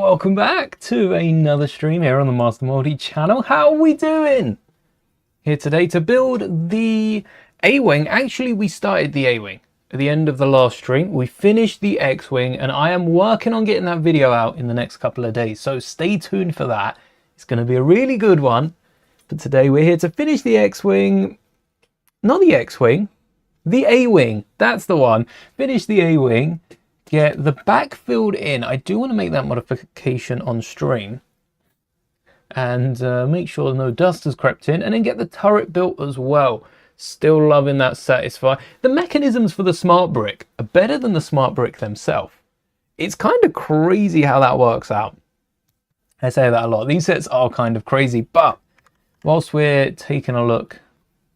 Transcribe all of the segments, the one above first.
welcome back to another stream here on the Master Mouldie channel. How are we doing? Here today to build the A-Wing. Actually, we started the A-Wing at the end of the last stream. We finished the X-Wing, and I am working on getting that video out in the next couple of days. So stay tuned for that. It's going to be a really good one. But today we're here to finish the X-Wing. Not the X-Wing, the A-Wing. That's the one. Finish the A-Wing. Get the back filled in. I do want to make that modification on stream. And make sure no dust has crept in. And then get the turret built as well. Still loving that Satisfy. The mechanisms for the Smart Brick are better than the Smart Brick themselves. It's kind of crazy how that works out. I say that a lot. These sets are kind of crazy. But whilst we're taking a look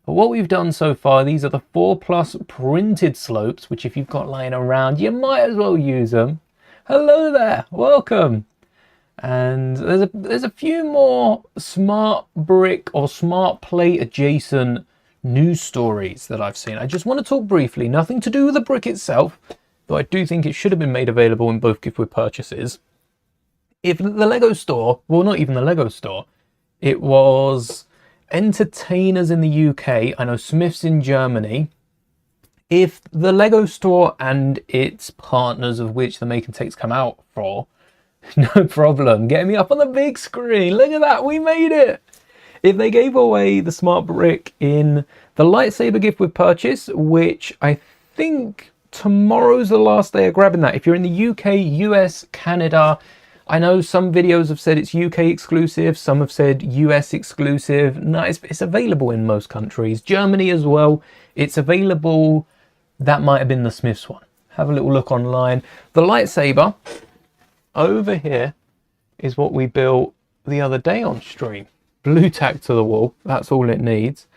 at what we've done so far, these are the 4+ printed slopes, which if you've got lying around, you might as well use them. Hello there, welcome. And there's a few more Smart Brick or Smart Plate adjacent news stories that I've seen. I just want to talk briefly, nothing to do with the brick itself, though I do think it should have been made available in both gift with purchases. If the Lego store, well, not even the Lego store, it was Entertainers in the UK, I know Smiths in Germany. If the Lego store and its partners, of which the make and takes come out for, no problem, get me up on the big screen. Look at that, we made it. If they gave away the Smart Brick in the lightsaber gift with purchase, which I think tomorrow's the last day of grabbing that. If you're in the UK, US, Canada, I know some videos have said it's UK exclusive, some have said US exclusive. No, it's available in most countries. Germany as well, it's available. That might have been the Smiths one. Have a little look online. The lightsaber over here is what we built the other day on stream. Blue tack to the wall, that's all it needs.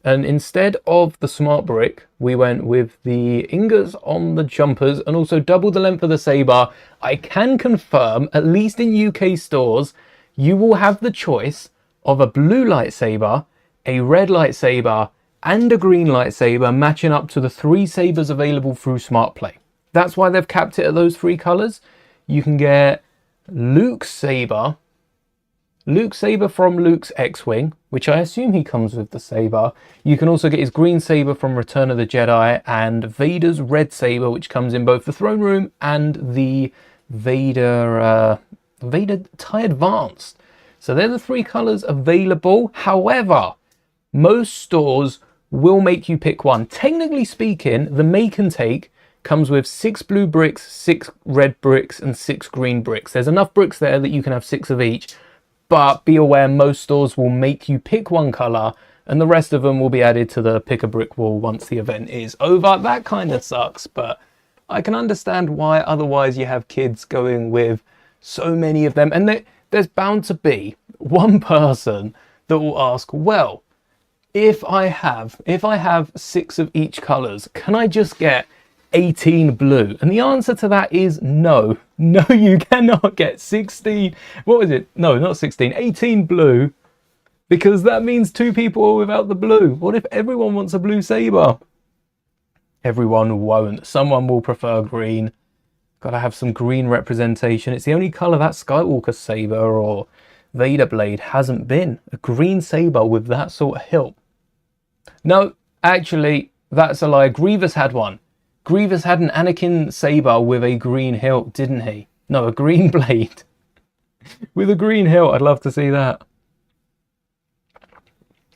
And instead of the Smart Brick, we went with the ingots on the jumpers and also double the length of the saber. I can confirm, at least in UK stores, you will have the choice of a blue lightsaber, a red lightsaber, and a green lightsaber matching up to the 3 sabers available through Smart Play. That's why they've capped it at those 3 colors. You can get Luke's saber from Luke's X-Wing, which I assume he comes with the saber. You can also get his green saber from Return of the Jedi, and Vader's red saber, which comes in both the throne room and the Vader TIE Advanced. So they're the 3 colors available. However, most stores will make you pick one. Technically speaking, the make and take comes with 6 blue bricks, 6 red bricks, and 6 green bricks. There's enough bricks there that you can have 6 of each. But be aware, most stores will make you pick one colour and the rest of them will be added to the pick a brick wall once the event is over. That kind of sucks, but I can understand why otherwise you have kids going with so many of them. And there's bound to be one person that will ask, well, if I have 6 of each colours, can I just get 18 blue? And the answer to that is no. No, you cannot get 16. What was it? No, not 16. 18 blue. Because that means 2 people are without the blue. What if everyone wants a blue saber? Everyone won't. Someone will prefer green. Gotta have some green representation. It's the only colour that Skywalker saber or Vader blade hasn't been. A green saber with that sort of hilt. No, actually, that's a lie. Grievous had one. Grievous had an Anakin saber with a green hilt, didn't he? No, a green blade with a green hilt. I'd love to see that.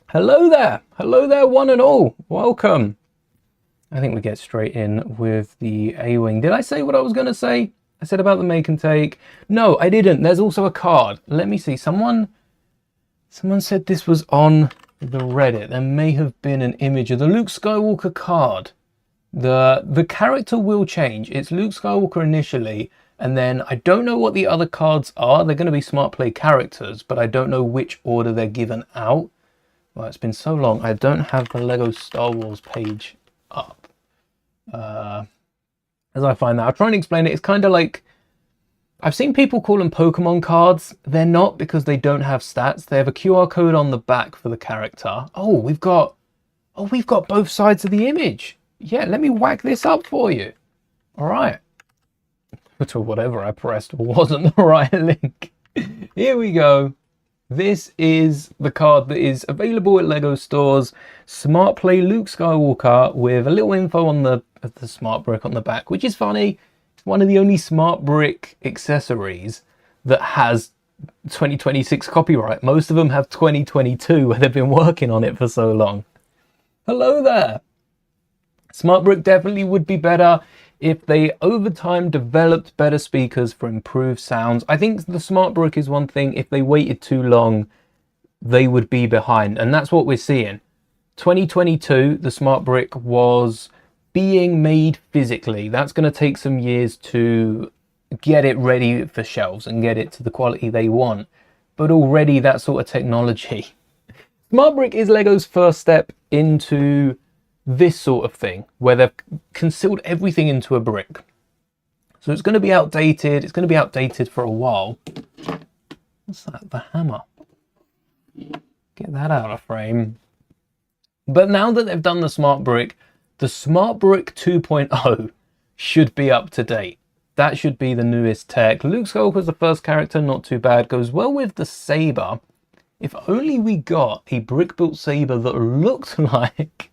Hello there, one and all. Welcome. I think we get straight in with the A-Wing. Did I say what I was going to say? I said about the make and take. No, I didn't. There's also a card. Let me see. Someone said this was on the Reddit. There may have been an image of the Luke Skywalker card. The character will change. It's Luke Skywalker initially, and then I don't know what the other cards are. They're going to be Smart Play characters, but I don't know which order they're given out. Well, it's been so long. I don't have the Lego Star Wars page up. As I find that, I'll try and explain it. It's kind of like, I've seen people call them Pokemon cards. They're not, because they don't have stats. They have a QR code on the back for the character. Oh, we've got both sides of the image. Yeah, let me whack this up for you. All right. to whatever I pressed wasn't the right link. Here we go. This is the card that is available at LEGO stores. Smart Play Luke Skywalker with a little info on the smart brick on the back, which is funny. It's one of the only smart brick accessories that has 2026 copyright. Most of them have 2022 where they've been working on it for so long. Hello there. Smart brick definitely would be better if they over time developed better speakers for improved sounds. I think the smart brick is one thing. If they waited too long, they would be behind, and that's what we're seeing. 2022, the smart brick was being made physically. That's going to take some years to get it ready for shelves and get it to the quality they want, but already that sort of technology. Smart brick is LEGO's first step into this sort of thing where they've concealed everything into a brick. So it's going to be outdated. It's going to be outdated for a while. What's that? The hammer. Get that out of frame. But now that they've done the smart brick 2.0 should be up to date. That should be the newest tech. Luke Skywalker's the first character, not too bad. Goes well with the saber. If only we got a brick-built saber that looked like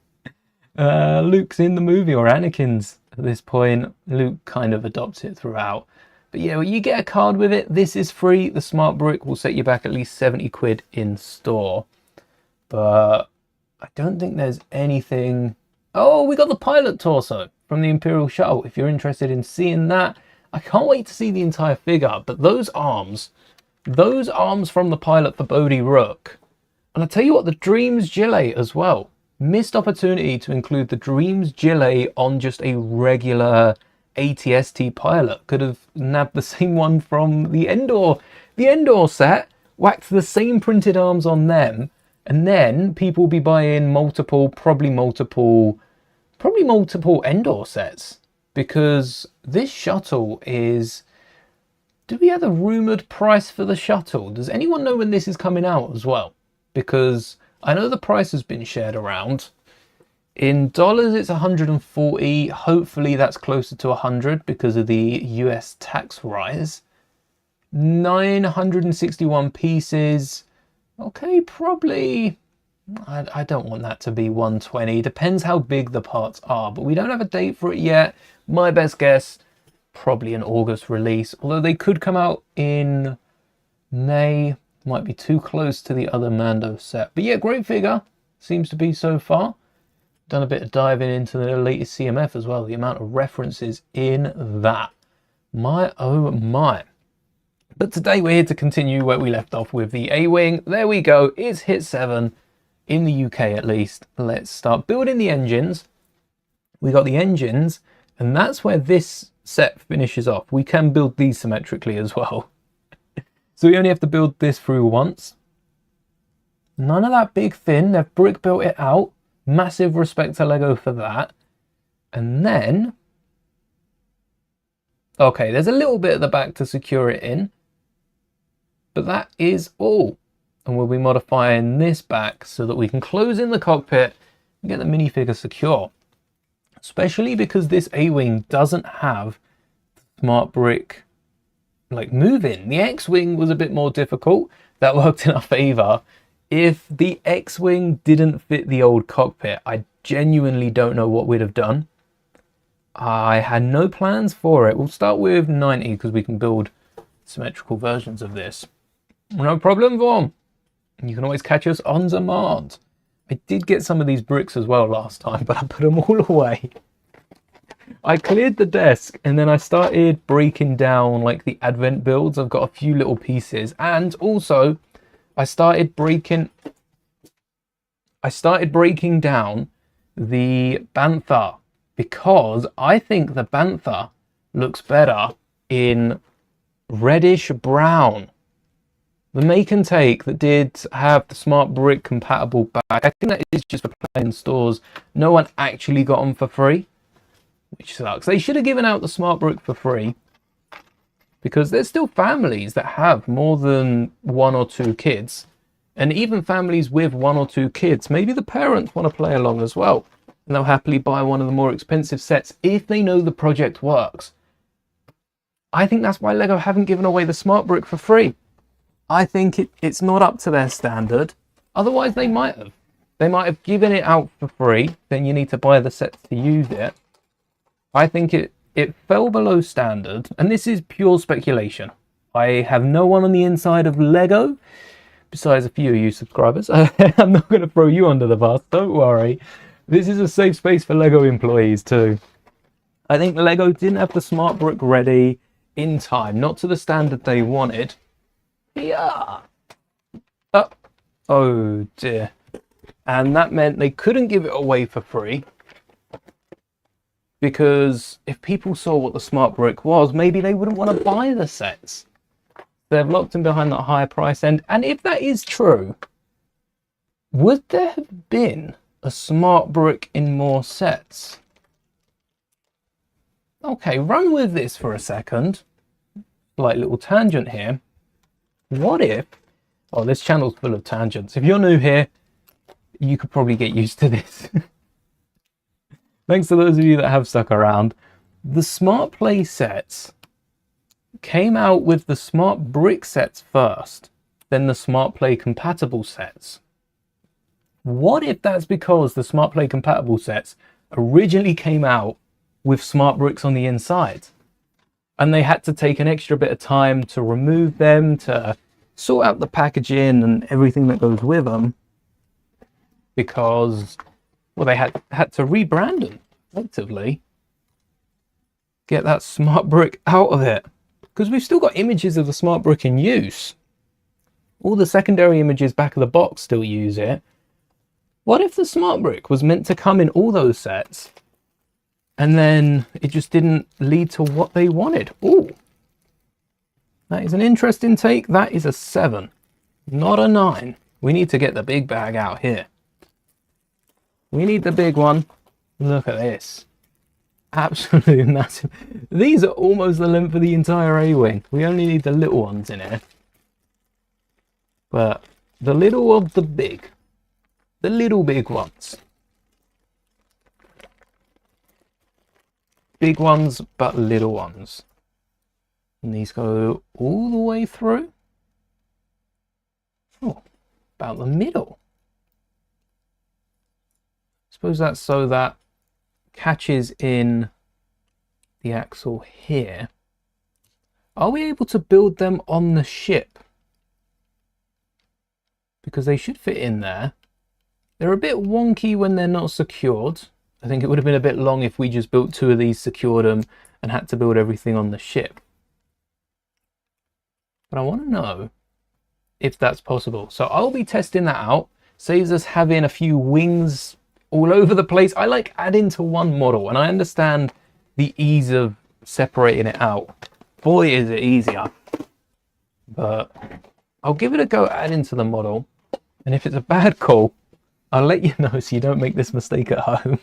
Luke's in the movie, or Anakin's at this point. Luke kind of adopts it throughout. But yeah, well, you get a card with it. This is free. The smart brick will set you back at least 70 quid in store. But I don't think there's anything. Oh, we got the pilot torso from the Imperial shuttle. If you're interested in seeing that, I can't wait to see the entire figure. But those arms from the pilot for Bodhi Rook. And I tell you what, the Dreams gilet as well. Missed opportunity to include the Dreams gilet on just a regular ATST pilot. Could have nabbed the same one from the Endor set, whacked the same printed arms on them, and then people will be buying probably multiple Endor sets, because this shuttle is. Do we have a rumored price for the shuttle? Does anyone know when this is coming out as well? Because I know the price has been shared around. In dollars, it's 140. Hopefully that's closer to 100 because of the US tax rise. 961 pieces. Okay, probably. I don't want that to be 120. Depends how big the parts are, but we don't have a date for it yet. My best guess, probably an August release. Although they could come out in May. Might be too close to the other Mando set. But yeah, great figure. Seems to be so far. Done a bit of diving into the latest CMF as well. The amount of references in that. My oh my. But today we're here to continue where we left off with the A-Wing. There we go. It's hit 7. In the UK at least. Let's start building the engines. We got the engines. And that's where this set finishes off. We can build these symmetrically as well. So we only have to build this through once. None of that big thin. They've brick built it out. Massive respect to LEGO for that. And then, okay, there's a little bit at the back to secure it in. But that is all. And we'll be modifying this back so that we can close in the cockpit and get the minifigure secure. Especially because this A-Wing doesn't have smart brick like moving. The X-Wing was a bit more difficult. That worked in our favor. If the X-Wing didn't fit the old cockpit, I genuinely don't know what we'd have done. I had no plans for it. We'll start with 90 because we can build symmetrical versions of this. No problem, Vorm. You can always catch us on demand. I did get some of these bricks as well last time, but I put them all away. I cleared the desk and then I started breaking down like the advent builds. I've got a few little pieces, and also I started breaking down the Bantha because I think the Bantha looks better in reddish brown. The make and take that did have the smart brick compatible bag, I think that is just for playing stores. No one actually got them for free, which sucks. They should have given out the smart brick for free, because there's still families that have more than 1 or 2 kids, and even families with 1 or 2 kids, maybe the parents want to play along as well, and they'll happily buy one of the more expensive sets if they know the project works. I think that's why Lego haven't given away the smart brick for free. I think it's not up to their standard. Otherwise, they might have. They might have given it out for free. Then you need to buy the sets to use it. I think it fell below standard. And this is pure speculation. I have no one on the inside of Lego, besides a few of you subscribers. I'm not going to throw you under the bus. Don't worry. This is a safe space for Lego employees too. I think Lego didn't have the smart brick ready in time. Not to the standard they wanted. Yeah. Oh dear. And that meant they couldn't give it away for free. Because if people saw what the smart brick was, maybe they wouldn't want to buy the sets. They've locked them behind that higher price end. And if that is true, would there have been a smart brick in more sets? Okay, run with this for a second. Like little tangent here. What if... Oh, this channel's full of tangents. If you're new here, you could probably get used to this. Thanks to those of you that have stuck around. The Smart Play sets came out with the Smart Brick sets first, then the Smart Play compatible sets. What if that's because the Smart Play compatible sets originally came out with Smart Bricks on the inside? And they had to take an extra bit of time to remove them, to sort out the packaging and everything that goes with them. Because, well, they had to rebrand them, effectively. Get that Smart Brick out of it. Because we've still got images of the Smart Brick in use. All the secondary images back of the box still use it. What if the Smart Brick was meant to come in all those sets, and then it just didn't lead to what they wanted? Ooh, that is an interesting take. That is a 7, not a 9. We need to get the big bag out here. We need the big one. Look at this. Absolutely massive. These are almost the length of the entire A-wing. We only need the little ones in here. But the little of the big. The little big ones. Big ones, but little ones. And these go all the way through. Oh, about the middle. Suppose that's so that catches in the axle here. Are we able to build them on the ship? Because they should fit in there. They're a bit wonky when they're not secured. I think it would have been a bit long if we just built 2 of these, secured them, and had to build everything on the ship. But I want to know if that's possible. So I'll be testing that out. Saves us having a few wings all over the place. I like adding to one model, and I understand the ease of separating it out. Boy, is it easier. But I'll give it a go adding to the model. And if it's a bad call, I'll let you know so you don't make this mistake at home.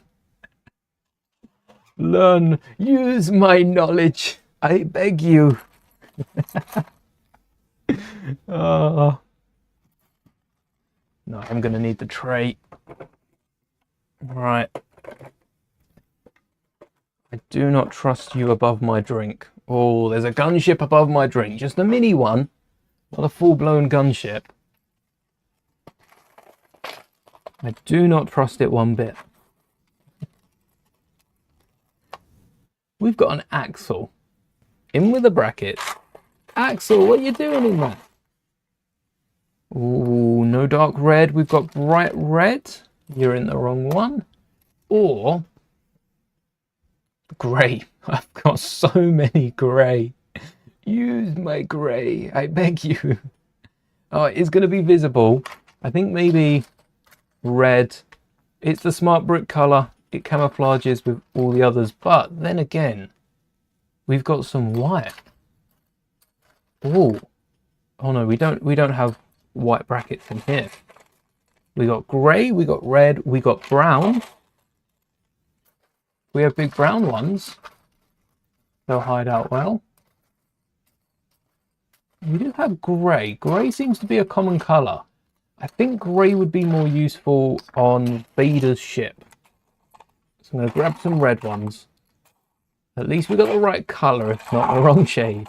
Learn, use my knowledge. I beg you. Oh. No, I'm going to need the tray. Right. I do not trust you above my drink. Oh, there's a gunship above my drink. Just a mini one. Not a full-blown gunship. I do not trust it one bit. We've got an axle. In with the brackets. Axle, what are you doing in there? Ooh, no dark red. We've got bright red. You're in the wrong one. Or grey. I've got so many grey. Use my grey. I beg you. Oh, it's going to be visible. I think maybe red. It's the Smart Brick colour. It camouflages with all the others. But then again, we've got some white. Oh, oh no, we don't have white brackets in here. We got grey, we got red, we got brown. We have big brown ones. They'll hide out well. We do have grey. Grey seems to be a common colour. I think grey would be more useful on Vader's ship. So I'm going to grab some red ones. At least we got the right colour, if not the wrong shade.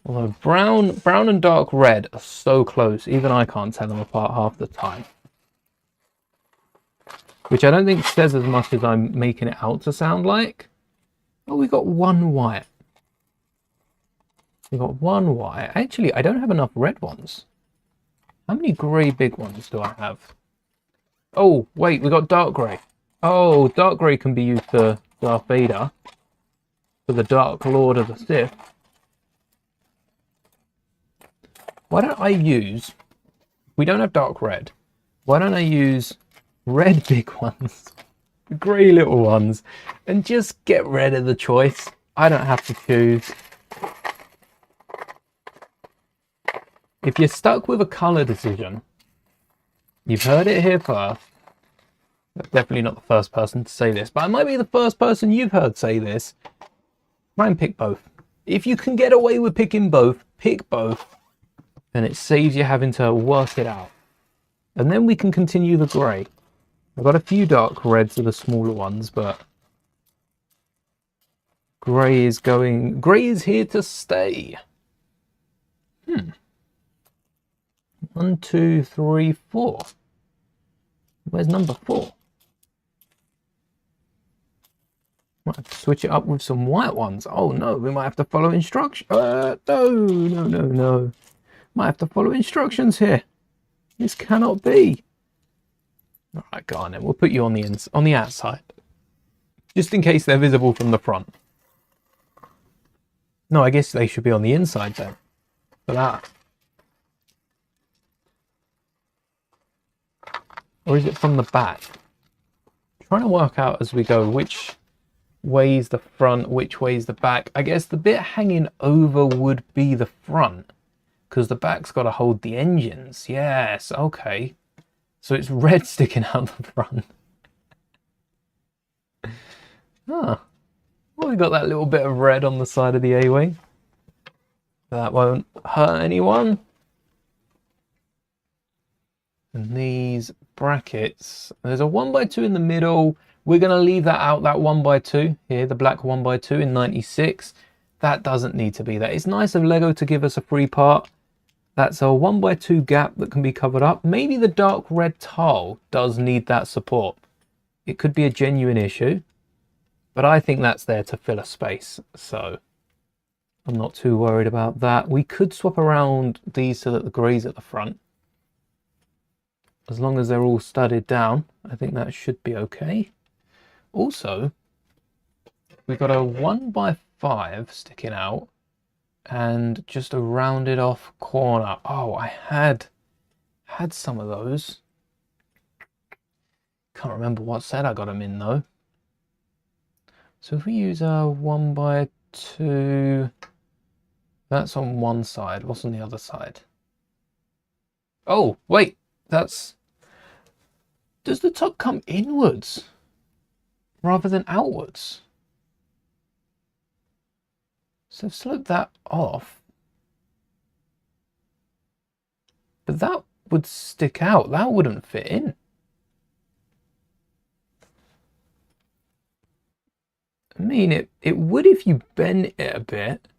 Although brown and dark red are so close, even I can't tell them apart half the time. Which I don't think says as much as I'm making it out to sound like. Oh, we got one white. We got one white. Actually, I don't have enough red ones. How many grey big ones do I have? Oh, wait, we got dark grey. Oh, dark grey can be used for Darth Vader. For the Dark Lord of the Sith. Why don't I use... We don't have dark red. Why don't I use red big ones? Grey little ones. And just get rid of the choice. I don't have to choose. If you're stuck with a colour decision, you've heard it here first. I'm definitely not the first person to say this, but I might be the first person you've heard say this. Try and pick both. If you can get away with picking both, pick both. And it saves you having to work it out. And then we can continue the grey. I've got a few dark reds of the smaller ones, but grey is here to stay. 1, 2, 3, 4. Where's number 4? Might have to switch it up with some white ones. Oh no, we might have to follow instructions. No. Might have to follow instructions here. This cannot be. All right, go on then. We'll put you on the outside, just in case they're visible from the front. No, I guess they should be on the inside then. For that. Or is it from the back? I'm trying to work out as we go which way is the front, which way is the back. I guess the bit hanging over would be the front, because the back's got to hold the engines. Yes, okay. So it's red sticking out the front. Well, we got that little bit of red on the side of the A-wing. That won't hurt anyone. And these brackets, there's a 1x2 in the middle. We're going to leave that out, that 1x2 here, the black 1x2 in 96. That doesn't need to be there. It's nice of Lego to give us a free part. That's a 1x2 gap that can be covered up. Maybe the dark red tile does need that support. It could be a genuine issue, but I think that's there to fill a space. So I'm not too worried about that. We could swap around these so that the grey's at the front. As long as they're all studded down, I think that should be okay. Also, we've got a 1x5 sticking out and just a rounded off corner. Oh, I had some of those. Can't remember what set I got them in though. So if we use a 1x2, that's on one side. What's on the other side? Oh, wait, does the top come inwards rather than outwards? So slope that off. But that would stick out. That wouldn't fit in. I mean, it would if you bend it a bit.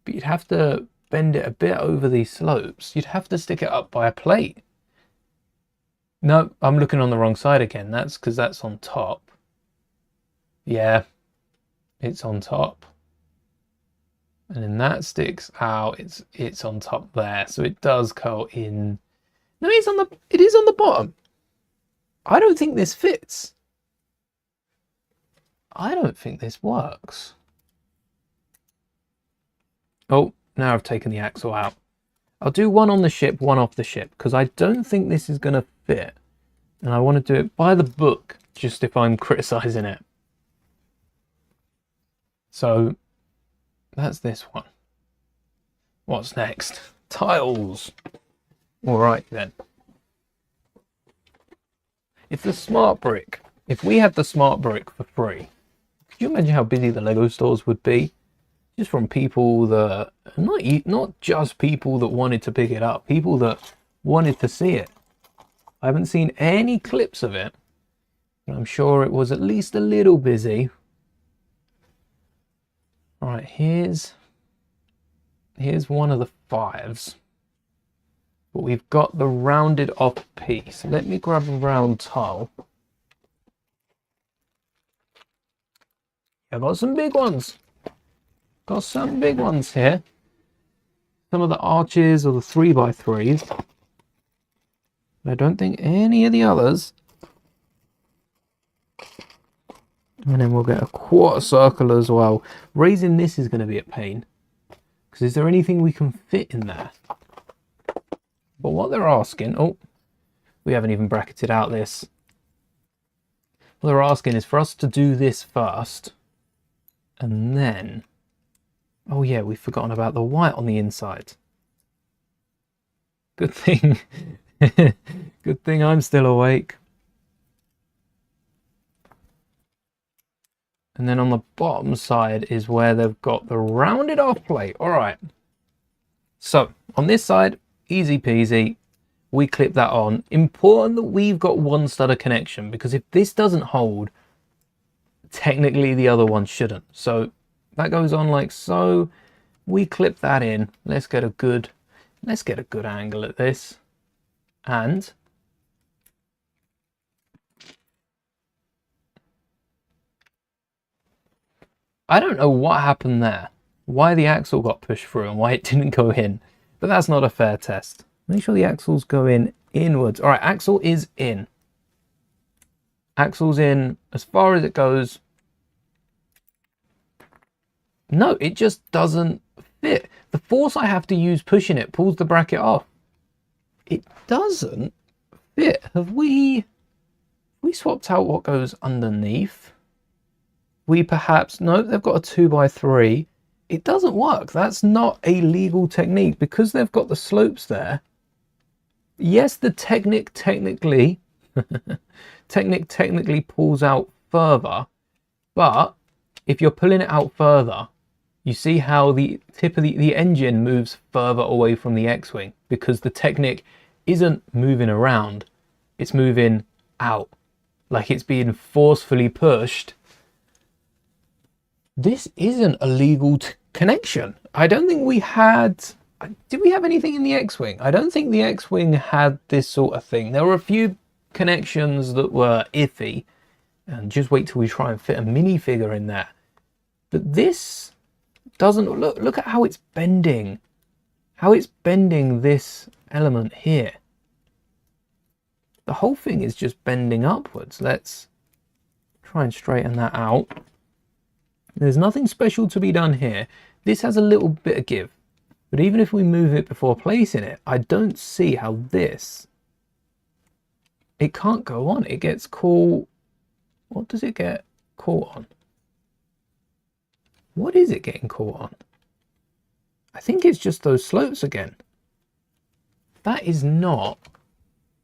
But you'd have to bend it a bit over these slopes. You'd have to stick it up by a plate. No, I'm looking on the wrong side again. That's because that's on top. Yeah, it's on top. And then that sticks out. It's on top there. So it does curl in. No, it is on the bottom. I don't think this fits. I don't think this works. Oh, now I've taken the axle out. I'll do one on the ship, one off the ship, because I don't think this is going to fit. And I want to do it by the book, just if I'm criticizing it. So that's this one. What's next? Tiles. All right then. If we had the smart brick for free, could you imagine how busy the Lego stores would be? Just from people that, not just people that wanted to pick it up, people that wanted to see it. I haven't seen any clips of it. but I'm sure it was at least a little busy. All right, here's one of the 5s. But we've got the rounded off piece. Let me grab a round tile. I've got some big ones. Got some big ones here. Some of the arches or the 3x3s. I don't think any of the others. And then we'll get a quarter circle as well. Raising this is going to be a pain. Because is there anything we can fit in there? But what they're asking... Oh, we haven't even bracketed out this. What they're asking is for us to do this first. And then... Oh yeah, we've forgotten about the white on the inside. Good thing. Good thing I'm still awake. And then on the bottom side is where they've got the rounded off plate. All right. So on this side, easy peasy. We clip that on. Important that we've got one stutter connection, because if this doesn't hold, technically the other one shouldn't. So that goes on like so. We clip that in. Let's get a good angle at this. And I don't know what happened there, why the axle got pushed through and why it didn't go in, but that's not a fair test. Make sure the axles go in inwards. All right, axle is in. Axle's in as far as it goes. No, it just doesn't fit. The force I have to use pushing it pulls the bracket off. It doesn't fit. Have we swapped out what goes underneath? We perhaps, no, they've got a 2x3. It doesn't work. That's not a legal technique because they've got the slopes there. Yes, the technically pulls out further, but if you're pulling it out further, you see how the tip of the engine moves further away from the X-Wing because the Technic isn't moving around, it's moving out, like it's being forcefully pushed. This isn't a legal connection. I don't think we had... Did we have anything in the X-Wing? I don't think the X-Wing had this sort of thing. There were a few connections that were iffy, and just wait till we try and fit a minifigure in there. But this doesn't... Look at how it's bending. How it's bending this element here. The whole thing is just bending upwards. Let's try and straighten that out. There's nothing special to be done here. This has a little bit of give. But even if we move it before placing it, I don't see how this... It can't go on. It gets caught... What does it get caught on? What is it getting caught on? I think it's just those slopes again. That is not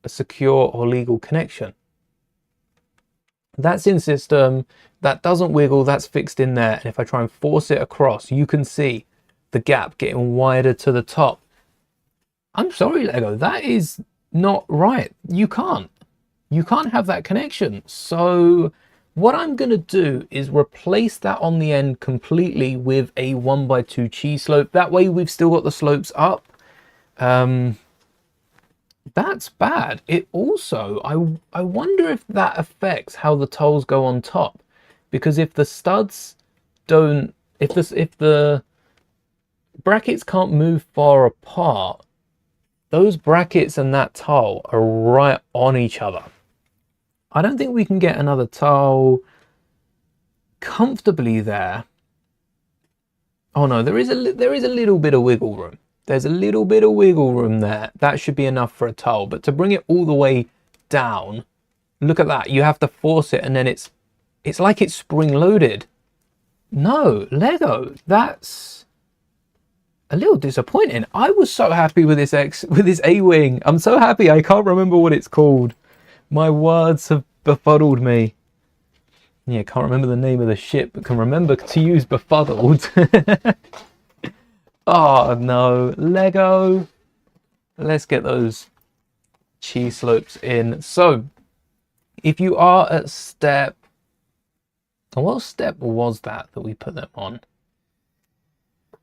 a secure or legal connection. That's in system. That doesn't wiggle. That's fixed in there. And if I try and force it across, you can see the gap getting wider to the top. I'm sorry, Lego. That is not right. You can't have that connection. So what I'm going to do is replace that on the end completely with a 1x2 cheese slope. That way we've still got the slopes up. That's bad. It also, I wonder if that affects how the tiles go on top. Because if the studs don't, if the brackets can't move far apart, those brackets and that tile are right on each other. I don't think we can get another tile comfortably there. Oh no, there is a little bit of wiggle room. There's a little bit of wiggle room there. That should be enough for a tile. But to bring it all the way down, look at that. You have to force it and then it's like it's spring loaded. No, Lego, that's a little disappointing. I was so happy with this A-Wing. I'm so happy I can't remember what it's called. My words have befuddled me. Yeah, can't remember the name of the ship, but can remember to use befuddled. Oh no, Lego. Let's get those cheese slopes in. So If you are at step, what step was that we put them on?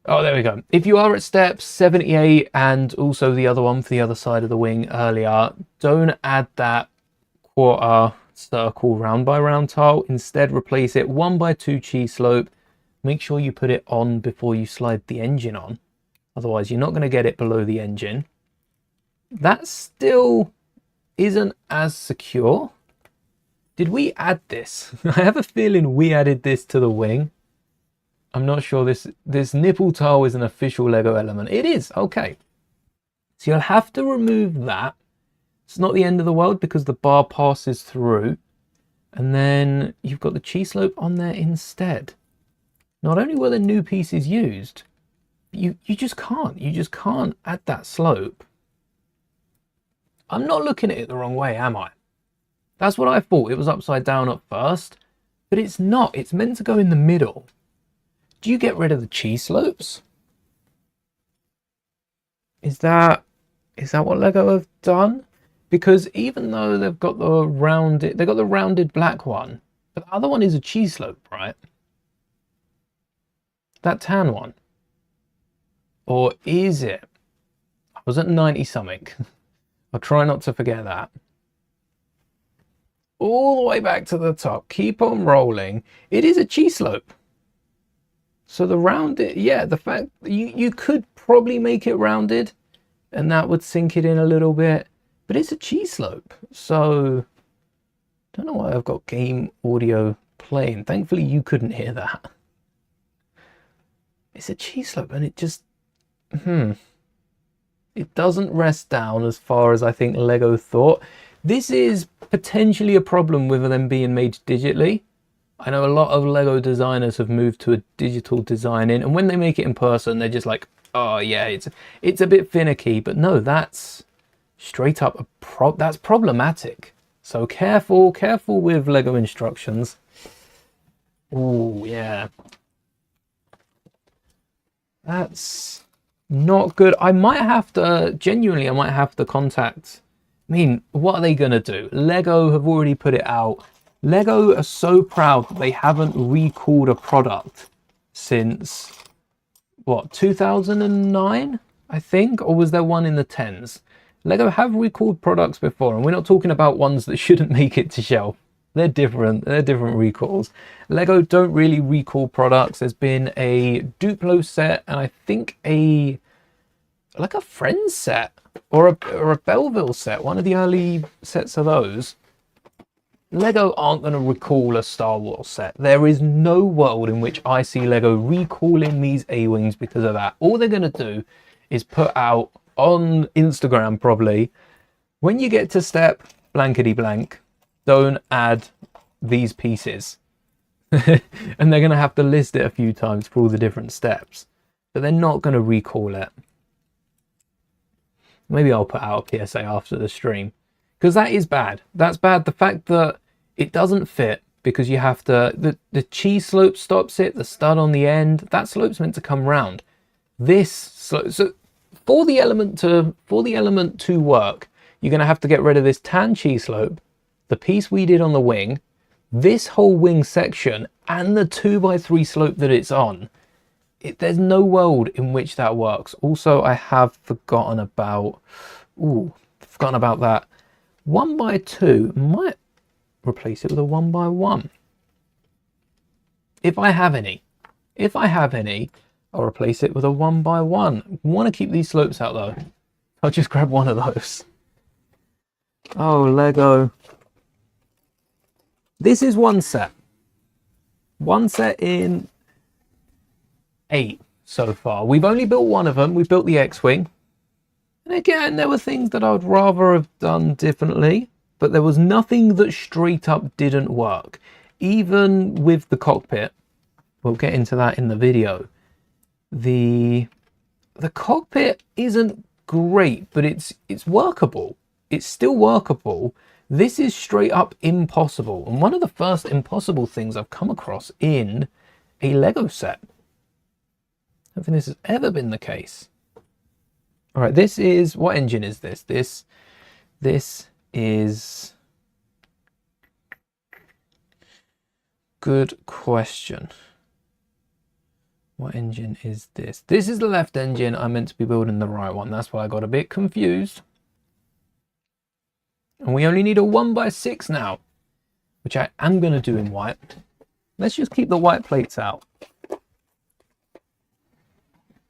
Oh, there we go. If you are at step 78 and also the other one for the other side of the wing earlier, don't add that quarter circle round by round tile. Instead, replace it 1x2 cheese slope. Make sure you put it on before you slide the engine on. Otherwise, you're not going to get it below the engine. That still isn't as secure. Did we add this? I have a feeling we added this to the wing. I'm not sure this nipple tile is an official Lego element. It is, okay. So you'll have to remove that. It's not the end of the world because the bar passes through. And then you've got the cheese slope on there instead. Not only were the new pieces used, you just can't add that slope. I'm not looking at it the wrong way, am I? That's what I thought. It was upside down at first, but it's not. It's meant to go in the middle. Do you get rid of the cheese slopes? Is that what Lego have done? Because even though they've got the rounded black one, but the other one is a cheese slope, right? That tan one. Or is it? I was at 90 something. I'll try not to forget that. All the way back to the top. Keep on rolling. It is a cheese slope. So the rounded, yeah, the fact you could probably make it rounded and that would sink it in a little bit, but it's a cheese slope. So I don't know why I've got game audio playing. Thankfully you couldn't hear that. It's a cheese slope and it just, it doesn't rest down as far as I think Lego thought. This is potentially a problem with them being made digitally. I know a lot of Lego designers have moved to a digital design in, and when they make it in person, they're just like, oh yeah, it's a bit finicky. But no, that's straight up that's problematic. So careful with Lego instructions. Oh yeah, that's not good. I might have to contact. I mean, what are they gonna do? Lego have already put it out. Lego are so proud that they haven't recalled a product since, what, 2009, I think? Or was there one in the 10s? Lego have recalled products before, and we're not talking about ones that shouldn't make it to shelf. They're different recalls. Lego don't really recall products. There's been a Duplo set, and I think like a Friends set, or a Belleville set, one of the early sets of those. Lego aren't going to recall a Star Wars set. There is no world in which I see Lego recalling these A-Wings because of that. All they're going to do is put out on Instagram probably, when you get to step blankety blank, don't add these pieces. And they're going to have to list it a few times for all the different steps. But they're not going to recall it. Maybe I'll put out a PSA after the stream. Because that is bad. That's bad. The fact that it doesn't fit because you have to, the cheese slope stops it, the stud on the end, that slope's meant to come round. This slope, so for the element to work, you're going to have to get rid of this tan cheese slope, the piece we did on the wing, this whole wing section, and the 2x3 slope that it's on. There's no world in which that works. Also, I have forgotten about that. 1x2 might replace it with a 1x1. If I have any, I'll replace it with a 1x1. I want to keep these slopes out though. I'll just grab one of those. Oh, Lego. This is one set. One set in 8 so far. We've only built one of them. We built the X-Wing. And again, there were things that I would rather have done differently, but there was nothing that straight up didn't work. Even with the cockpit, we'll get into that in the video. The cockpit isn't great, but it's workable. It's still workable. This is straight up impossible. And one of the first impossible things I've come across in a Lego set. I don't think this has ever been the case. All right, this is, what engine is this? This is good question. What engine is this? This is the left engine. I meant to be building the right one. That's why I got a bit confused. And we only need a 1x6 now, which I am going to do in white. Let's just keep the white plates out.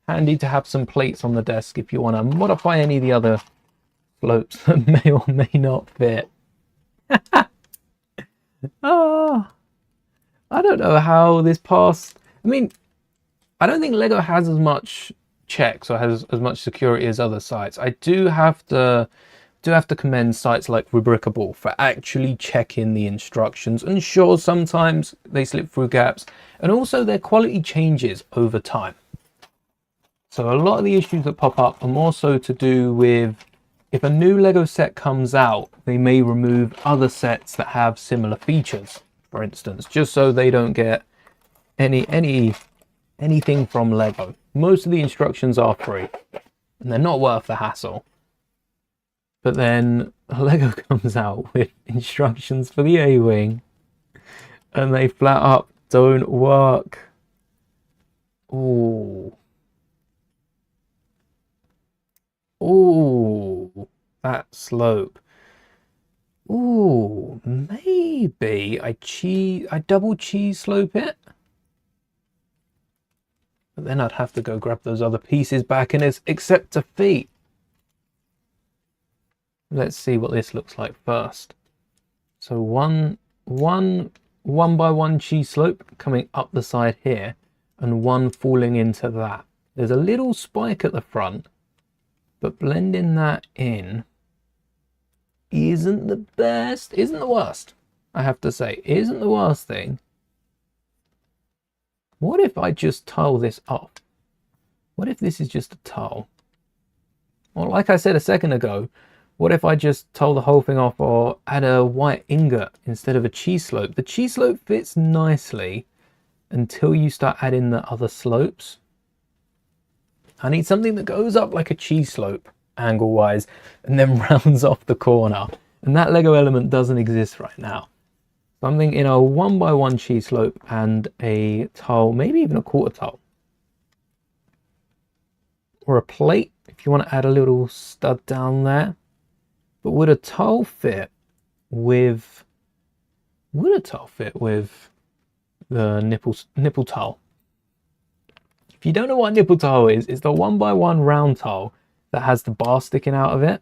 Handy to have some plates on the desk if you want to modify any of the other slopes that may or may not fit. Oh, I don't know how this passed. I mean, I don't think Lego has as much checks or has as much security as other sites. I do have to commend sites like Rubricable for actually checking the instructions. And sure, sometimes they slip through gaps, and also their quality changes over time. So a lot of the issues that pop up are more so to do with if a new Lego set comes out, they may remove other sets that have similar features, for instance, just so they don't get anything from Lego. Most of the instructions are free and they're not worth the hassle. But then Lego comes out with instructions for the A-Wing and they flat up don't work. Ooh. Ooh, that slope. Ooh, maybe I double cheese slope it. But then I'd have to go grab those other pieces back and accept defeat. Let's see what this looks like first. So one by one cheese slope coming up the side here and one falling into that. There's a little spike at the front, but blending that in isn't the best, isn't the worst, I have to say, isn't the worst thing. What if I just tile this off? What if this is just a tile? Well, like I said a second ago, what if I just tile the whole thing off or add a white ingot instead of a cheese slope? The cheese slope fits nicely until you start adding the other slopes. I need something that goes up like a cheese slope angle wise and then rounds off the corner. And that Lego element doesn't exist right now. Something in a 1x1 cheese slope and a tile, maybe even a quarter tile. Or a plate if you want to add a little stud down there. But would a tile fit with the nipple tile? If you don't know what a nipple tile is, it's the 1x1 round tile that has the bar sticking out of it.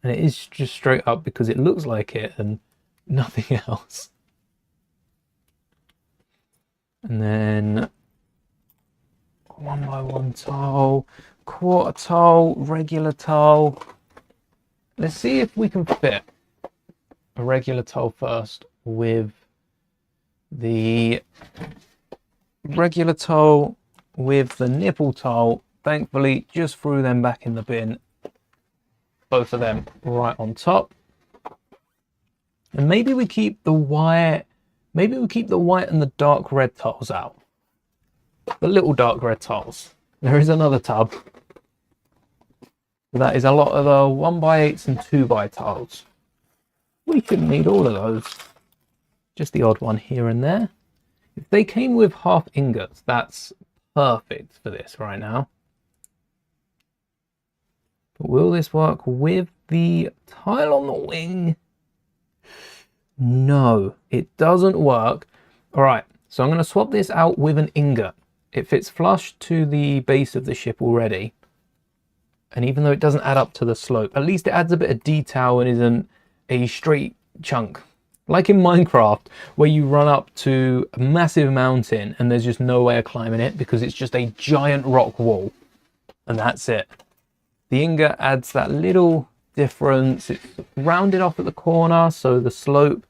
And it is just straight up because it looks like it and nothing else. And then 1x1 tile, quarter tile, regular tile. Let's see if we can fit a regular tile first with the regular tile with the nipple tile. Thankfully, just threw them back in the bin. Both of them right on top. And maybe we keep the white, and the dark red tiles out. The little dark red tiles. There is another tub. That is a lot of the 1x8s and 2x tiles. We shouldn't need all of those. Just the odd one here and there. If they came with half ingots, that's perfect for this right now. But will this work with the tile on the wing? No, it doesn't work. All right, so I'm going to swap this out with an ingot. It fits flush to the base of the ship already. And even though it doesn't add up to the slope, at least it adds a bit of detail and isn't a straight chunk. Like in Minecraft, where you run up to a massive mountain and there's just no way of climbing it because it's just a giant rock wall. And that's it. The ingot adds that little difference. It's rounded off at the corner, so the slope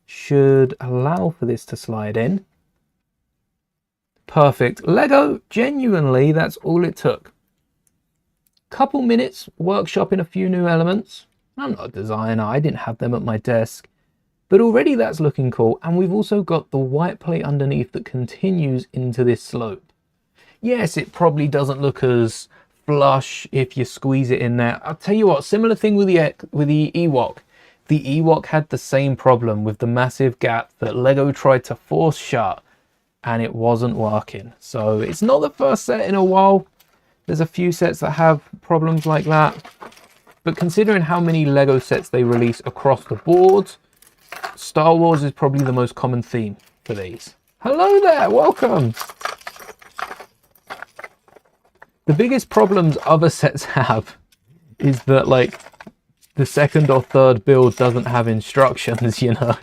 should allow for this to slide in. Perfect. Lego, genuinely, that's all it took. Couple minutes workshopping a few new elements. I'm not a designer, I didn't have them at my desk. But already that's looking cool, and we've also got the white plate underneath that continues into this slope. Yes, it probably doesn't look as flush if you squeeze it in there. I'll tell you what, similar thing with the Ewok. the Ewok had the same problem with the massive gap that Lego tried to force shut, and it wasn't working. So it's not the first set in a while. There's a few sets that have problems like that. But considering how many Lego sets they release across the board, Star Wars is probably the most common theme for these. Hello there, welcome! The biggest problems other sets have is that, like, the second or third build doesn't have instructions, you know?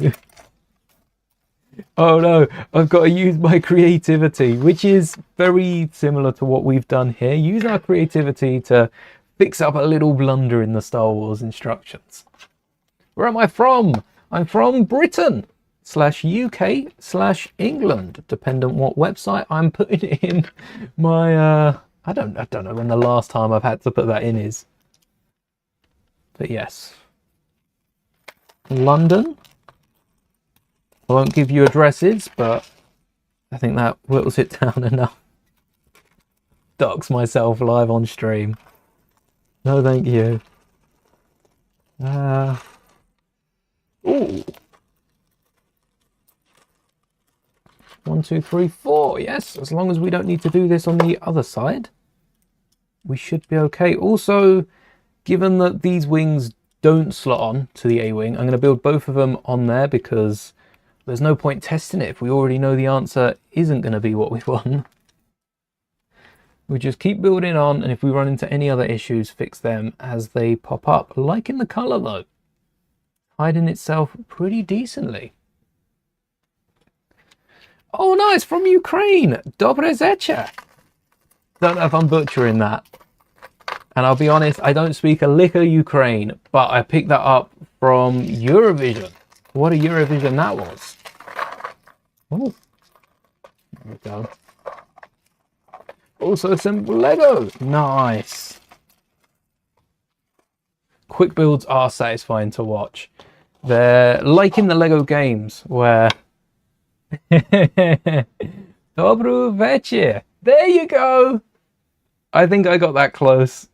Oh no, I've got to use my creativity, which is very similar to what we've done here. Use our creativity to fix up a little blunder in the Star Wars instructions. Where am I from? I'm from Britain /UK /England, depending on what website I'm putting in my, I don't know when the last time I've had to put that in is. But yes. London. I won't give you addresses, but I think that whittles it down enough. Dox myself live on stream. No, thank you. Ooh. 1, 2, 3, 4. Yes, as long as we don't need to do this on the other side, we should be okay. Also, given that these wings don't slot on to the A-wing, I'm going to build both of them on there because there's no point testing it if we already know the answer isn't going to be what we want. We just keep building on, and if we run into any other issues, fix them as they pop up. Liking the colour though. Hiding itself pretty decently. Oh nice, from Ukraine! Dobre zeche! Don't know if I'm butchering that. And I'll be honest, I don't speak a lick of Ukraine, but I picked that up from Eurovision. What a Eurovision that was. Oh, there we go. Also some Lego. Nice. Quick builds are satisfying to watch. They're like in the Lego games where... Dobru večer. There you go. I think I got that close.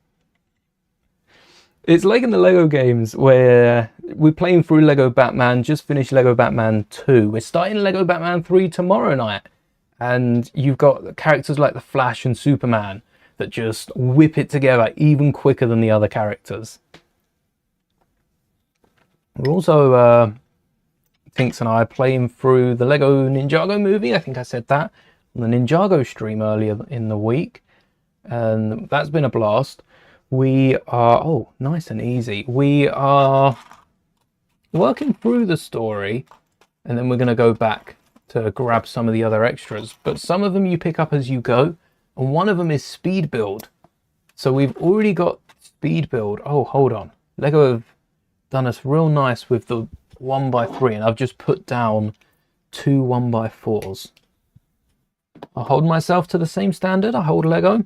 It's like in the Lego games where we're playing through Lego Batman, just finished Lego Batman 2. We're starting Lego Batman 3 tomorrow night. And you've got characters like the Flash and Superman that just whip it together even quicker than the other characters. We're also, Tinks and I, playing through the Lego Ninjago movie. I think I said that on the Ninjago stream earlier in the week. And that's been a blast. We are, oh, nice and easy. We are working through the story, and then we're going to go back to grab some of the other extras. But some of them you pick up as you go, and one of them is speed build. So we've already got speed build. Oh, hold on. Lego have done us real nice with the 1x3, and I've just put down 2 1x4s. I'll hold myself to the same standard I hold Lego.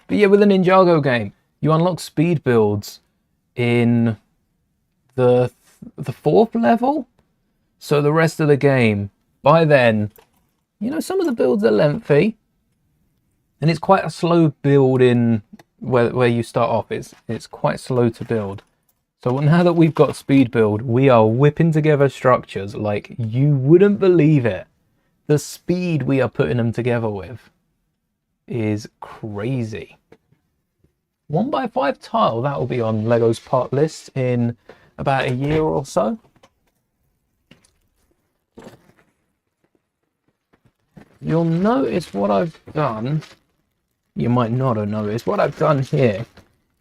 But yeah, with the Ninjago game, you unlock speed builds in the 4th level. So the rest of the game, by then, you know, some of the builds are lengthy. And it's quite a slow build in where you start off. It's quite slow to build. So now that we've got speed build, we are whipping together structures like you wouldn't believe it. The speed we are putting them together with is crazy. 1x5 tile, that will be on Lego's part list in about a year or so. You'll notice what I've done. You might not have noticed. What I've done here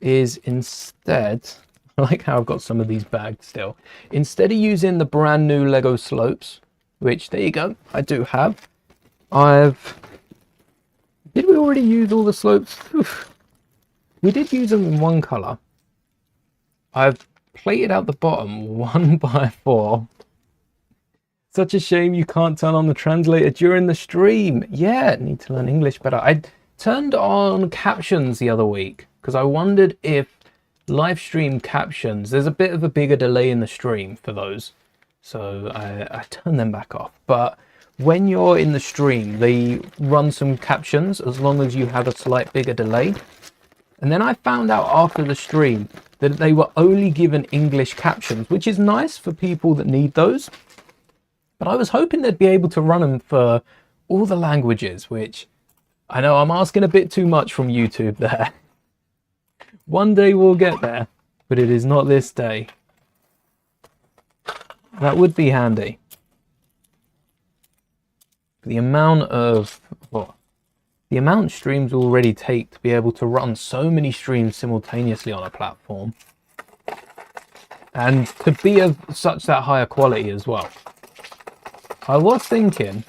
is instead, I like how I've got some of these bags still. Instead of using the brand new Lego slopes, which there you go, I do have. Did we already use all the slopes? Oof. We did use them in one colour. I've plated out the bottom 1x4. Such a shame you can't turn on the translator during the stream. Yeah, need to learn English better. I turned on captions the other week because I wondered if live stream captions, there's a bit of a bigger delay in the stream for those. So I turned them back off. But when you're in the stream, they run some captions as long as you have a slight bigger delay. And then I found out after the stream that they were only given English captions, which is nice for people that need those. But I was hoping they'd be able to run them for all the languages, which I know I'm asking a bit too much from YouTube there. One day we'll get there, but it is not this day. That would be handy. The amount of streams already take to be able to run so many streams simultaneously on a platform, and to be of such that higher quality as well. I was thinking,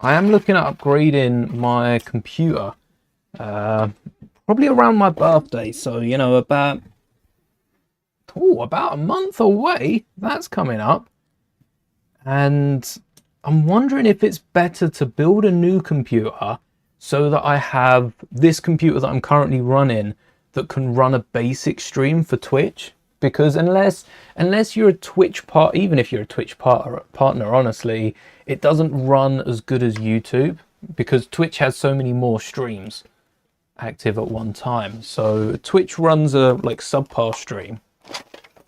I am looking at upgrading my computer, probably around my birthday. So, you know, about a month away, that's coming up. And I'm wondering if it's better to build a new computer so that I have this computer that I'm currently running that can run a basic stream for Twitch. Because unless you're a Twitch even if you're a Twitch partner, honestly, it doesn't run as good as YouTube, because Twitch has so many more streams active at one time. So Twitch runs a like subpar stream,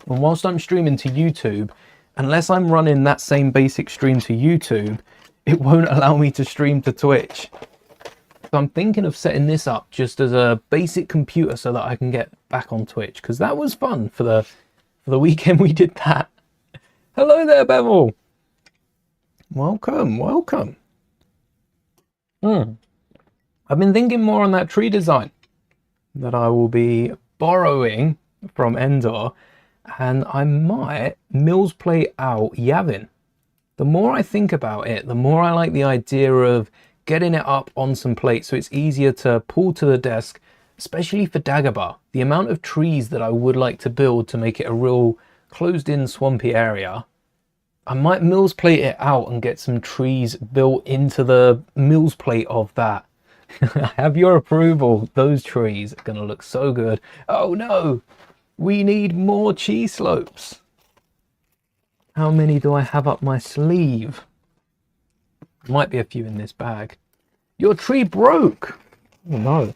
and whilst I'm streaming to YouTube, unless I'm running that same basic stream to YouTube, it won't allow me to stream to Twitch. So I'm thinking of setting this up just as a basic computer so that I can get back on Twitch, because that was fun for the weekend we did that. Hello there, Bevel. Welcome. I've been thinking more on that tree design that I will be borrowing from Endor, and I might Mills play out Yavin. The more I think about it, the more I like the idea of getting it up on some plates so it's easier to pull to the desk, especially for Dagobah. The amount of trees that I would like to build to make it a real closed-in swampy area, I might Mills plate it out and get some trees built into the Mills plate of that. I have your approval. Those trees are going to look so good. Oh no, we need more cheese slopes. How many do I have up my sleeve? Might be a few in this bag. Your tree broke. Oh no.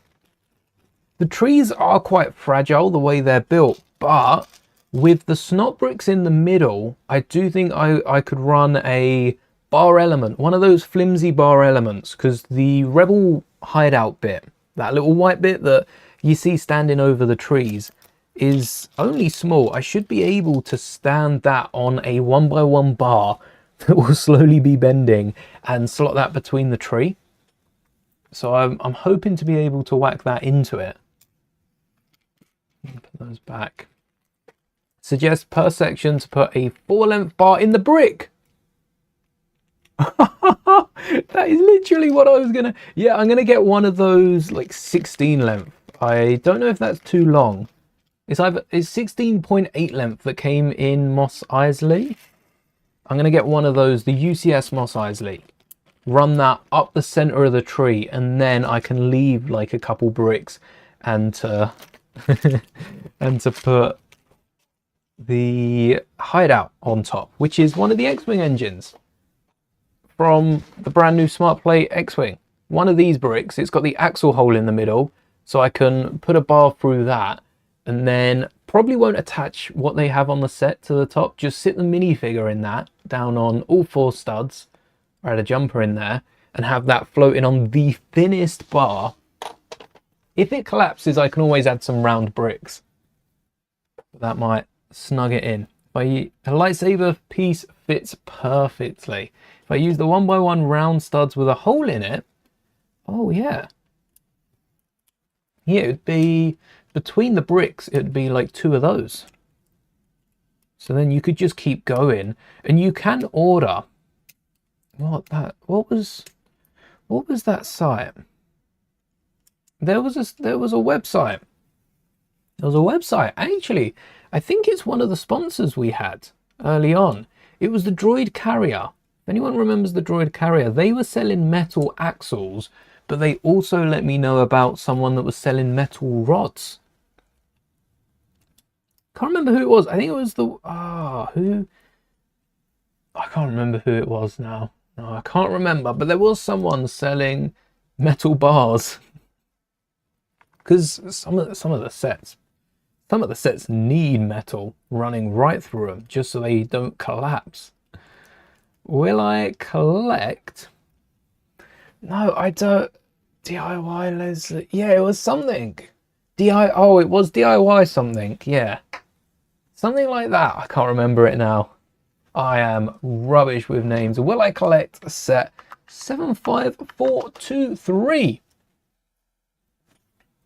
The trees are quite fragile the way they're built, but with the snot bricks in the middle, I do think I could run a bar element, one of those flimsy bar elements, because the rebel hideout bit, that little white bit that you see standing over the trees, is only small. I should be able to stand that on a 1x1 bar that will slowly be bending and slot that between the tree. So I'm hoping to be able to whack that into it. Put those back. Suggest per section to put a 4-length bar in the brick. That is literally what I was gonna... Yeah, I'm gonna get one of those like 16 length. I don't know if that's too long. It's 16.8 length that came in Moss Isley. I'm gonna get one of those, the UCS Moss Isley. Run that up the center of the tree, and then I can leave like a couple bricks and and to put the hideout on top, which is one of the X-Wing engines from the brand new SmartPlate X-Wing. One of these bricks, it's got the axle hole in the middle, so I can put a bar through that, and then probably won't attach what they have on the set to the top, just sit the minifigure in that down on all 4 studs, or add a jumper in there, and have that floating on the thinnest bar. If it collapses, I can always add some round bricks. That might snug it in. A lightsaber piece fits perfectly. If I use the 1x1 round studs with a hole in it, oh yeah. Yeah, it would be, between the bricks, it would be like 2 of those. So then you could just keep going, and you can order, what was that site? There was a website. There was a website. Actually, I think it's one of the sponsors we had early on. It was the Droid Carrier. If anyone remembers the Droid Carrier, they were selling metal axles, but they also let me know about someone that was selling metal rods. Can't remember who it was. I think it was who? I can't remember who it was now. No, I can't remember, but there was someone selling metal bars. because some of the sets need metal running right through them just so they don't collapse. Will I collect? No, I don't. DIY Leslie. Yeah, it was something. Oh, it was DIY something. Yeah. Something like that. I can't remember it now. I am rubbish with names. Will I collect set 75423?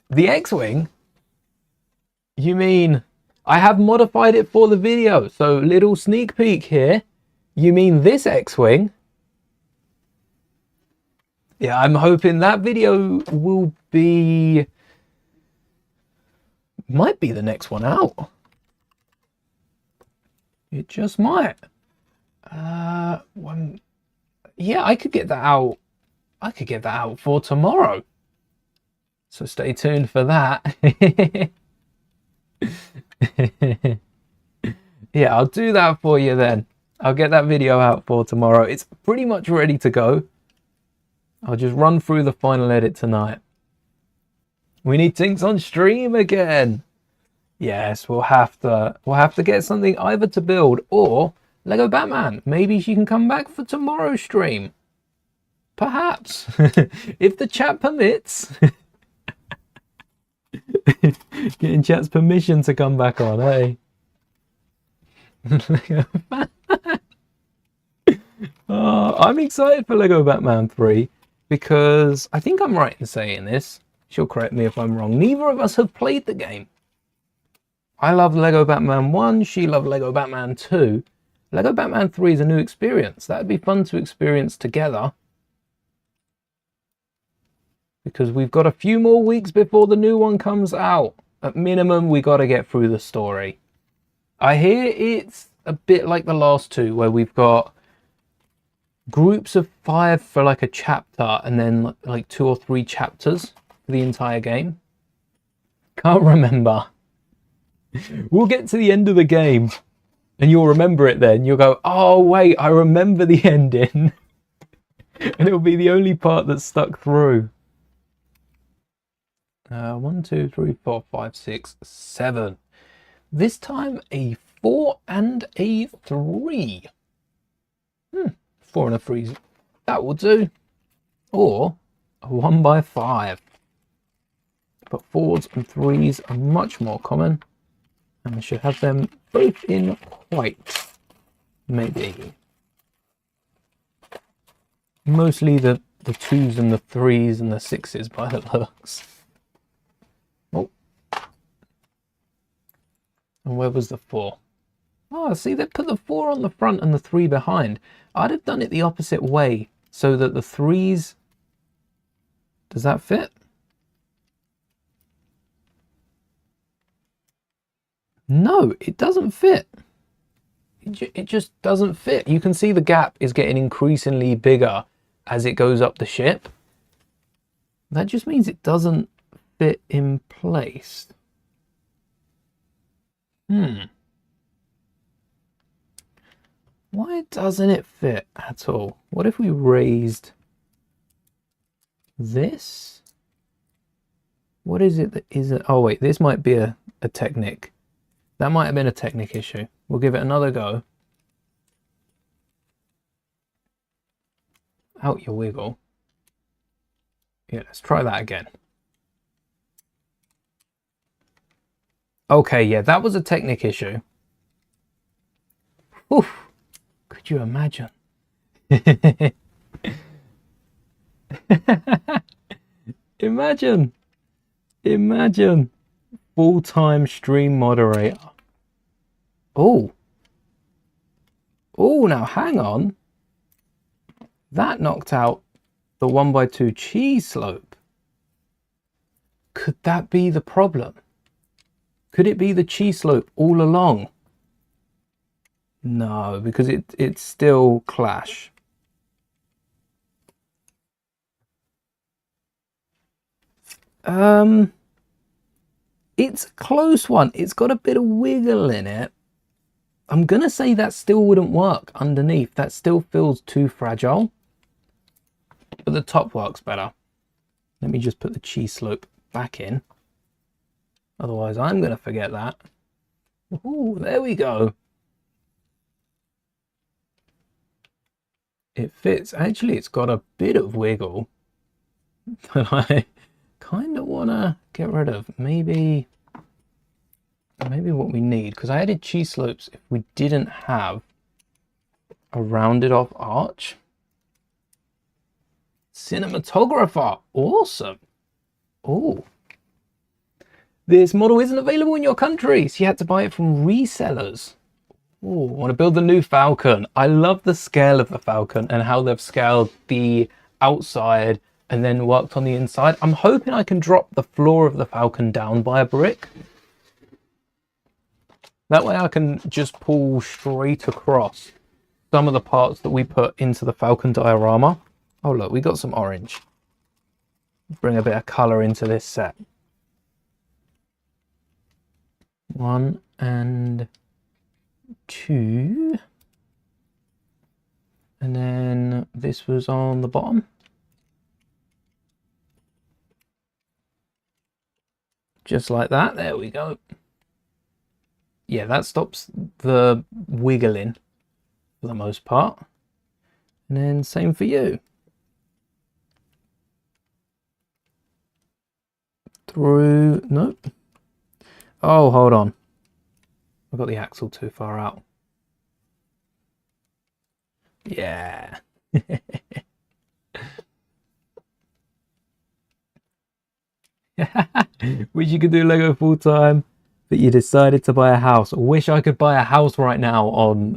The X-Wing? You mean I have modified it for the video? So little sneak peek here. You mean this X-Wing? Yeah, I'm hoping that video will be... might be the next one out. It just might. Yeah, I could get that out. I could get that out for tomorrow. So stay tuned for that. Yeah, I'll do that for you then. I'll get that video out for tomorrow. It's pretty much ready to go. I'll just run through the final edit tonight. We need things on stream again. Yes, we'll have to get something either to build or Lego Batman. Maybe she can come back for tomorrow's stream. Perhaps. If the chat permits. Getting chat's permission to come back on, hey? Oh, I'm excited for Lego Batman 3 because I think I'm right in saying this. She'll correct me if I'm wrong. Neither of us have played the game. I love Lego Batman 1, she loved Lego Batman 2. Lego Batman 3 is a new experience. That'd be fun to experience together. Because we've got a few more weeks before the new one comes out. At minimum, we got to get through the story. I hear it's a bit like the last two, where we've got groups of 5 for like a chapter, and then like 2 or 3 chapters for the entire game. Can't remember. We'll get to the end of the game and you'll remember it then. You'll go, oh wait, I remember the ending. And it'll be the only part that's stuck through. 1, 2, 3, 4, 5, 6, 7. This time a 4 and a 3. 4 and a 3. That will do. Or a 1 by 5. But 4s and 3s are much more common. And we should have them both in white. Maybe. Mostly the 2s and the 3s and the 6s by the looks. Oh. And where was the 4? Oh, see, they put the 4 on the front and the 3 behind. I'd have done it the opposite way so that the 3s... Does that fit? No, it doesn't fit. It just doesn't fit. You can see the gap is getting increasingly bigger as it goes up the ship. That just means it doesn't fit in place. Why doesn't it fit at all? What if we raised this? What is it that isn't... Oh wait, this might be a Technic. That might have been a Technic issue. We'll give it another go. Out your wiggle. Yeah, let's try that again. Okay, yeah, that was a Technic issue. Oof. Could you imagine? Imagine. Full-time stream moderator. Oh, now hang on. That knocked out the 1x2 cheese slope. Could that be the problem? Could it be the cheese slope all along? No, because it's still clash. It's a close one. It's got a bit of wiggle in it. I'm going to say that still wouldn't work underneath. That still feels too fragile. But the top works better. Let me just put the cheese slope back in. Otherwise, I'm going to forget that. Ooh, there we go. It fits. Actually, it's got a bit of wiggle that I kind of want to get rid of. Maybe what we need, because I added cheese slopes if we didn't have a rounded off arch. Cinematographer, awesome. Oh, this model isn't available in your country, so you had to buy it from resellers. Oh, I want to build the new Falcon. I love the scale of the Falcon and how they've scaled the outside and then worked on the inside. I'm hoping I can drop the floor of the Falcon down by a brick. That way I can just pull straight across some of the parts that we put into the Falcon diorama. Oh look, we got some orange. Bring a bit of colour into this set. 1 and 2. And then this was on the bottom. Just like that, there we go. Yeah, that stops the wiggling for the most part. And then same for you. Through, nope. Oh, hold on. I've got the axle too far out. Yeah. Wish you could do Lego full time, but you decided to buy a house. Wish I could buy a house right now on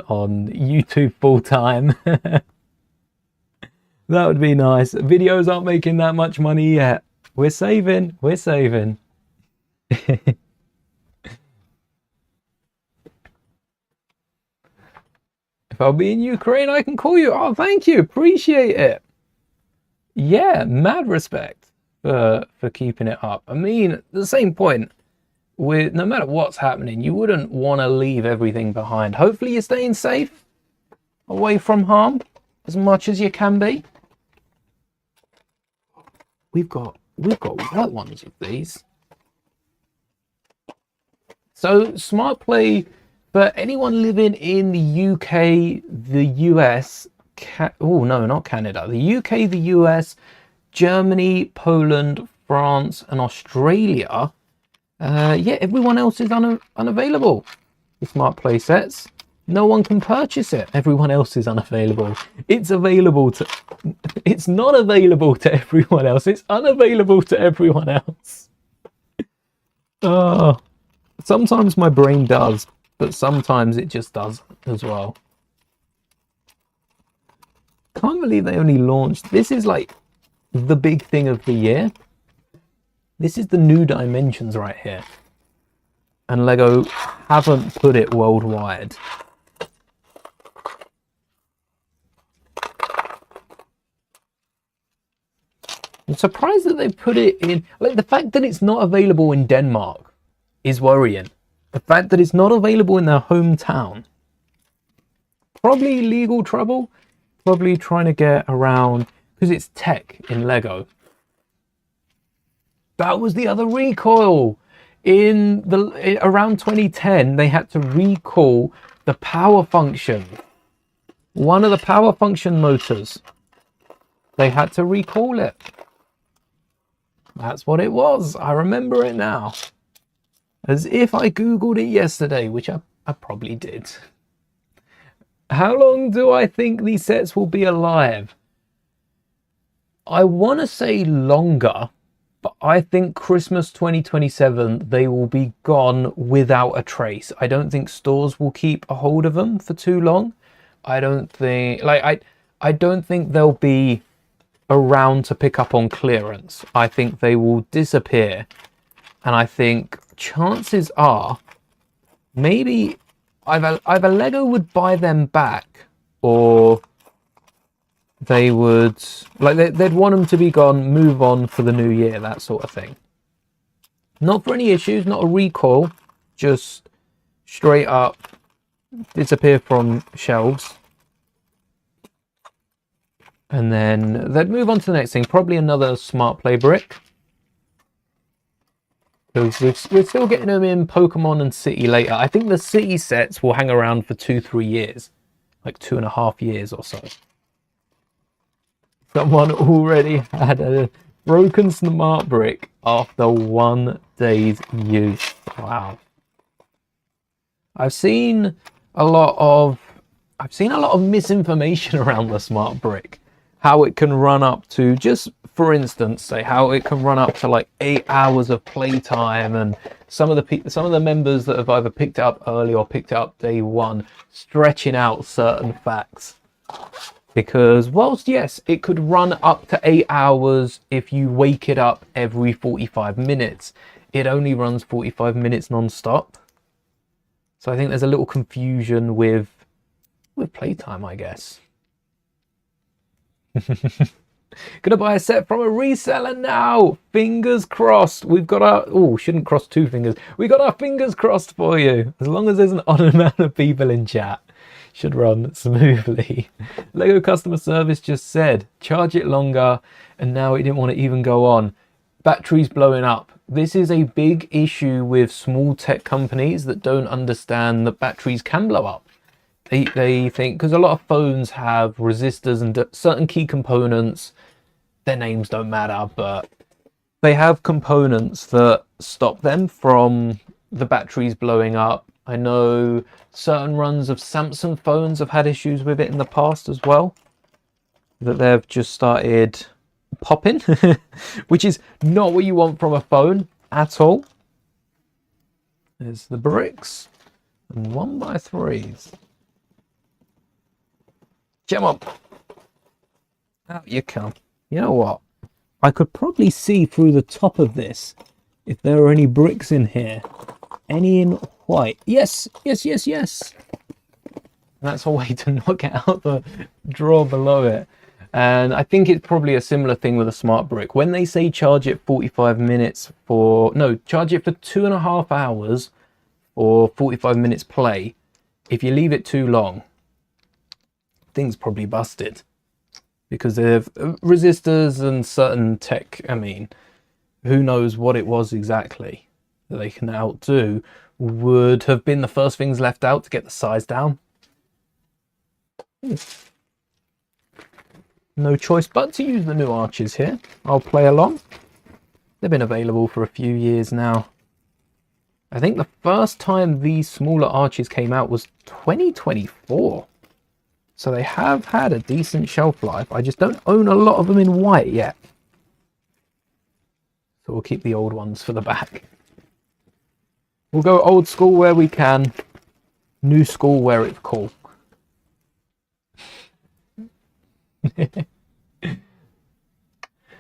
YouTube full time. That would be nice. Videos aren't making that much money yet. We're saving. We're saving. If I'll be in Ukraine, I can call you. Oh, thank you. Appreciate it. Yeah, mad respect for keeping it up. I mean, at the same point, with no matter what's happening, you wouldn't want to leave everything behind. Hopefully you're staying safe, away from harm, as much as you can be. We've got white ones of these. So smart play for anyone living in the UK, the US, oh no, not Canada, the UK, the US, Germany, Poland, France, and Australia. Yeah, everyone else is unavailable. The smart play sets. No one can purchase it. Everyone else is unavailable. It's available to... It's not available to everyone else. It's unavailable to everyone else. Oh, sometimes my brain does, but sometimes it just does as well. Can't believe they only launched... This is like the big thing of the year. This is the new dimensions right here. And Lego haven't put it worldwide. I'm surprised that they put it in... Like, the fact that it's not available in Denmark is worrying. The fact that it's not available in their hometown. Probably legal trouble. Probably trying to get around... Because it's tech in Lego. That was the other recoil. Around 2010, they had to recall the power function. One of the power function motors. They had to recall it. That's what it was. I remember it now. As if I Googled it yesterday, which I probably did. How long do I think these sets will be alive? I want to say longer, but I think Christmas 2027, they will be gone without a trace. I don't think stores will keep a hold of them for too long. I don't think, I don't think they'll be around to pick up on clearance. I think they will disappear. And I think chances are maybe either Lego would buy them back, or they would, like, they'd want them to be gone, move on for the new year, that sort of thing. Not for any issues, not a recall, just straight up disappear from shelves. And then they'd move on to the next thing, probably another smart play brick. Because we're still getting them in Pokemon and City later. I think the City sets will hang around for 2-3 years. Like 2.5 years or so. Someone already had a broken smart brick after 1 day's use. Wow. I've seen a lot of misinformation around the smart brick. How it can run up to, just for instance, say how it can run up to like 8 hours of playtime, and some of the members that have either picked it up early or picked it up day one, stretching out certain facts. Because whilst yes, it could run up to 8 hours if you wake it up every 45 minutes, it only runs 45 minutes non-stop. So I think there's a little confusion with playtime, I guess. Gonna buy a set from a reseller now. Fingers crossed. We've got our... Oh, shouldn't cross 2 fingers. We got our fingers crossed for you. As long as there's an odd amount of people in chat. Should run smoothly. Lego customer service just said, charge it longer, and now it didn't want to even go on. Batteries blowing up. This is a big issue with small tech companies that don't understand that batteries can blow up. They think, because a lot of phones have resistors and certain key components, their names don't matter, but they have components that stop them from the batteries blowing up. I know certain runs of Samsung phones have had issues with it in the past as well, that they've just started popping, which is not what you want from a phone at all. There's the bricks and 1x3s. Jump up. Out you come. You know what? I could probably see through the top of this if there are any bricks in here. Any in white? Yes, yes, yes, yes. That's a way to knock it out the drawer below it. And I think it's probably a similar thing with a smart brick. When they say charge it 45 minutes for... No, charge it for 2.5 hours or 45 minutes play. If you leave it too long, thing's probably busted. Because they have resistors and certain tech, I mean, who knows what it was exactly that they can outdo, would have been the first things left out to get the size down. No choice but to use the new arches here. I'll play along. They've been available for a few years now. I think the first time these smaller arches came out was 2024. So they have had a decent shelf life. I just don't own a lot of them in white yet. So we'll keep the old ones for the back. We'll go old school where we can, new school where it's cool.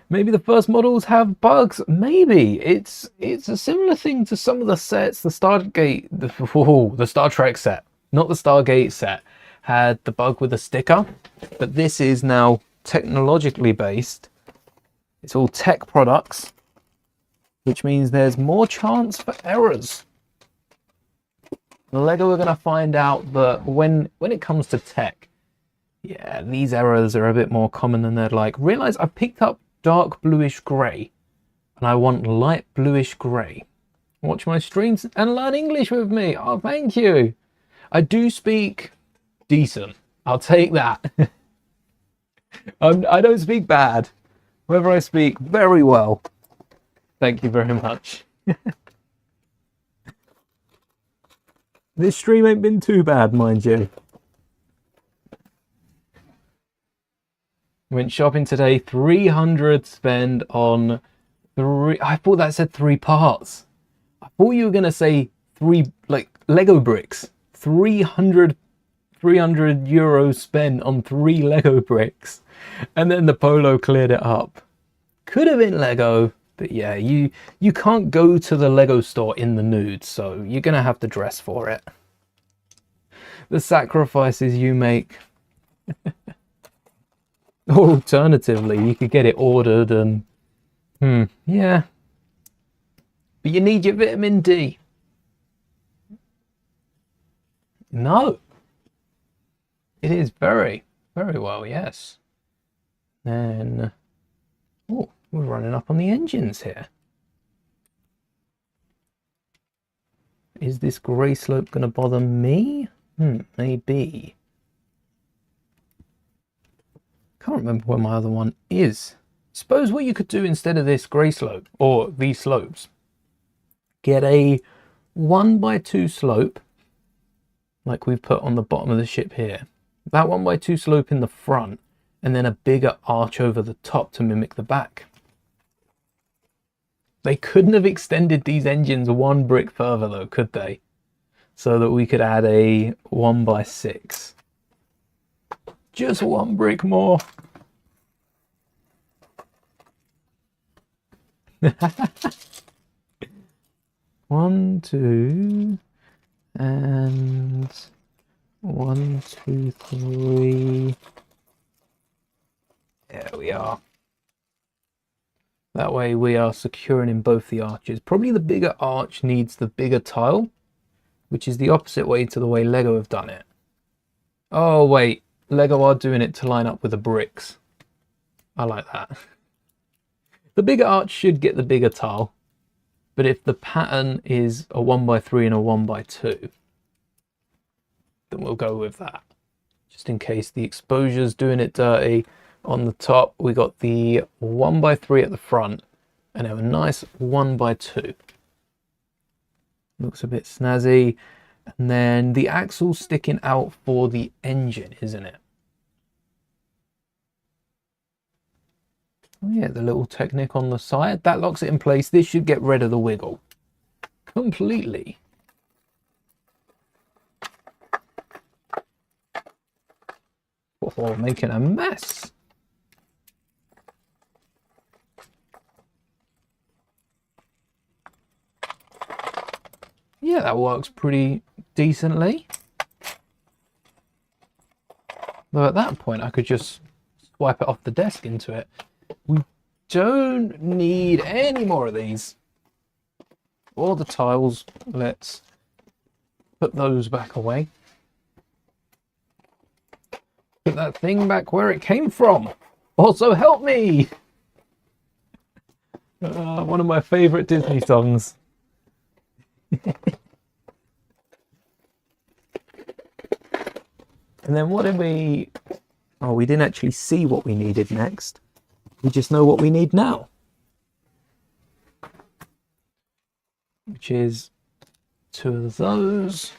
Maybe the first models have bugs. Maybe it's a similar thing to some of the sets. The Stargate, the Star Trek set, not the Stargate set, had the bug with the sticker, but this is now technologically based. It's all tech products, which means there's more chance for errors. Lego are going to find out that when it comes to tech, yeah, these errors are a bit more common than they'd like. Realize I've picked up dark bluish grey and I want light bluish grey. Watch my streams and learn English with me. Oh, thank you. I do speak decent. I'll take that. I don't speak bad. However, I speak very well. Thank you very much. This stream ain't been too bad, mind you. Went shopping today, 300 spend on 3... I thought that said 3 parts. I thought you were going to say 3, like, Lego bricks. 300 euros spent on 3 Lego bricks. And then the Polo cleared it up. Could have been Lego, but yeah, you can't go to the Lego store in the nude, so you're going to have to dress for it. The sacrifices you make. Or alternatively, you could get it ordered and... yeah. But you need your vitamin D. No. It is very, very well, yes. Then... Oh, we're running up on the engines here. Is this grey slope going to bother me? Maybe. Can't remember where my other one is. Suppose what you could do instead of this grey slope, or these slopes, get a 1x2 slope, like we've put on the bottom of the ship here. That 1x2 slope in the front, and then a bigger arch over the top to mimic the back. They couldn't have extended these engines one brick further though, could they? So that we could add a 1x6. Just one brick more. One, two, and 1, 2, 3. There we are. That way we are securing in both the arches. Probably the bigger arch needs the bigger tile, which is the opposite way to the way Lego have done it. Oh wait, Lego are doing it to line up with the bricks. I like that. The bigger arch should get the bigger tile, but if the pattern is a 1x3 and a 1x2, then we'll go with that. Just in case the exposure's doing it dirty. On the top, we got the 1x3 at the front, and have a nice 1x2. Looks a bit snazzy. And then the axle sticking out for the engine, isn't it? Oh yeah, the little Technic on the side. That locks it in place. This should get rid of the wiggle completely. Oh, making a mess. Yeah, that works pretty decently. Though at that point, I could just swipe it off the desk into it. We don't need any more of these. Or the tiles. Let's put those back away. Put that thing back where it came from. Also, help me! One of my favourite Disney songs. And then what did we... Oh, we didn't actually see what we needed next. We just know what we need now. Which is 2 of those.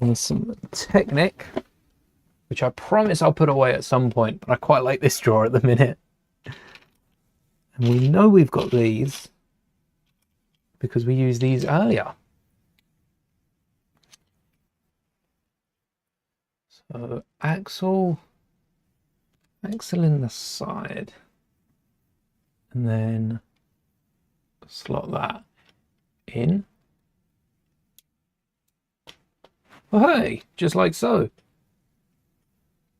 And some Technic, which I promise I'll put away at some point, but I quite like this drawer at the minute. And we know we've got these because we used these earlier. So axle in the side, and then slot that in. Oh, hey, just like so.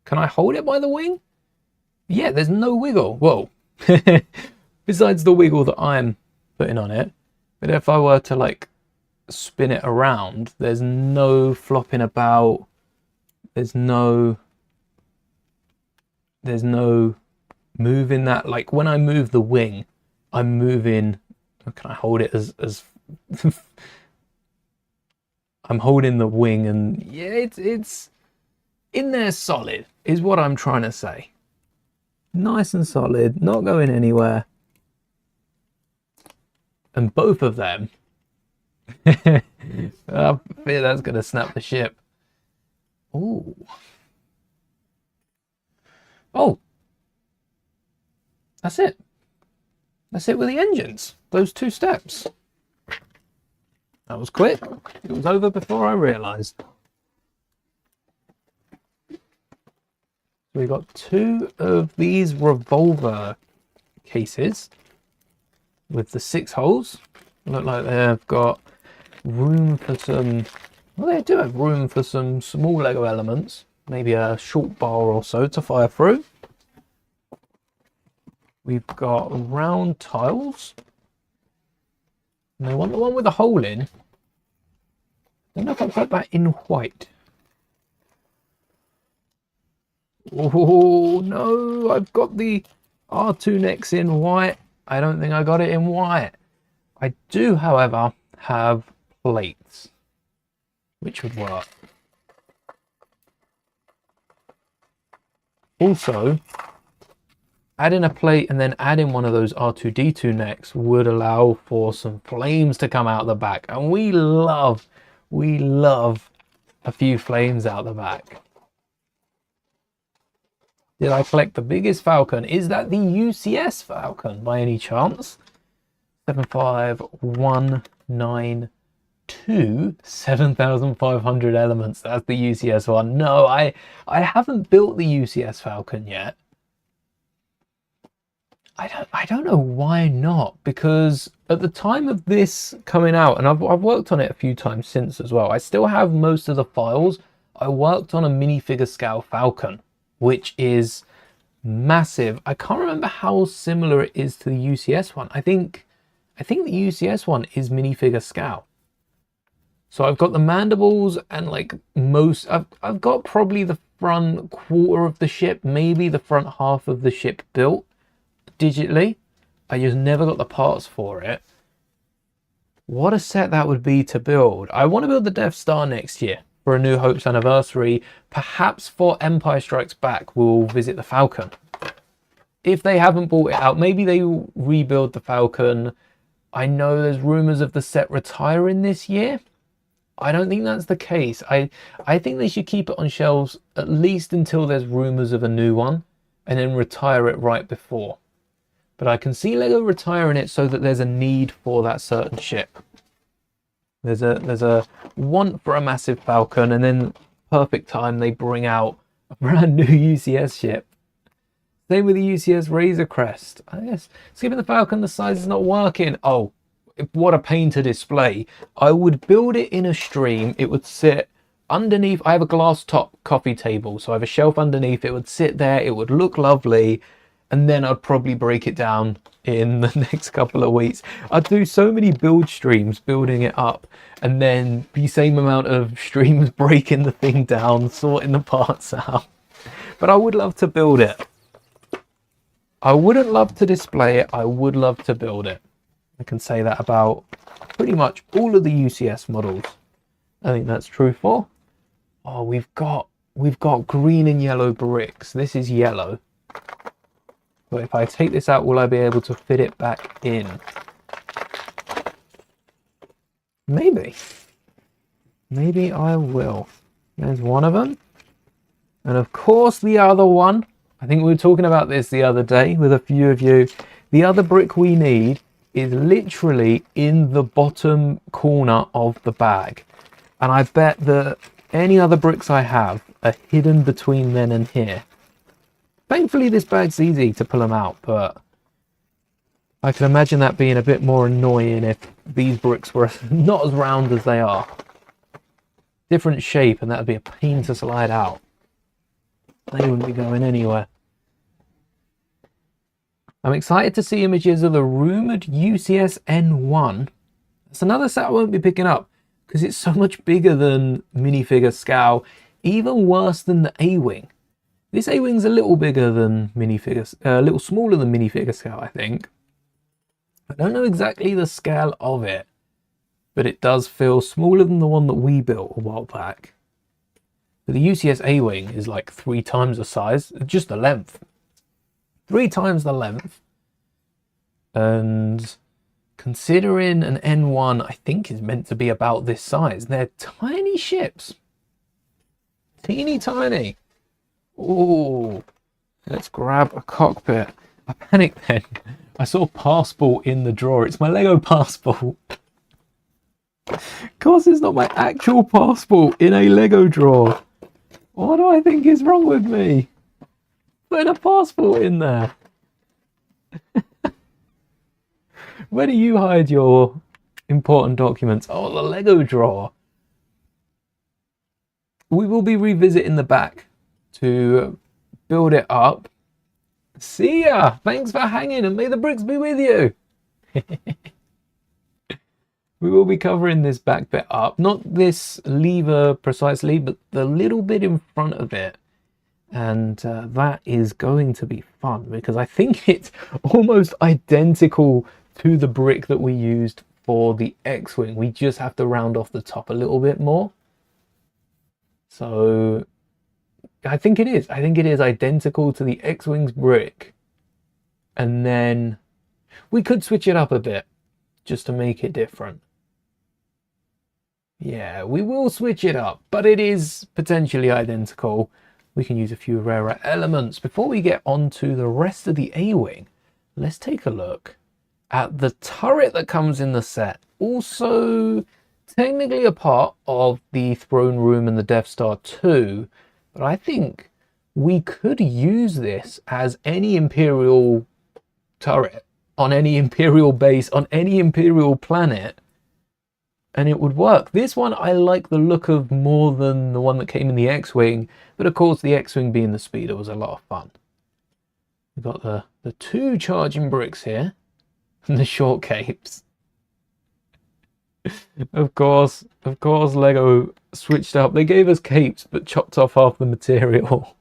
Can I hold it by the wing? Yeah, there's no wiggle. Whoa. Besides the wiggle that I'm putting on it. But if I were to like spin it around, there's no flopping about. There's no moving that. Like when I move the wing, I'm moving. Can I hold it as I'm holding the wing, and yeah, it's in there solid is what I'm trying to say. Nice and solid, not going anywhere. And both of them, I fear that's going to snap the ship. Ooh. Oh, that's it. That's it with the engines. Those 2 steps. That was quick. It was over before I realised. We got 2 of these revolver cases with the 6 holes. Look like they've got room for some... Well, they do have room for some small Lego elements. Maybe a short bar or so to fire through. We've got round tiles. And I want the one with the hole in. I don't know if I've got that in white. Oh no, I've got the R2 necks in white. I don't think I got it in white. I do, however, have plates, which would work. Also, adding a plate and then adding one of those R2-D2 necks would allow for some flames to come out the back. And we love a few flames out the back. Did I collect the biggest falcon? Is that the UCS falcon by any chance? 75192, 7,500 elements. That's the UCS one. No, I haven't built the UCS falcon yet. I don't know why not, because at the time of this coming out, and I've worked on it a few times since as well, I still have most of the files. I worked on a minifigure scale falcon, which is massive. I can't remember how similar it is to the UCS one. I think the UCS one is minifigure scale. So I've got the mandibles and like most, I've got probably the front quarter of the ship, maybe the front half of the ship built digitally. I just never got the parts for it. What a set that would be to build. I want to build the Death Star next year for A New Hope's anniversary. Perhaps for Empire Strikes Back we'll visit the Falcon. If they haven't bought it out, maybe they will rebuild the Falcon. I know there's rumors of the set retiring this year. I don't think that's the case. I think they should keep it on shelves at least until there's rumors of a new one, and then retire it right before. But I can see Lego retiring it so that there's a need for that certain ship. There's a want for a massive Falcon, and then perfect time they bring out a brand new UCS ship. Same with the UCS Razor Crest. I guess skipping the Falcon, the size is not working. Oh, what a pain to display. I would build it in a stream. It would sit underneath. I have a glass top coffee table, so I have a shelf underneath. It would sit there. It would look lovely. And then I'd probably break it down in the next couple of weeks. I'd do so many build streams building it up, and then the same amount of streams breaking the thing down, sorting the parts out. But I would love to build it. I wouldn't love to display it. I would love to build it. I can say that about pretty much all of the UCS models. I think that's true for. Oh, we've got green and yellow bricks. This is yellow. But if I take this out, will I be able to fit it back in? Maybe. Maybe I will. There's one of them. And of course the other one. I think we were talking about this the other day with a few of you. The other brick we need is literally in the bottom corner of the bag. And I bet that any other bricks I have are hidden between then and here. Thankfully this bag's easy to pull them out, but I can imagine that being a bit more annoying if these bricks were not as round as they are. Different shape, and that would be a pain to slide out. They wouldn't be going anywhere. I'm excited to see images of the rumoured UCS N1. It's another set I won't be picking up because it's so much bigger than minifigure scale, even worse than the A-Wing. This A-Wing's a little bigger than minifigure, a little smaller than minifigure scale, I think. I don't know exactly the scale of it, but it does feel smaller than the one that we built a while back. But the UCS A-Wing is like 3 times the size, just the length. 3 times the length. And considering an N1, I think is meant to be about this size. They're tiny ships. Teeny tiny. Oh, let's grab a cockpit. I panicked then. I saw passport in the drawer. It's my Lego passport. Of course, it's not my actual passport in a Lego drawer. What do I think is wrong with me? Putting a passport in there. Where do you hide your important documents? Oh, the Lego drawer. We will be revisiting the back to build it up. See ya! Thanks for hanging, and may the bricks be with you! We will be covering this back bit up. Not this lever precisely, but the little bit in front of it. And that is going to be fun, because I think it's almost identical to the brick that we used for the X-Wing. We just have to round off the top a little bit more. So I think it is. I think it is identical to the X-Wing's brick. And then we could switch it up a bit just to make it different. Yeah, we will switch it up, but it is potentially identical. We can use a few rarer elements. Before we get on to the rest of the A-Wing, let's take a look at the turret that comes in the set. Also, technically a part of the throne room and the Death Star too, but I think we could use this as any Imperial turret on any Imperial base, on any Imperial planet, and it would work. This one I like the look of more than the one that came in the X-Wing, but of course the X-Wing being the speeder was a lot of fun. We've got the two charging bricks here, and the short capes. Of course, Lego switched up. They gave us capes, but chopped off half the material.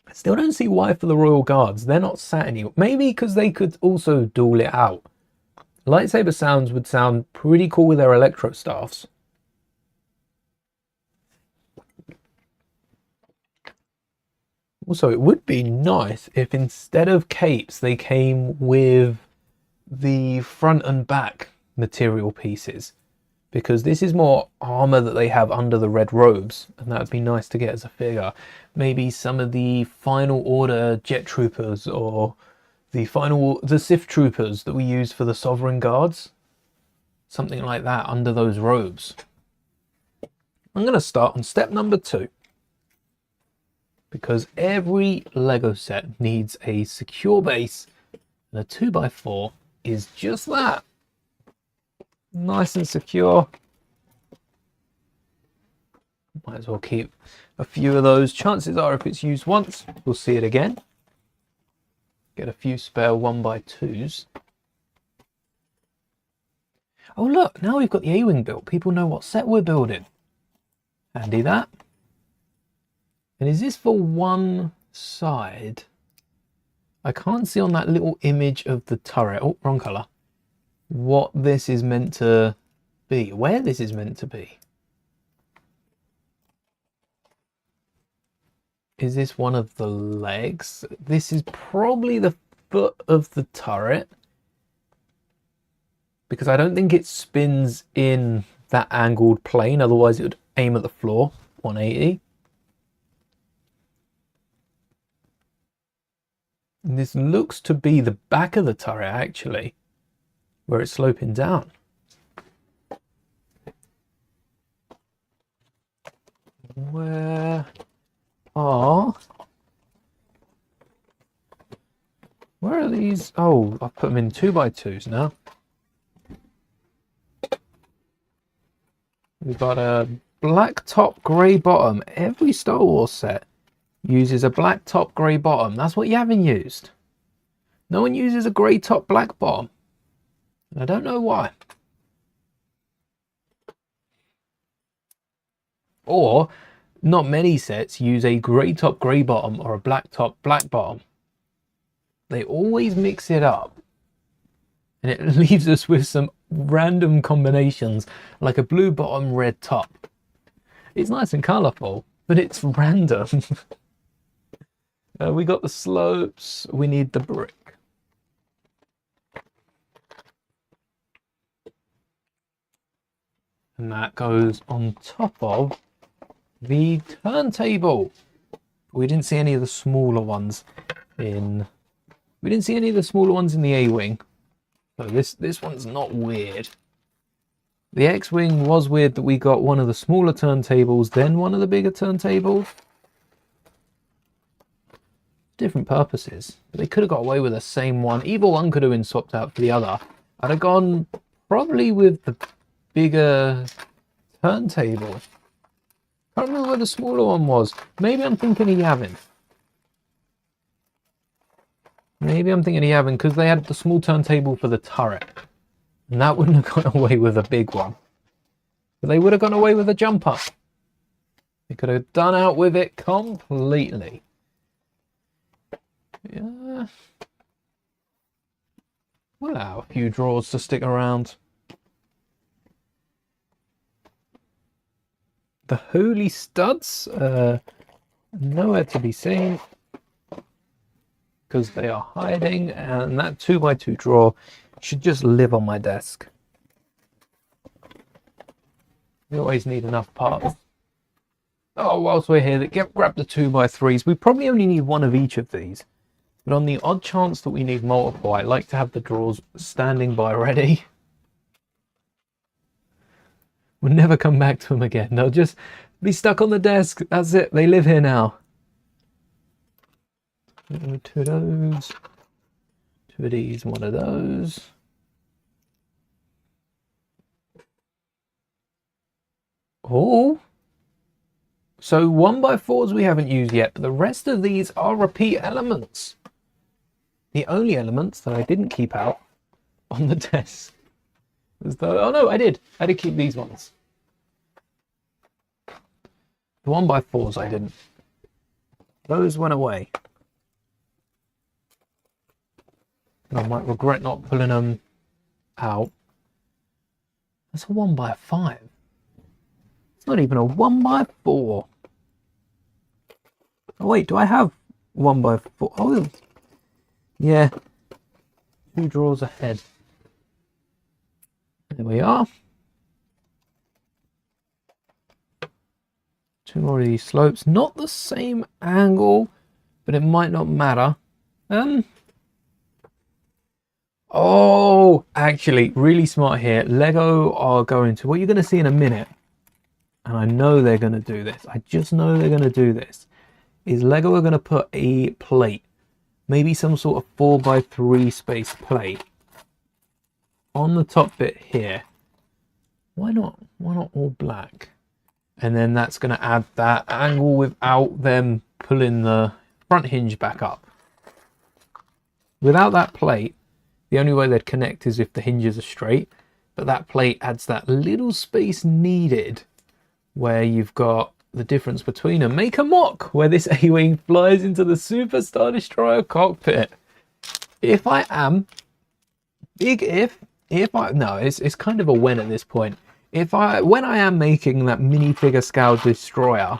I still don't see why for the Royal Guards. They're not sat anywhere. Maybe because they could also duel it out. Lightsaber sounds would sound pretty cool with their electro staffs. Also, it would be nice if instead of capes, they came with the front and back material pieces, because this is more armor that they have under the red robes, and that would be nice to get as a figure. Maybe some of the Final Order jet troopers, or the Sith troopers that we use for the Sovereign Guards, something like that under those robes. I'm going to start on step number 2, because every Lego set needs a secure base, and a 2x4 is just that. Nice and secure. Might as well keep a few of those. Chances are if it's used once, we'll see it again. Get a few spare 1x2s. Oh look, now we've got the A-Wing built. People know what set we're building. Handy that. And is this for one side? I can't see on that little image of the turret. Oh, wrong colour. What this is meant to be. Where this is meant to be. Is this one of the legs? This is probably the foot of the turret, because I don't think it spins in that angled plane. Otherwise it would aim at the floor, 180. And this looks to be the back of the turret, actually, where it's sloping down. Where are these? Oh, I've put them in 2x2s now. We've got a black top, grey bottom. Every Star Wars set uses a black top, grey bottom. That's what Yavin used. No one uses a grey top, black bottom. I don't know why. Or, not many sets use a grey top, grey bottom or a black top, black bottom. They always mix it up. And it leaves us with some random combinations, like a blue bottom, red top. It's nice and colourful, but it's random. We got the slopes, we need the brick. And that goes on top of the turntable. We didn't see any of the smaller ones in... We didn't see any of the smaller ones in the A-Wing. So this one's not weird. The X-Wing was weird that we got one of the smaller turntables, then one of the bigger turntables. Different purposes. But they could have got away with the same one. Either one could have been swapped out for the other. I'd have gone probably with the bigger turntable. Can't remember where the smaller one was. Maybe I'm thinking of Yavin. Maybe I'm thinking of Yavin because they had the small turntable for the turret. And that wouldn't have gone away with a big one. But they would have gone away with a jumper. They could have done out with it completely. Yeah. allow a few drawers to stick around. The holy studs, nowhere to be seen because they are hiding, and that 2x2 drawer should just live on my desk. We always need enough parts. Oh, whilst we're here, grab the 2x3s. We probably only need one of each of these, but on the odd chance that we need multiple, I like to have the drawers standing by ready. We'll never come back to them again. They'll just be stuck on the desk. That's it. They live here now. Two of those. Two of these. One of those. Oh. So 1x4s we haven't used yet, but the rest of these are repeat elements. The only elements that I didn't keep out on the desk. Oh no, I did keep these ones. The 1x4s I didn't. Those went away. I might regret not pulling them out. That's a 1x5. It's not even a 1x4. Oh wait, do I have 1x4? Oh yeah, 2 drawers ahead. There we are. 2 more of these slopes. Not the same angle, but it might not matter. Oh, actually, really smart here. Lego are going to, what you're going to see in a minute, and I know they're going to do this. I just know they're going to do this. Is Lego are going to put a plate, maybe some sort of 4x3 space plate, on the top bit here. Why not all black? And then that's going to add that angle without them pulling the front hinge back up. Without that plate, the only way they'd connect is if the hinges are straight, but that plate adds that little space needed where you've got the difference between them. Make a mock where this A-Wing flies into the Super Star Destroyer cockpit. If I am, big if I, no, it's kind of a when at this point. When I am making that minifigure scale destroyer,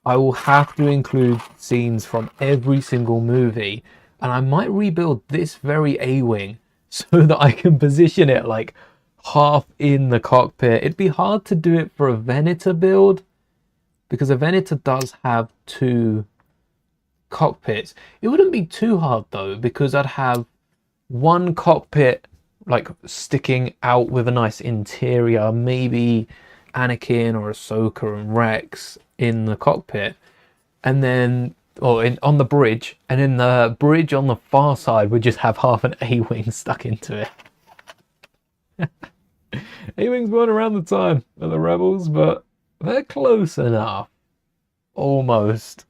I will have to include scenes from every single movie, and I might rebuild this very A-Wing so that I can position it like half in the cockpit. It'd be hard to do it for a Venator build because a Venator does have 2 cockpits. It wouldn't be too hard though, because I'd have one cockpit like sticking out with a nice interior, maybe Anakin or Ahsoka and Rex in the cockpit, and then on the bridge, and then the bridge on the far side would just have half an A-Wing stuck into it. A-Wings weren't around the time of the Rebels, but they're close enough. Almost.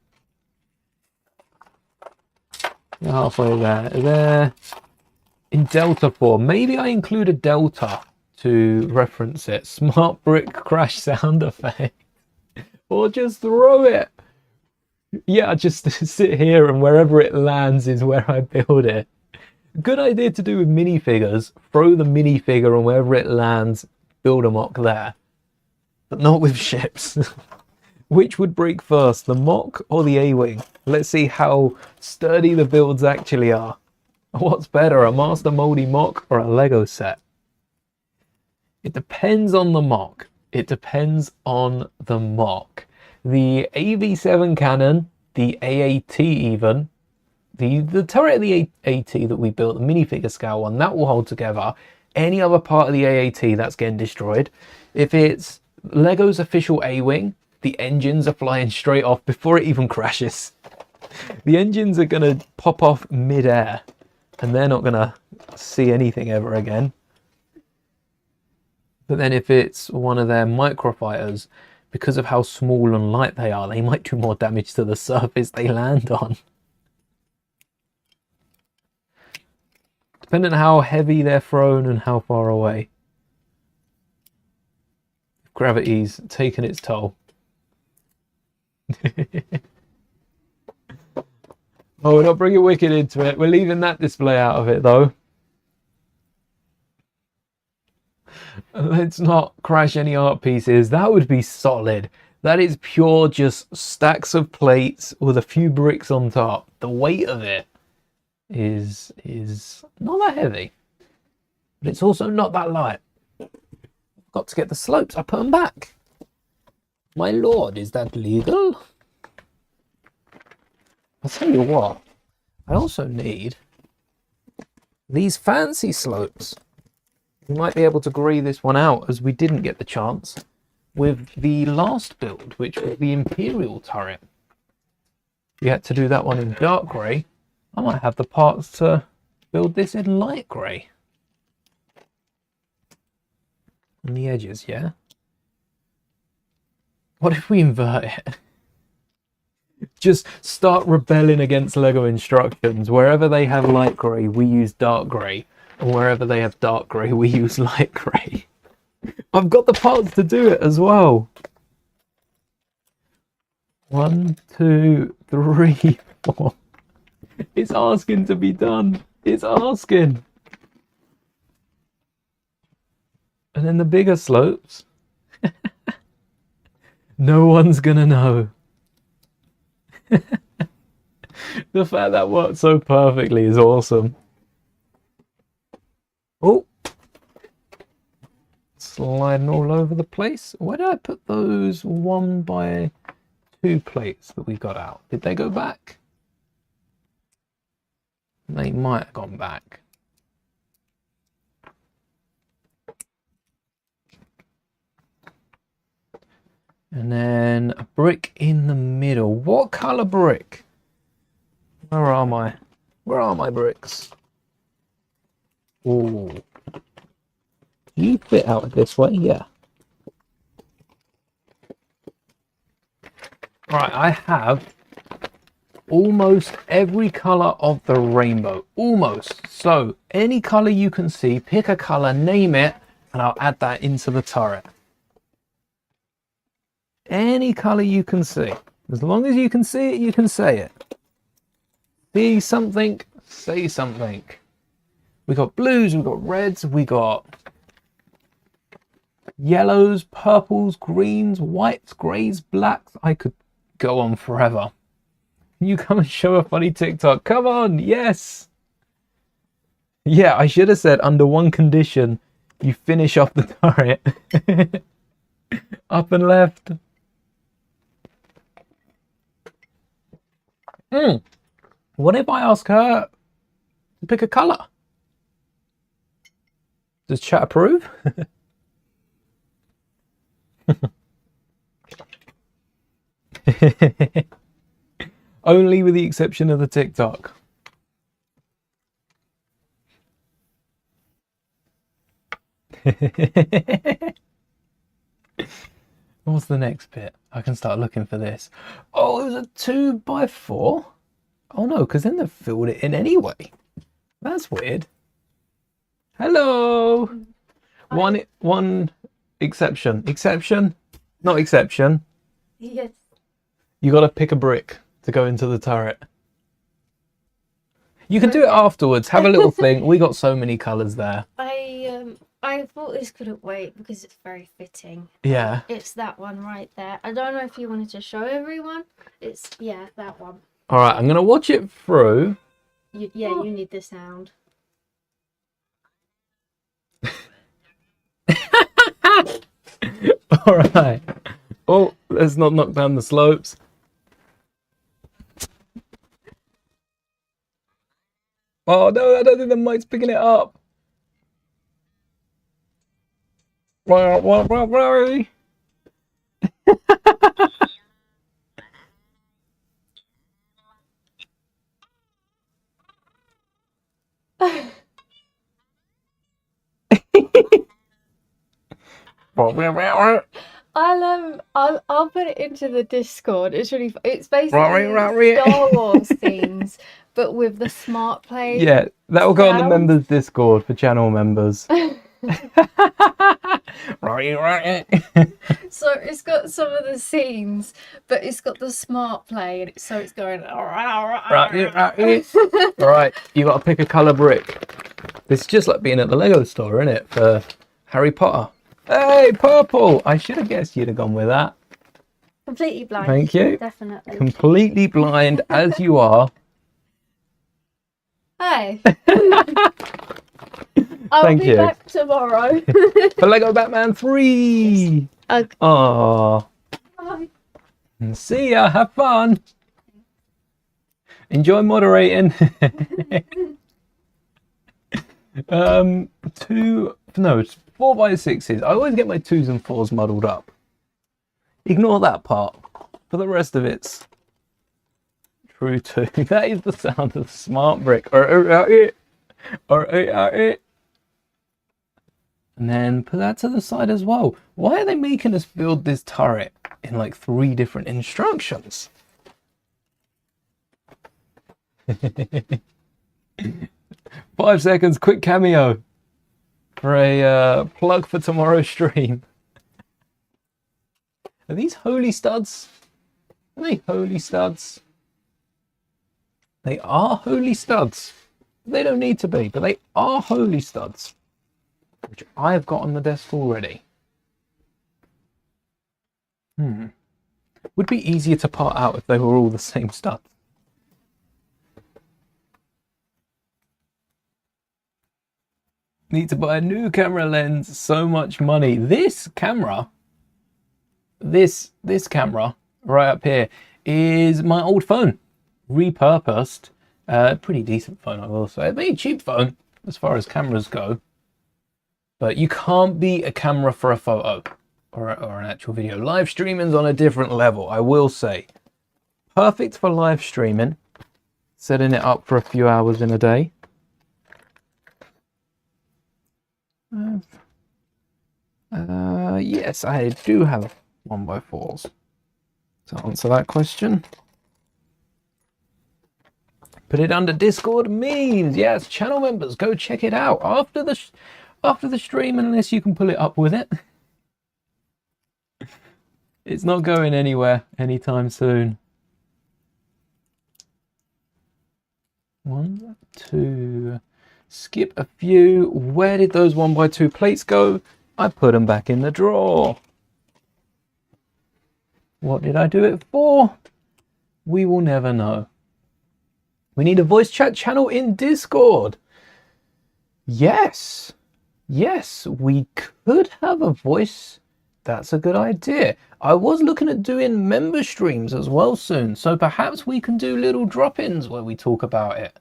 Halfway there. In Delta form. Maybe I include a Delta to reference it. Smart brick crash sound effect. Or just throw it. Yeah, just sit here and wherever it lands is where I build it. Good idea to do with minifigures. Throw the minifigure and wherever it lands, build a mock there. But not with ships. Which would break first, the mock or the A-Wing? Let's see how sturdy the builds actually are. What's better, a Master Mouldie mock or a Lego set? It depends on the mock. It depends on the mock. The AV7 cannon, the AAT even, the turret of the AAT that we built, the minifigure scale one, that will hold together. Any other part of the AAT, that's getting destroyed. If it's Lego's official A-Wing, the engines are flying straight off before it even crashes. The engines are going to pop off mid-air, and they're not going to see anything ever again. But then if it's one of their microfighters, because of how small and light they are, they might do more damage to the surface they land on. Depending on how heavy they're thrown and how far away. Gravity's taken its toll. Oh, we're not bringing Wicked into it. We're leaving that display out of it though. Let's not crash any art pieces. That would be solid. That is pure just stacks of plates with a few bricks on top. The weight of it is not that heavy, but it's also not that light. I've got to get the slopes. I put them back. My lord, is that legal? I'll tell you what, I also need these fancy slopes. We might be able to grey this one out, as we didn't get the chance with the last build, which was the Imperial turret. We had to do that one in dark grey. I might have the parts to build this in light grey. On the edges, yeah? What if we invert it? Just start rebelling against LEGO instructions. Wherever they have light grey, we use dark grey. And wherever they have dark grey, we use light grey. I've got the parts to do it as well. 1, 2, 3, 4. It's asking to be done. It's asking. And then the bigger slopes. No one's gonna know. The fact that worked so perfectly is awesome. Oh, sliding all over the place. Where did I put those 1x2 plates that we got out? Did they go back? They might have gone back. And then a brick in the middle. What color brick? Where are my? Where are my bricks? Oh, you fit out this way, yeah. Right, I have almost every color of the rainbow. Almost. So any color you can see, pick a color, name it, and I'll add that into the turret. Any color you can see. As long as you can see it, you can say it. See something, say something. We got blues, we got reds, we got yellows, purples, greens, whites, greys, blacks. I could go on forever. You come and show a funny TikTok. Come on, yes. Yeah, I should have said under one condition, you finish off the turret. Up and left. What if I ask her to pick a colour? Does chat approve? Only with the exception of the TikTok. What's the next bit? I can start looking for this. Oh, it was a 2x4? Oh no, because then they've filled it in anyway. That's weird. Hello. One exception. Exception? Not exception. Yes. You got to pick a brick to go into the turret. You can do it afterwards. Have a little thing. We got so many colours there. I thought this couldn't wait because it's very fitting. Yeah. It's that one right there. I don't know if you wanted to show everyone. It's, yeah, that one. All right, I'm going to watch it through. You need the sound. All right. Oh, let's not knock down the slopes. Oh no, I don't think the mic's picking it up. Where are we? I'll put it into the Discord. It's basically Star Wars themes, but with the smart play. Yeah, that will go on the members Discord for channel members. So it's got some of the scenes, but it's got the smart play, and so it's going. Right, you got to pick a colour brick. It's just like being at the Lego store, isn't it? For Harry Potter. Hey, purple. I should have guessed you'd have gone with that. Completely blind. Thank you. Definitely. Completely blind as you are. Hey. I'll Thank be you. back tomorrow. For Lego Batman 3. Okay. Aww. Bye. See ya. Have fun. Enjoy moderating. It's 4x6s. I always get my 2s and 4s muddled up. Ignore that part. For the rest of it's true too. That is the sound of the smart brick. And then put that to the side as well. Why are they making us build this turret in like 3 different instructions? 5 seconds, quick cameo for a plug for tomorrow's stream. Are these holy studs? Are they holy studs? They are holy studs. They don't need to be, but they are holy studs, which I have got on the desk already. Would be easier to part out if they were all the same studs. Need to buy a new camera lens. So much money. This camera, this camera right up here is my old phone, repurposed. Pretty decent phone, I will say. A very cheap phone as far as cameras go. But you can't beat a camera for a photo or an actual video. Live streaming's on a different level, I will say. Perfect for live streaming. Setting it up for a few hours in a day. Yes, I do have 1x4s to answer that question. Put it under Discord memes. Yes, channel members, go check it out after the stream, unless you can pull it up with it. It's not going anywhere anytime soon. 1, 2. Skip a few. Where did those 1x2 plates go? I put them back in the drawer. What did I do it for? We will never know. We need a voice chat channel in Discord. Yes. Yes, we could have a voice. That's a good idea. I was looking at doing member streams as well soon, so perhaps we can do little drop-ins where we talk about it.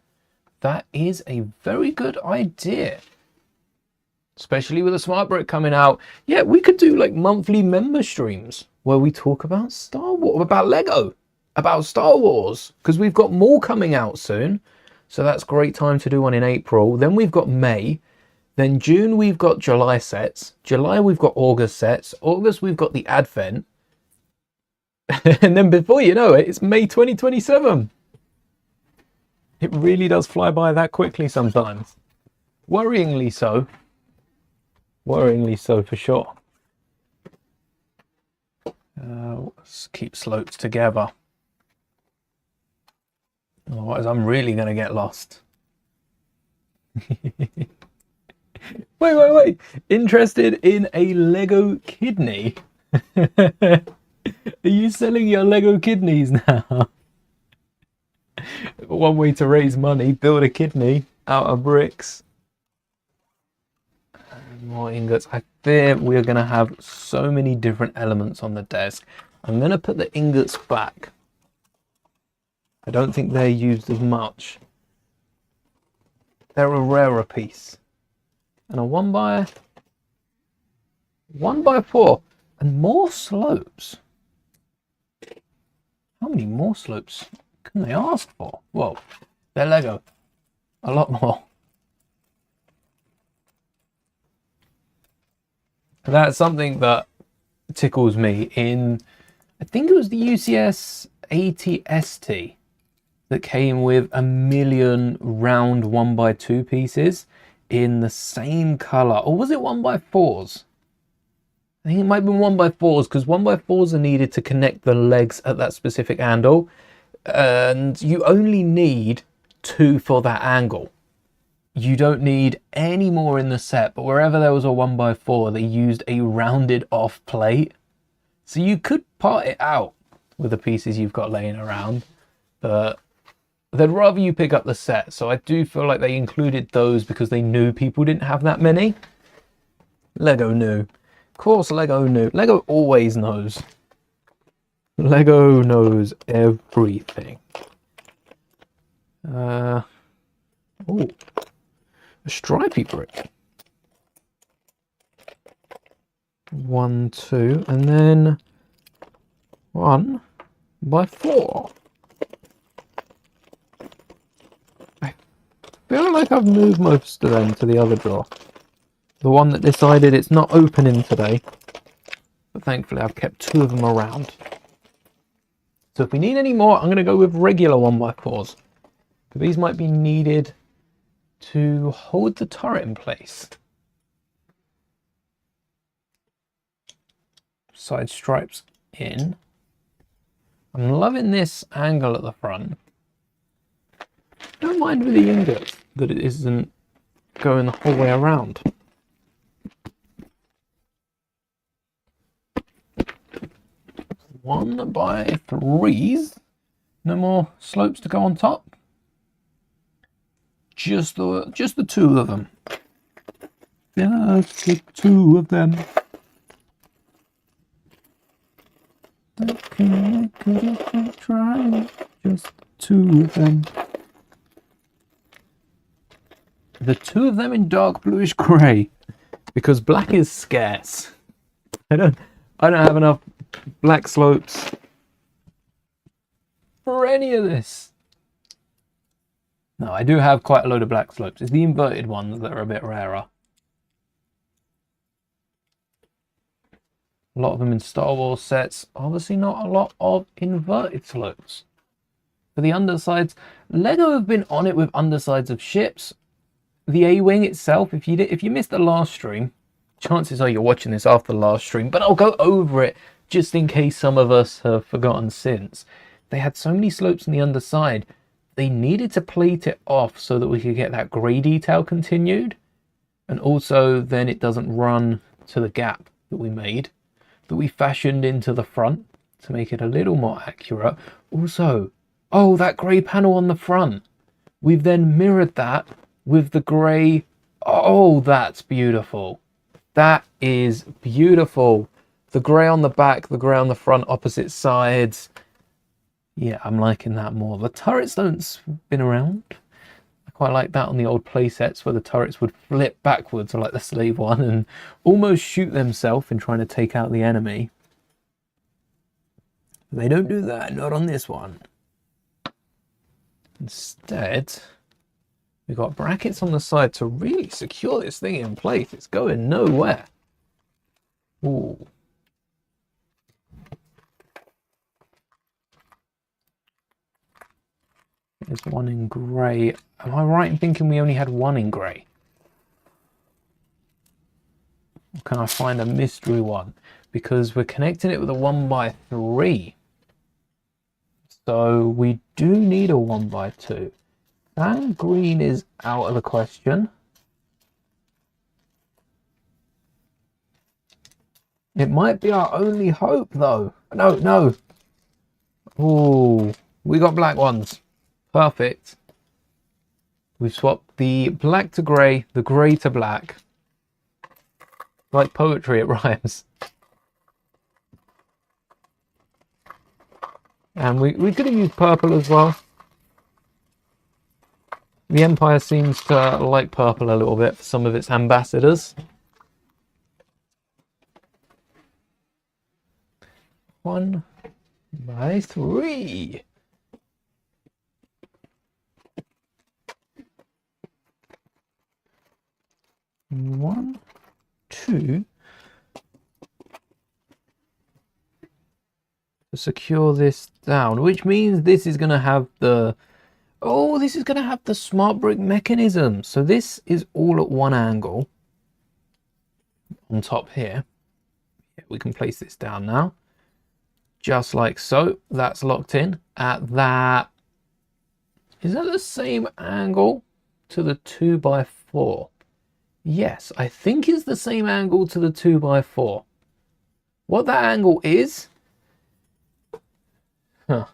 That is a very good idea. Especially with a smart brick coming out. Yeah, we could do like monthly member streams where we talk about Star Wars, about Lego, about Star Wars, because we've got more coming out soon. So that's a great time to do one in April. Then we've got May. Then June we've got July sets. July we've got August sets. August we've got the Advent. And then before you know it, it's May 2027. It really does fly by that quickly sometimes. Worryingly so. Worryingly so for sure. Let's keep slopes together. Otherwise I'm really going to get lost. Wait. Interested in a Lego kidney? Are you selling your Lego kidneys now? One way to raise money, build a kidney out of bricks. And more ingots. I fear we're going to have so many different elements on the desk. I'm going to put the ingots back. I don't think they're used as much. They're a rarer piece. And a 1x4 and more slopes. How many more slopes can they ask for? Whoa, they're Lego. A lot more. That's something that tickles me in, I think it was the UCS 80ST that came with 1,000,000 round 1x2 pieces in the same color. Or was it 1x4s? I think it might have been 1x4s, because 1x4s are needed to connect the legs at that specific angle. And you only need 2 for that angle. you don't need any more in the set, but wherever there was a 1x4, they used a rounded off plate. So you could part it out with the pieces you've got laying around, but they'd rather you pick up the set. So I do feel like they included those because they knew people didn't have that many. Lego knew. Of course Lego knew. Lego always knows. Lego knows everything. Oh, a stripy brick. 1, 2, and then 1x4. I feel like I've moved most of them to the other drawer. The one that decided it's not opening today. But thankfully I've kept 2 of them around. So if we need any more, I'm going to go with regular 1x4s. But these might be needed to hold the turret in place. Side stripes in. I'm loving this angle at the front. Don't mind with the ingots that it isn't going the whole way around. One by 3s. No more slopes to go on top. Just the 2 of them. Just the 2 of them. Okay, could try. Just 2 of them. The 2 of them in dark bluish grey, because black is scarce. I don't have enough black slopes for any of this. No, I do have quite a load of black slopes. It's the inverted ones that are a bit rarer. A lot of them in Star Wars sets. Obviously not a lot of inverted slopes. For the undersides, Lego have been on it with undersides of ships. The A-Wing itself, if you missed the last stream, chances are you're watching this after the last stream, but I'll go over it just in case some of us have forgotten since. They had so many slopes on the underside, they needed to plate it off so that we could get that grey detail continued. And also then it doesn't run to the gap that we made, that we fashioned into the front to make it a little more accurate. Also, oh, that grey panel on the front. We've then mirrored that with the grey. Oh, that's beautiful. That is beautiful. The grey on the back, the grey on the front, opposite sides. Yeah, I'm liking that more. The turrets don't spin around. I quite like that on the old play sets where the turrets would flip backwards, like the slave one, and almost shoot themselves in trying to take out the enemy. They don't do that, not on this one. Instead, we've got brackets on the side to really secure this thing in place. It's going nowhere. Ooh. There's one in grey. Am I right in thinking we only had one in grey? Or can I find a mystery one? Because we're connecting it with a 1x3. So we do need a 1x2. That green is out of the question. It might be our only hope though. No. Ooh, we got black ones. Perfect. We've swapped the black to grey, the grey to black. Like poetry, it rhymes. And we could have used purple as well. The Empire seems to like purple a little bit for some of its ambassadors. 1x3. One, two. To secure this down, which means this is going to have the smart brick mechanism. So this is all at one angle on top here. Yeah, we can place this down now, just like so. That's locked in at that. Is that the same angle to the 2x4. Yes, I think it's the same angle to the 2x4. What that angle is, it's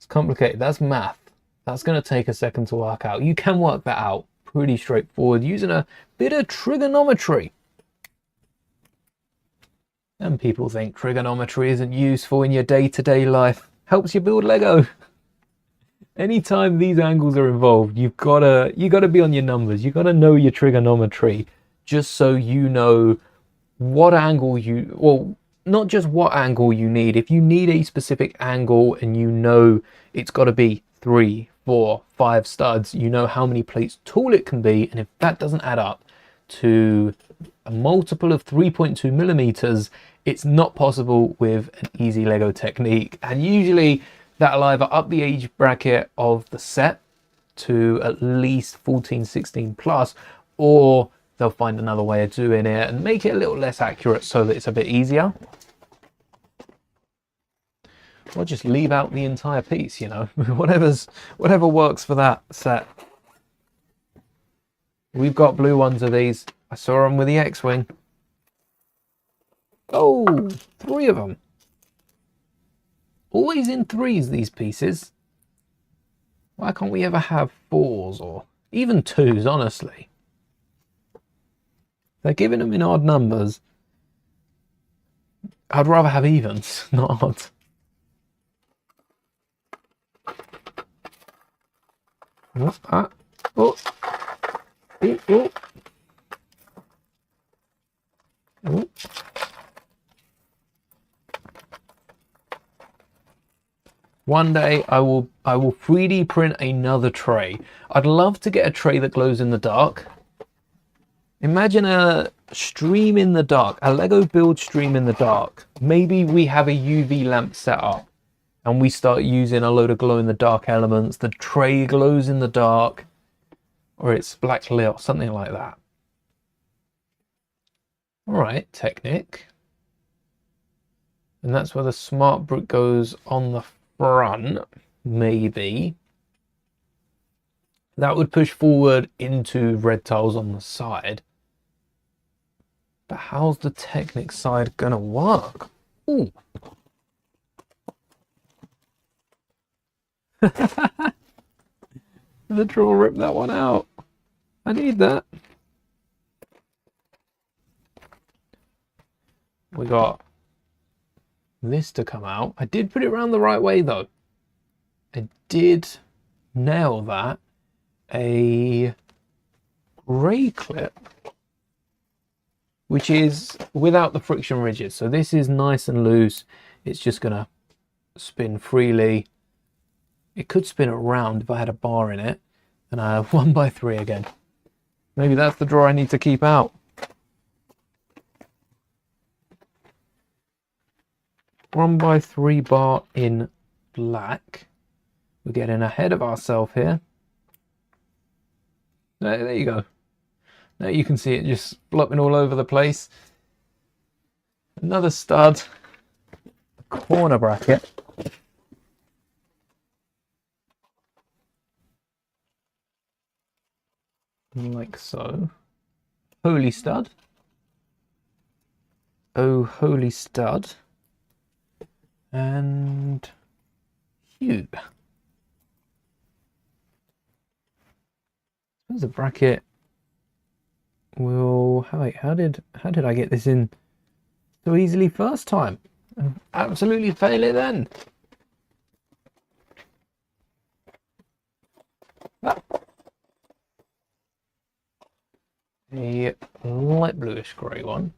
complicated. That's math. That's going to take a second to work out. You can work that out pretty straightforward using a bit of trigonometry. And people think trigonometry isn't useful in your day-to-day life. Helps you build Lego. Anytime these angles are involved, you gotta be on your numbers. You gotta know your trigonometry, just so you know what angle well, not just what angle you need. If you need a specific angle and you know it's got to be 3, 4, 5 studs, you know how many plates tall it can be, and if that doesn't add up to a multiple of 3.2 millimeters, it's not possible with an easy Lego technique. And usually that'll either up the age bracket of the set to at least 14, 16 plus, or they'll find another way of doing it and make it a little less accurate so that it's a bit easier. Or just leave out the entire piece, you know, whatever works for that set. We've got blue ones of these. I saw them with the X-Wing. Oh, 3 of them. Always in 3s, these pieces. Why can't we ever have 4s or even 2s, honestly? They're giving them in odd numbers. I'd rather have evens, not odd. What's that? Oh. Oh, oh. Oh. One day I will 3D print another tray. I'd love to get a tray that glows in the dark. Imagine a stream in the dark, a Lego build stream in the dark. Maybe we have a UV lamp set up and we start using a load of glow in the dark elements. The tray glows in the dark, or it's black lit or something like that. All right, Technic. And that's where the smart brick goes on the front, maybe. That would push forward into red tiles on the side. But how's the Technic side gonna work? Ooh. Literal rip that one out. I need that. We got this to come out. I did put it around the right way though. I did nail that. A grey clip, which is without the friction ridges. So this is nice and loose. It's just gonna spin freely. It could spin around if I had a bar in it. And I have 1x3 again. Maybe that's the drawer I need to keep out. One by 3 bar in black. We're getting ahead of ourselves here. There you go. Now you can see it just flopping all over the place. Another stud. A corner bracket. Like so. Holy stud. Oh, holy stud. And Hugh. There's a bracket. Will wait, how did I get this in so easily first time and absolutely fail it then? Ah. A light bluish grey one.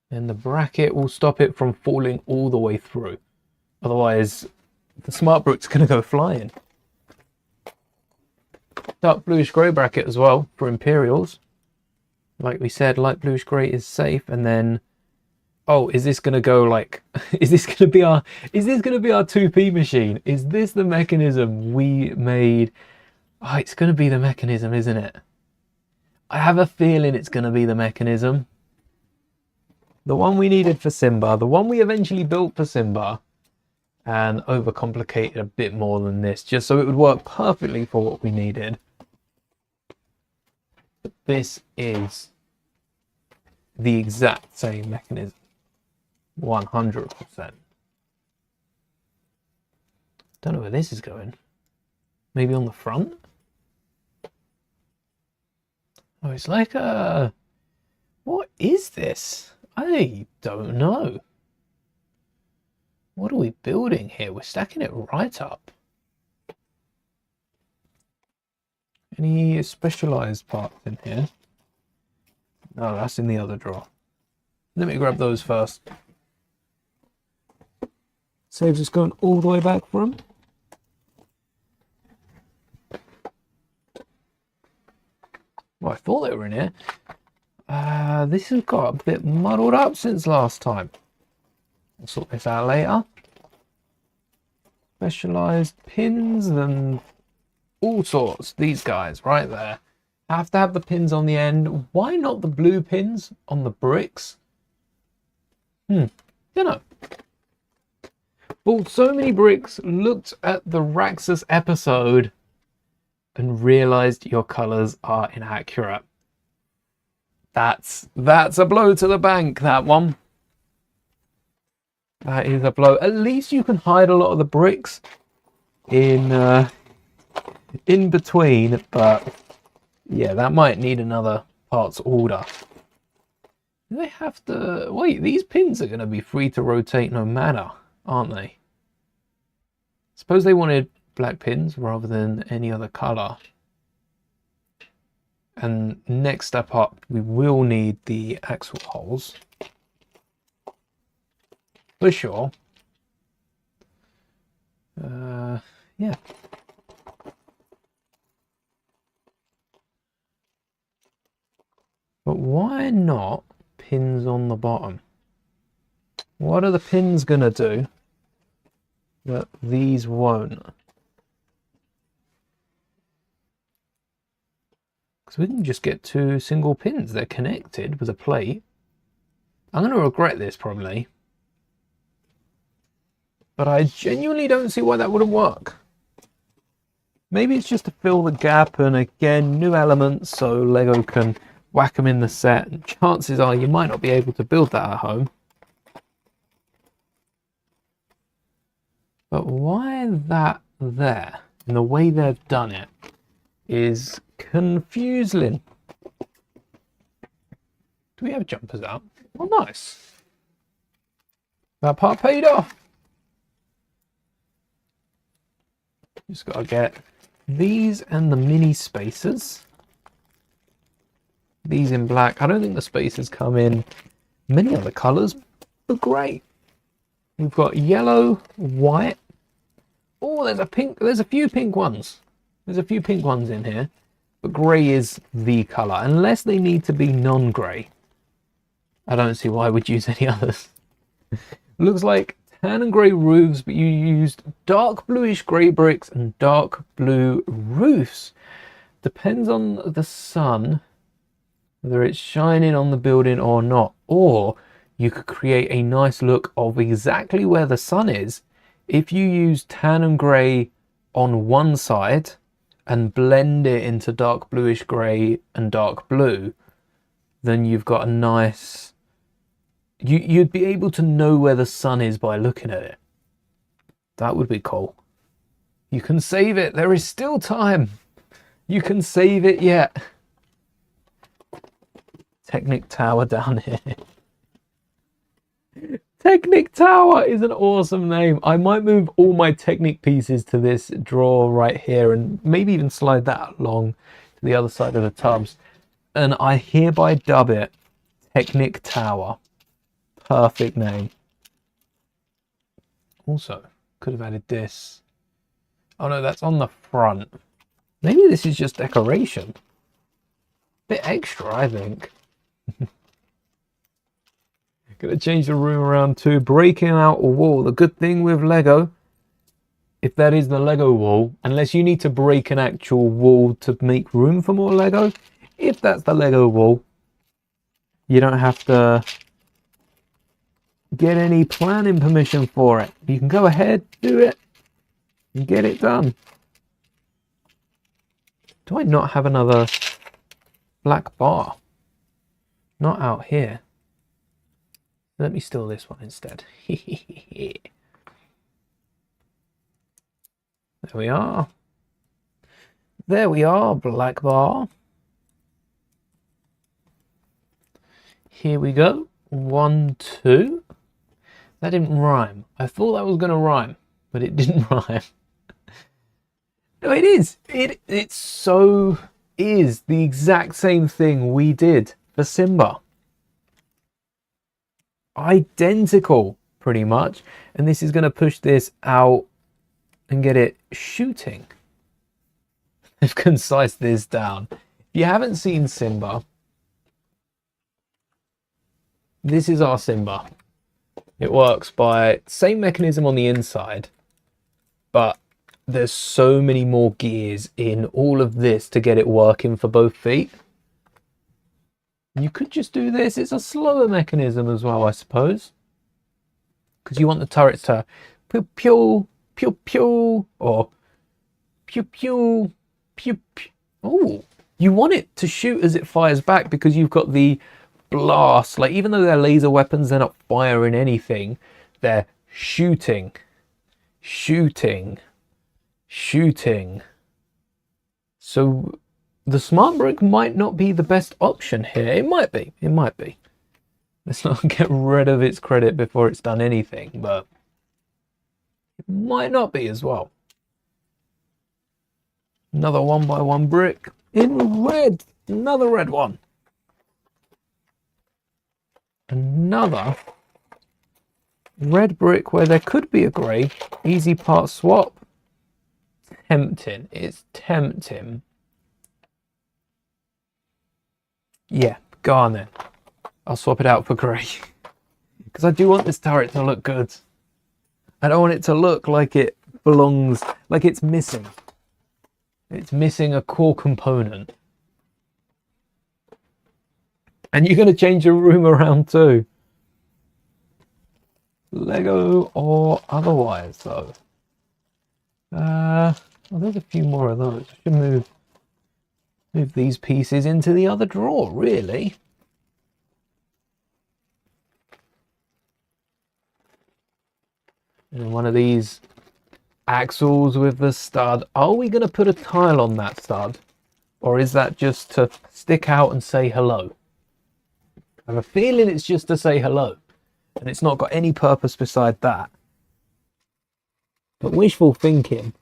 And the bracket will stop it from falling all the way through. Otherwise, the smart brick's going to go flying. Dark bluish grey bracket as well for Imperials. Like we said, light bluish grey is safe. And then, oh, is this going to go like? Is this going to be our 2P machine? Is this the mechanism we made? Oh, it's going to be the mechanism, isn't it? I have a feeling it's going to be the mechanism. The one we needed for Simba, the one we eventually built for Simba, and overcomplicate it a bit more than this, just so it would work perfectly for what we needed. But this is the exact same mechanism, 100%. Don't know where this is going. Maybe on the front? Oh, it's like a... What is this? I don't know. What are we building here? We're stacking it right up. Any specialized parts in here? No, that's in the other drawer. Let me grab those first. Saves us going all the way back for them. Well, I thought they were in here. This has got a bit muddled up since last time. I'll sort this out later. Specialized pins and all sorts. These guys right there. Have to have the pins on the end. Why not the blue pins on the bricks? You know. Bought so many bricks, looked at the Raxus episode and realized your colors are inaccurate. That's a blow to the bank, that one. That is a blow. At least you can hide a lot of the bricks in between, but yeah, that might need another parts order. Do they have to... Wait, these pins are going to be free to rotate no matter, aren't they? Suppose they wanted black pins rather than any other color. And next step up, we will need the axle holes. For sure. Yeah. But why not pins on the bottom? What are the pins gonna do that these won't? Because we can just get 2 single pins. They're connected with a plate. I'm gonna regret this probably. But I genuinely don't see why that wouldn't work. Maybe it's just to fill the gap, and again, new elements so Lego can whack them in the set. And chances are you might not be able to build that at home. But why that there, and the way they've done it, is confusing. Do we have jumpers out? Oh, nice. That part paid off. Just gotta get these and the mini spacers. These in black. I don't think the spacers come in many other colors, but great. We've got yellow, white. Oh, there's a pink. There's a few pink ones. There's a few pink ones in here, but grey is the color. Unless they need to be non-grey, I don't see why I would use any others. Looks like tan and grey roofs, but you used dark bluish grey bricks and dark blue roofs. Depends on the sun, whether it's shining on the building or not. Or you could create a nice look of exactly where the sun is if you use tan and grey on one side and blend it into dark bluish grey and dark blue. Then you've got a nice... You'd be able to know where the sun is by looking at it. That would be cool. You can save it. There is still time. You can save it yet. Technic Tower down here. Technic Tower is an awesome name. I might move all my Technic pieces to this drawer right here and maybe even slide that along to the other side of the tubs. And I hereby dub it Technic Tower. Perfect name. Also, could have added this. Oh no, that's on the front. Maybe this is just decoration. Bit extra, I think. Gonna change the room around too. Breaking out a wall. The good thing with Lego, if that is the Lego wall, unless you need to break an actual wall to make room for more Lego, if that's the Lego wall, you don't have to get any planning permission for it. You can go ahead, do it, and get it done. Do I not have another black bar? Not out here. Let me steal this one instead. There we are. There we are, black bar. Here we go. 1, 2. That didn't rhyme. I thought that was going to rhyme, but it didn't rhyme. No, it is. It so is the exact same thing we did for Simba. Identical, pretty much. And this is going to push this out and get it shooting. I've concised this down. If you haven't seen Simba, this is our Simba. It works by same mechanism on the inside, but there's so many more gears in all of this to get it working for both feet. You could just do this. It's a slower mechanism as well, I suppose, because you want the turrets to pew pew pew pew or pew pew pew pew. Oh, you want it to shoot as it fires back because you've got the blast. Like, even though they're laser weapons, they're not firing anything. They're shooting, shooting, shooting. So the smart brick might not be the best option here. It might be. It might be. Let's not get rid of its credit before it's done anything, but it might not be as well. Another 1x1 brick in red. Another red one. Another red brick where there could be a grey. Easy part swap. Tempting. It's tempting. Yeah, go on then. I'll swap it out for grey. Because I do want this turret to look good. I don't want it to look like it belongs, like it's missing. It's missing a core component. And you're going to change your room around too. Lego or otherwise though. Well, there's a few more of those. I should move these pieces into the other drawer, really. And one of these axles with the stud. Are we going to put a tile on that stud? Or is that just to stick out and say hello? I have a feeling it's just to say hello. And it's not got any purpose beside that. But wishful thinking.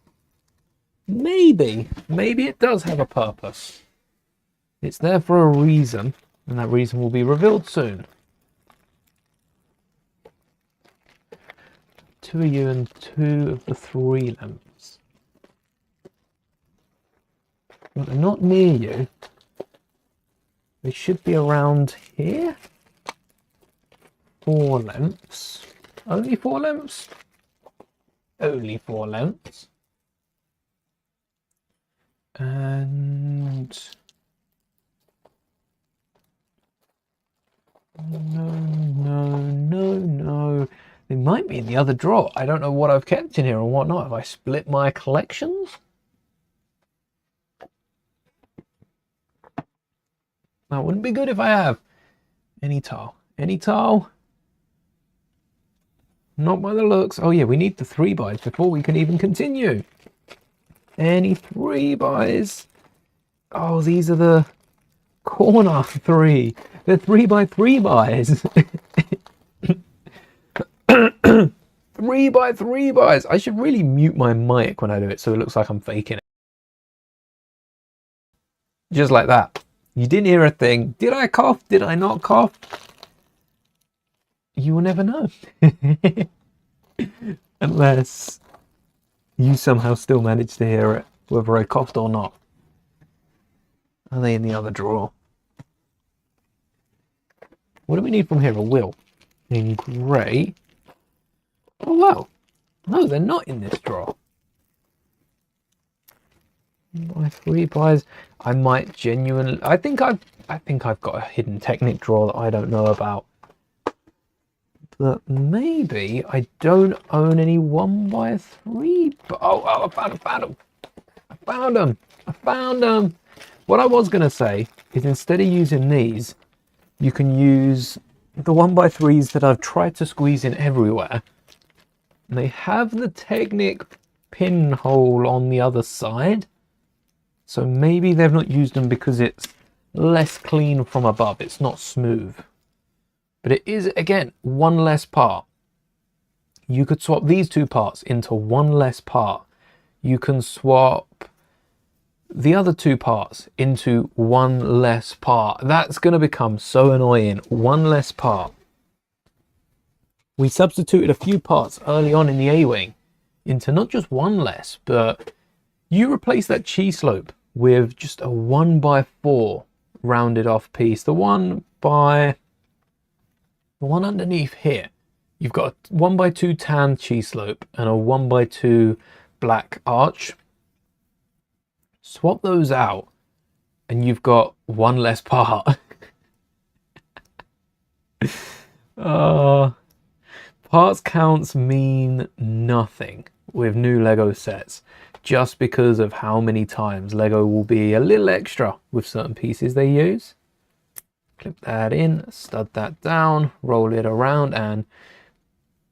Maybe it does have a purpose. It's there for a reason, and that reason will be revealed soon. 2 of you and 2 of the 3 lamps. Well, they're not near you. They should be around here. 4 lamps. Only 4 lamps? Only 4 lamps. And no. They might be in the other drawer. I don't know what I've kept in here and what not. Have I split my collections? That wouldn't be good if I have. Any tile? Any tile? Not by the looks. Oh yeah, we need the 3x before we can even continue. Any 3x? Oh, these are the corner 3. They're 3x3x. 3x3x. I should really mute my mic when I do it so it looks like I'm faking it. Just like that. You didn't hear a thing. Did I cough? Did I not cough? You will never know. Unless you somehow still manage to hear it, whether I coughed or not. Are they in the other drawer? What do we need from here? A wheel. In grey. Oh wow. No, they're not in this drawer. My 3x's. I might genuinely. I think I've got a hidden Technic drawer that I don't know about. that maybe I don't own any 1x3. Oh, I found them. What I was going to say is instead of using these, you can use the 1x3s that I've tried to squeeze in everywhere. And they have the Technic pinhole on the other side. So maybe they've not used them because it's less clean from above. It's not smooth. But it is, again, one less part. You could swap these two parts into one less part. You can swap the other two parts into one less part. That's going to become so annoying. One less part. We substituted a few parts early on in the A-Wing into not just one less, but you replace that chi slope with just a 1x4 rounded off piece. The one underneath here, you've got a 1x2 tan chi slope and a 1x2 black arch. Swap those out and you've got one less part. Parts counts mean nothing with new Lego sets, just because of how many times Lego will be a little extra with certain pieces they use. Clip that in, stud that down, roll it around, and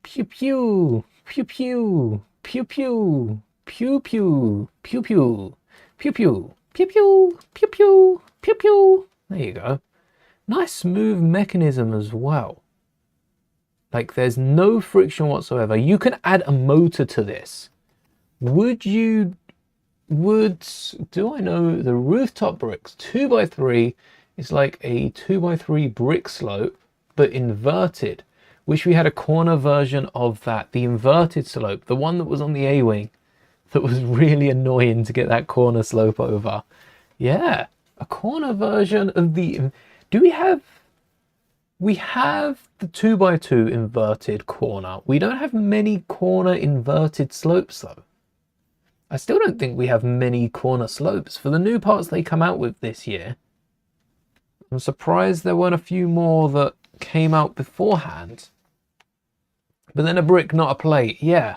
pew pew, pew pew, pew pew, pew pew, pew pew, pew pew, pew pew, pew pew, pew pew. There you go. Nice smooth mechanism as well. Like, there's no friction whatsoever. You can add a motor to this. Do I know the rooftop bricks 2x3 is like a 2x3 brick slope, but inverted. Wish we had a corner version of that. The inverted slope, the one that was on the A-Wing, that was really annoying to get that corner slope over. Yeah, a corner version of the... We have the 2x2 inverted corner. We don't have many corner inverted slopes though. I still don't think we have many corner slopes for the new parts they come out with this year. I'm surprised there weren't a few more that came out beforehand. But then a brick, not a plate. Yeah.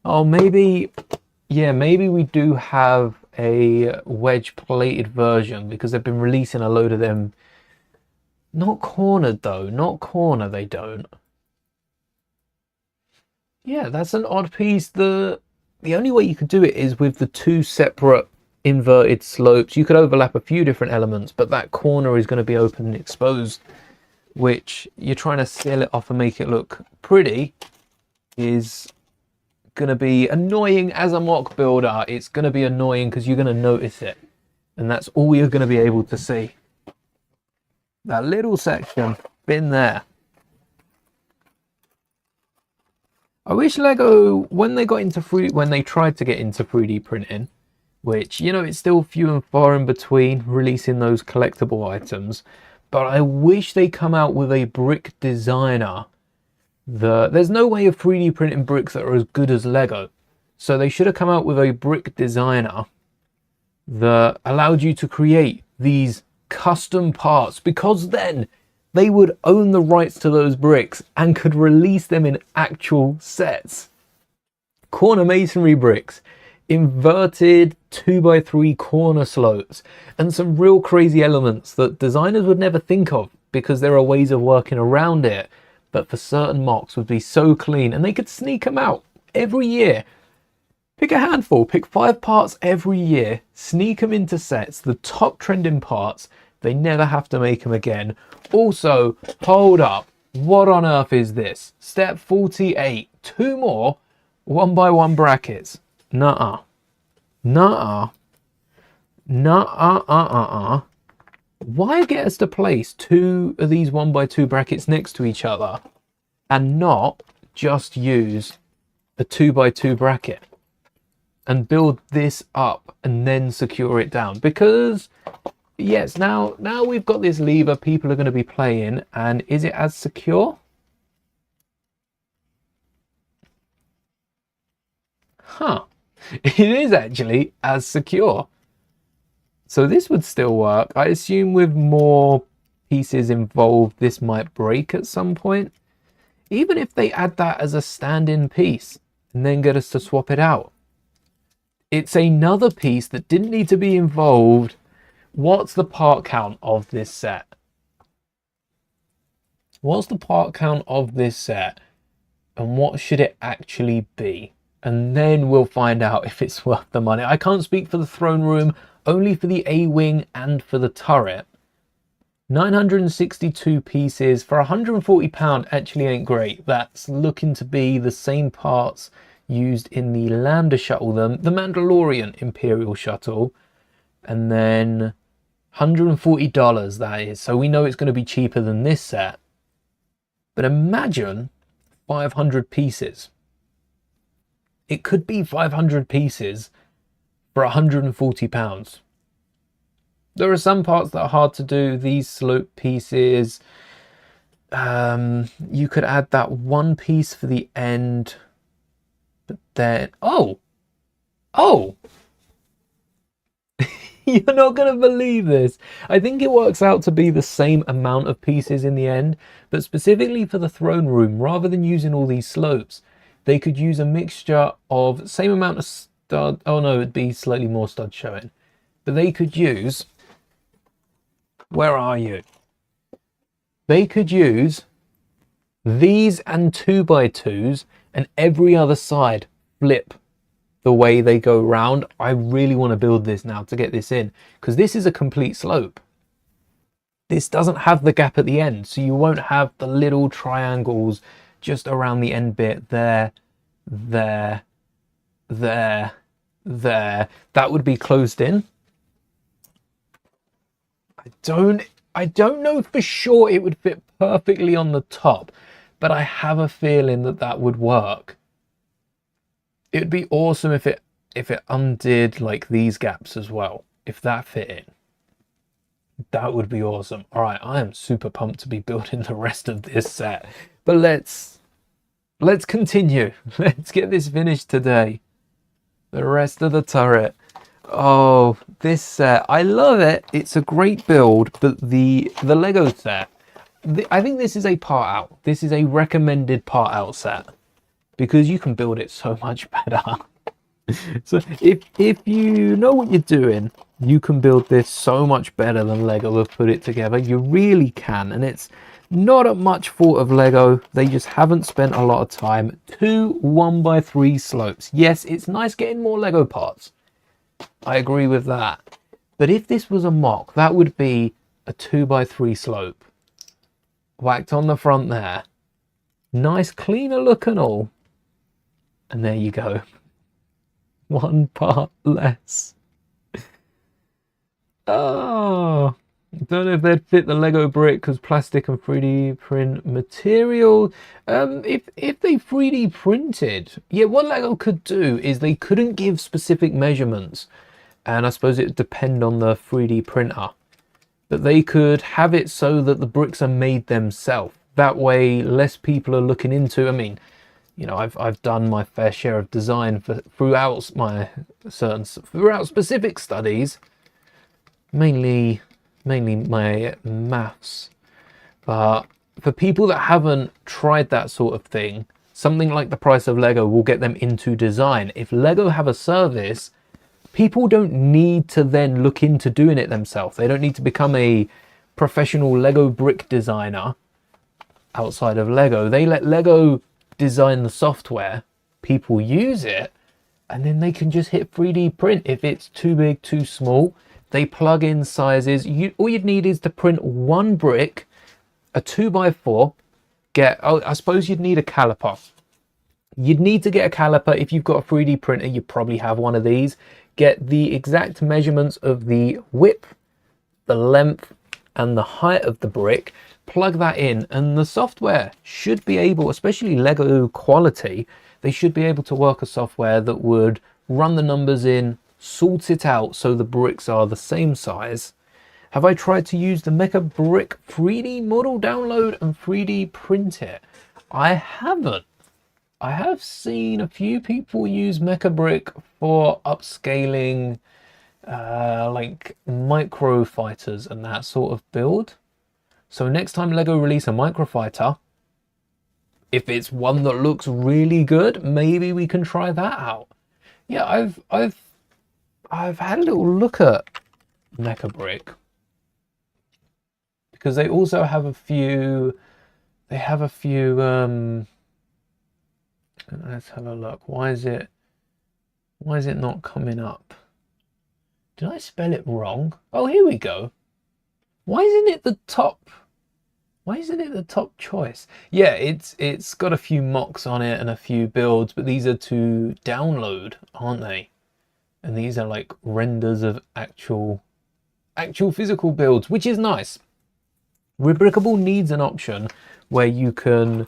Oh, maybe we do have a wedge plated version because they've been releasing a load of them. Not cornered though, not corner, they don't. Yeah, that's an odd piece. The only way you could do it is with the two separate inverted slopes. You could overlap a few different elements, but that corner is going to be open and exposed, which you're trying to seal it off and make it look pretty, is going to be annoying as a mock builder. It's going to be annoying because you're going to notice it, and that's all you're going to be able to see. That little section, been there. I wish Lego, when they tried to get into 3D printing, which, you know, it's still few and far in between releasing those collectible items, but I wish they come out with a brick designer. There's no way of 3D printing bricks that are as good as Lego. So they should have come out with a brick designer that allowed you to create these custom parts, because then they would own the rights to those bricks and could release them in actual sets. Corner masonry bricks, inverted 2x3 corner slopes, and some real crazy elements that designers would never think of because there are ways of working around it, but for certain mocks would be so clean, and they could sneak them out every year. Pick a handful, pick 5 parts every year, sneak them into sets, the top trending parts. They never have to make them again. Also, hold up, what on earth is this? Step 48, 2 more 1x1 brackets. Nuh-uh. Nuh-uh. Nuh-uh. Why get us to place 2 of these 1x2 brackets next to each other and not just use a 2x2 bracket and build this up and then secure it down? Because yes, now we've got this lever people are going to be playing, and is it as secure? Huh. It is actually as secure. So this would still work. I assume with more pieces involved, this might break at some point. even if they add that as a stand-in piece and then get us to swap it out, it's another piece that didn't need to be involved. What's the part count of this set? What's the part count of this set? And what should it actually be? And then we'll find out if it's worth the money. I can't speak for the throne room, only for the A-wing and for the turret. 962 pieces for £140 actually ain't great. That's looking to be the same parts used in the Lambda shuttle, the Mandalorian Imperial shuttle, and then $140 that is. So we know it's going to be cheaper than this set. But imagine 500 pieces. It could be 500 pieces for £140. There are some parts that are hard to do. These slope pieces, you could add that one piece for the end, but then, oh, you're not going to believe this. I think it works out to be the same amount of pieces in the end, but specifically for the throne room, rather than using all these slopes, they could use a mixture of same amount of stud. Oh no, it'd be slightly more stud showing, but they could use, where are you? They could use these and 2x2s and every other side flip the way they go round. I really want to build this now to get this in, because this is a complete slope. This doesn't have the gap at the end, so you won't have the little triangles just around the end bit there, there, there, there. That would be closed in. I don't know for sure it would fit perfectly on the top, but I have a feeling that that would work. It would be awesome if it undid like these gaps as well. If that fit in, that would be awesome. All right, I am super pumped to be building the rest of this set, but let's continue. Let's get this finished today. The rest of the turret. Oh, this set, I love it. It's a great build, but the Lego set, I think this is a part out. This is a recommended part out set, because you can build it so much better. So if you know what you're doing, you can build this so much better than Lego have put it together. You really can, and it's not a much fault of Lego. They just haven't spent a lot of time. 2 1x3 slopes. Yes, it's nice getting more Lego parts. I agree with that. But if this was a mock, that would be a 2x3 slope. Whacked on the front there. Nice cleaner look and all. And there you go. 1 part less. Oh, don't know if they'd fit the Lego brick because plastic and 3D print material. If they 3D printed, yeah, what Lego could do is they couldn't give specific measurements, and I suppose it would depend on the 3D printer, but they could have it so that the bricks are made themselves. That way, less people are looking into. I mean, you know, I've done my fair share of design throughout specific studies, mainly my maths. But for people that haven't tried that sort of thing, something like the price of Lego will get them into design. If Lego have a service, people don't need to then look into doing it themselves. They don't need to become a professional Lego brick designer outside of Lego. They let Lego design the software, people use it, and then they can just hit 3D print. If it's too big, too small, they plug in sizes. All you'd need is to print 1 brick, a 2x4. I suppose you'd need a caliper. You'd need to get a caliper. If you've got a 3D printer, you probably have one of these. Get the exact measurements of the width, the length, and the height of the brick. Plug that in, and the software should be able, especially Lego quality, they should be able to work a software that would run the numbers in, sort it out so the bricks are the same size. Have I tried to use the Mecha Brick 3D model download and 3D print it? I haven't. I have seen a few people use Mecha Brick for upscaling like micro fighters and that sort of build. So next time Lego release a microfighter, if it's one that looks really good, maybe we can try that out. Yeah, I've had a little look at Mecha Brick, because they also have a few. They have a few. Let's have a look. Why is it not coming up? Did I spell it wrong? Oh, here we go. Why isn't it the top? Why isn't it the top choice? Yeah, it's got a few mocks on it and a few builds, but these are to download, aren't they? And these are like renders of actual physical builds, which is nice. Rebrickable needs an option where you can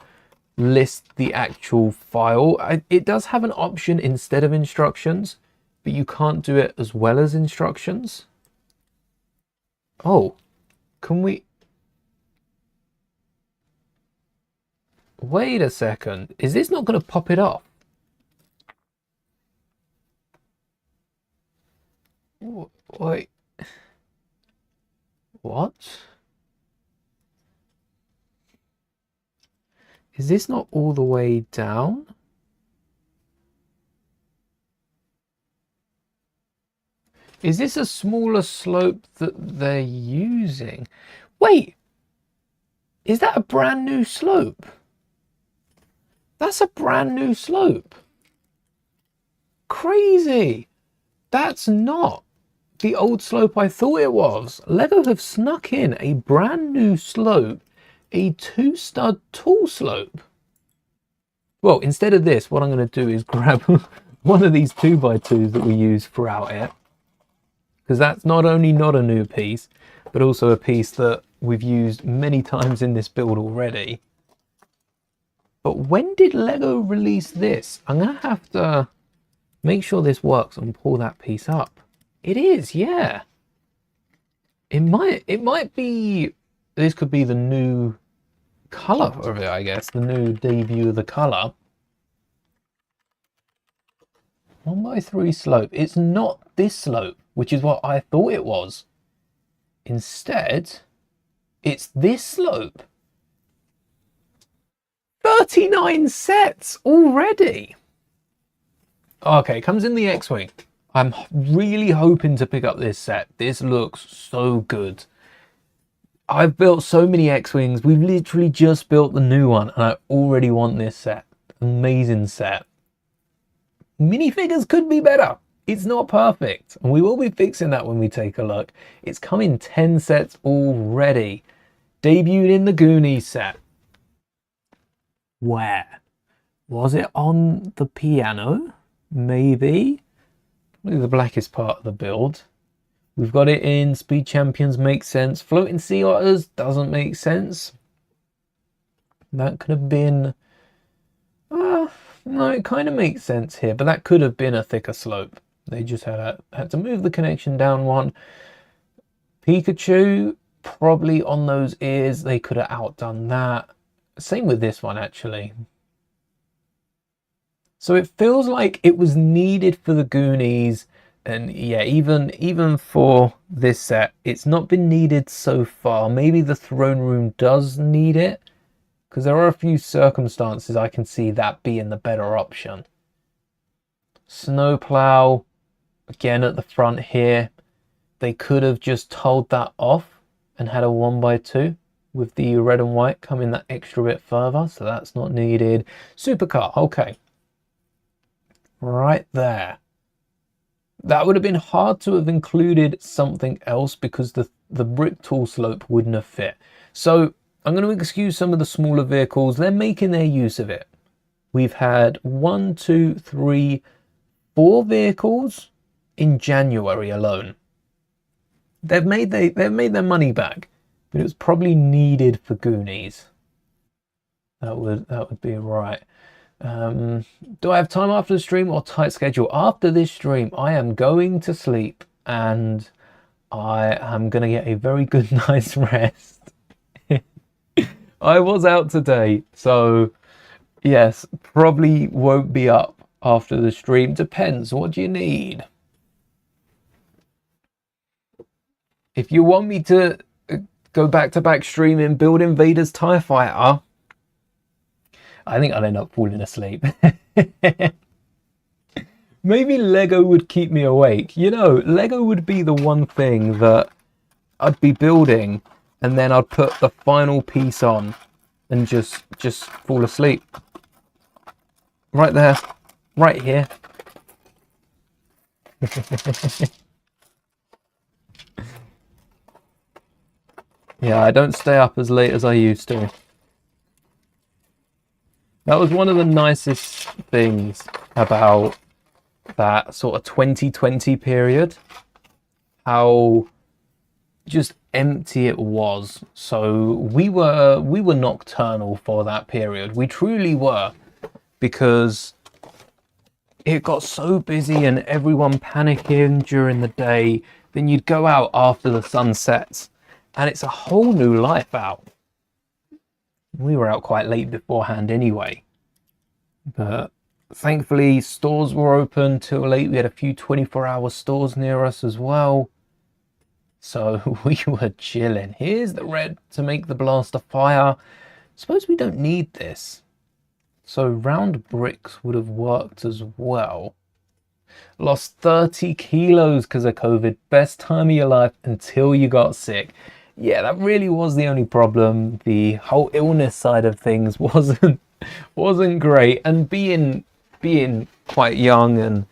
list the actual file. It does have an option instead of instructions, but you can't do it as well as instructions. Oh, can we? Wait a second. Is this not going to pop it off? Wait. What? Is this not all the way down? Is this a smaller slope that they're using? Wait, is that a brand new slope? That's a brand new slope. Crazy. That's not the old slope I thought it was. Lego have snuck in a brand new slope, a 2-stud tall slope. Well, instead of this, what I'm going to do is grab one of these 2x2s that we use throughout it, because that's not only not a new piece, but also a piece that we've used many times in this build already. But when did Lego release this? I'm going to have to make sure this works and pull that piece up. It is, yeah. It might be, this could be the new color of it, I guess, the new debut of the color. 1x3 slope. It's not this slope, which is what I thought it was. Instead, it's this slope. 39 sets already. Okay, comes in the X-Wing. I'm really hoping to pick up this set. This looks so good. I've built so many X-Wings. We've literally just built the new one, and I already want this set. Amazing set. Minifigures could be better. It's not perfect, and we will be fixing that when we take a look. It's come in 10 sets already. Debuted in the Goonies set. Where? Was it on the piano? Maybe. Probably the blackest part of the build. We've got it in Speed Champions, makes sense. Floating Sea Otters doesn't make sense. That could have been... no, it kind of makes sense here, but that could have been a thicker slope. They just had to move the connection down one. Pikachu, probably on those ears, they could have outdone that. Same with this one, actually. So it feels like it was needed for the Goonies, and yeah, even for this set, it's not been needed so far. Maybe the throne room does need it, because there are a few circumstances I can see that being the better option. Snowplow, again at the front here. They could have just told that off and had a 1x2 with the red and white coming that extra bit further, so that's not needed. Supercar, okay. Right there. That would have been hard to have included something else because the brick tall slope wouldn't have fit. So I'm going to excuse some of the smaller vehicles. They're making their use of it. We've had 1, 2, 3, 4 vehicles in January alone. They've made their money back, but it was probably needed for Goonies. That would be right. Do I have time after the stream or tight schedule? After this stream, I am going to sleep and I am going to get a very good night's rest. I was out today, so yes, probably won't be up after the stream. Depends, what do you need? If you want me to go back-to-back streaming Build Invaders TIE Fighter, I think I'd end up falling asleep. Maybe Lego would keep me awake. You know, Lego would be the one thing that I'd be building and then I'd put the final piece on and just fall asleep. Right there. Right here. Yeah, I don't stay up as late as I used to. That was one of the nicest things about that sort of 2020 period. How just empty it was. So we were nocturnal for that period. We truly were, because it got so busy and everyone panicking during the day. Then you'd go out after the sun sets and it's a whole new life out. We were out quite late beforehand anyway, but thankfully stores were open till late. We had a few 24-hour stores near us as well, so we were chilling. Here's the red to make the blaster fire. Suppose we don't need this, so round bricks would have worked as well. Lost 30 kilos because of COVID. Best time of your life until you got sick. Yeah, that really was the only problem. The whole illness side of things wasn't great, and being quite young, and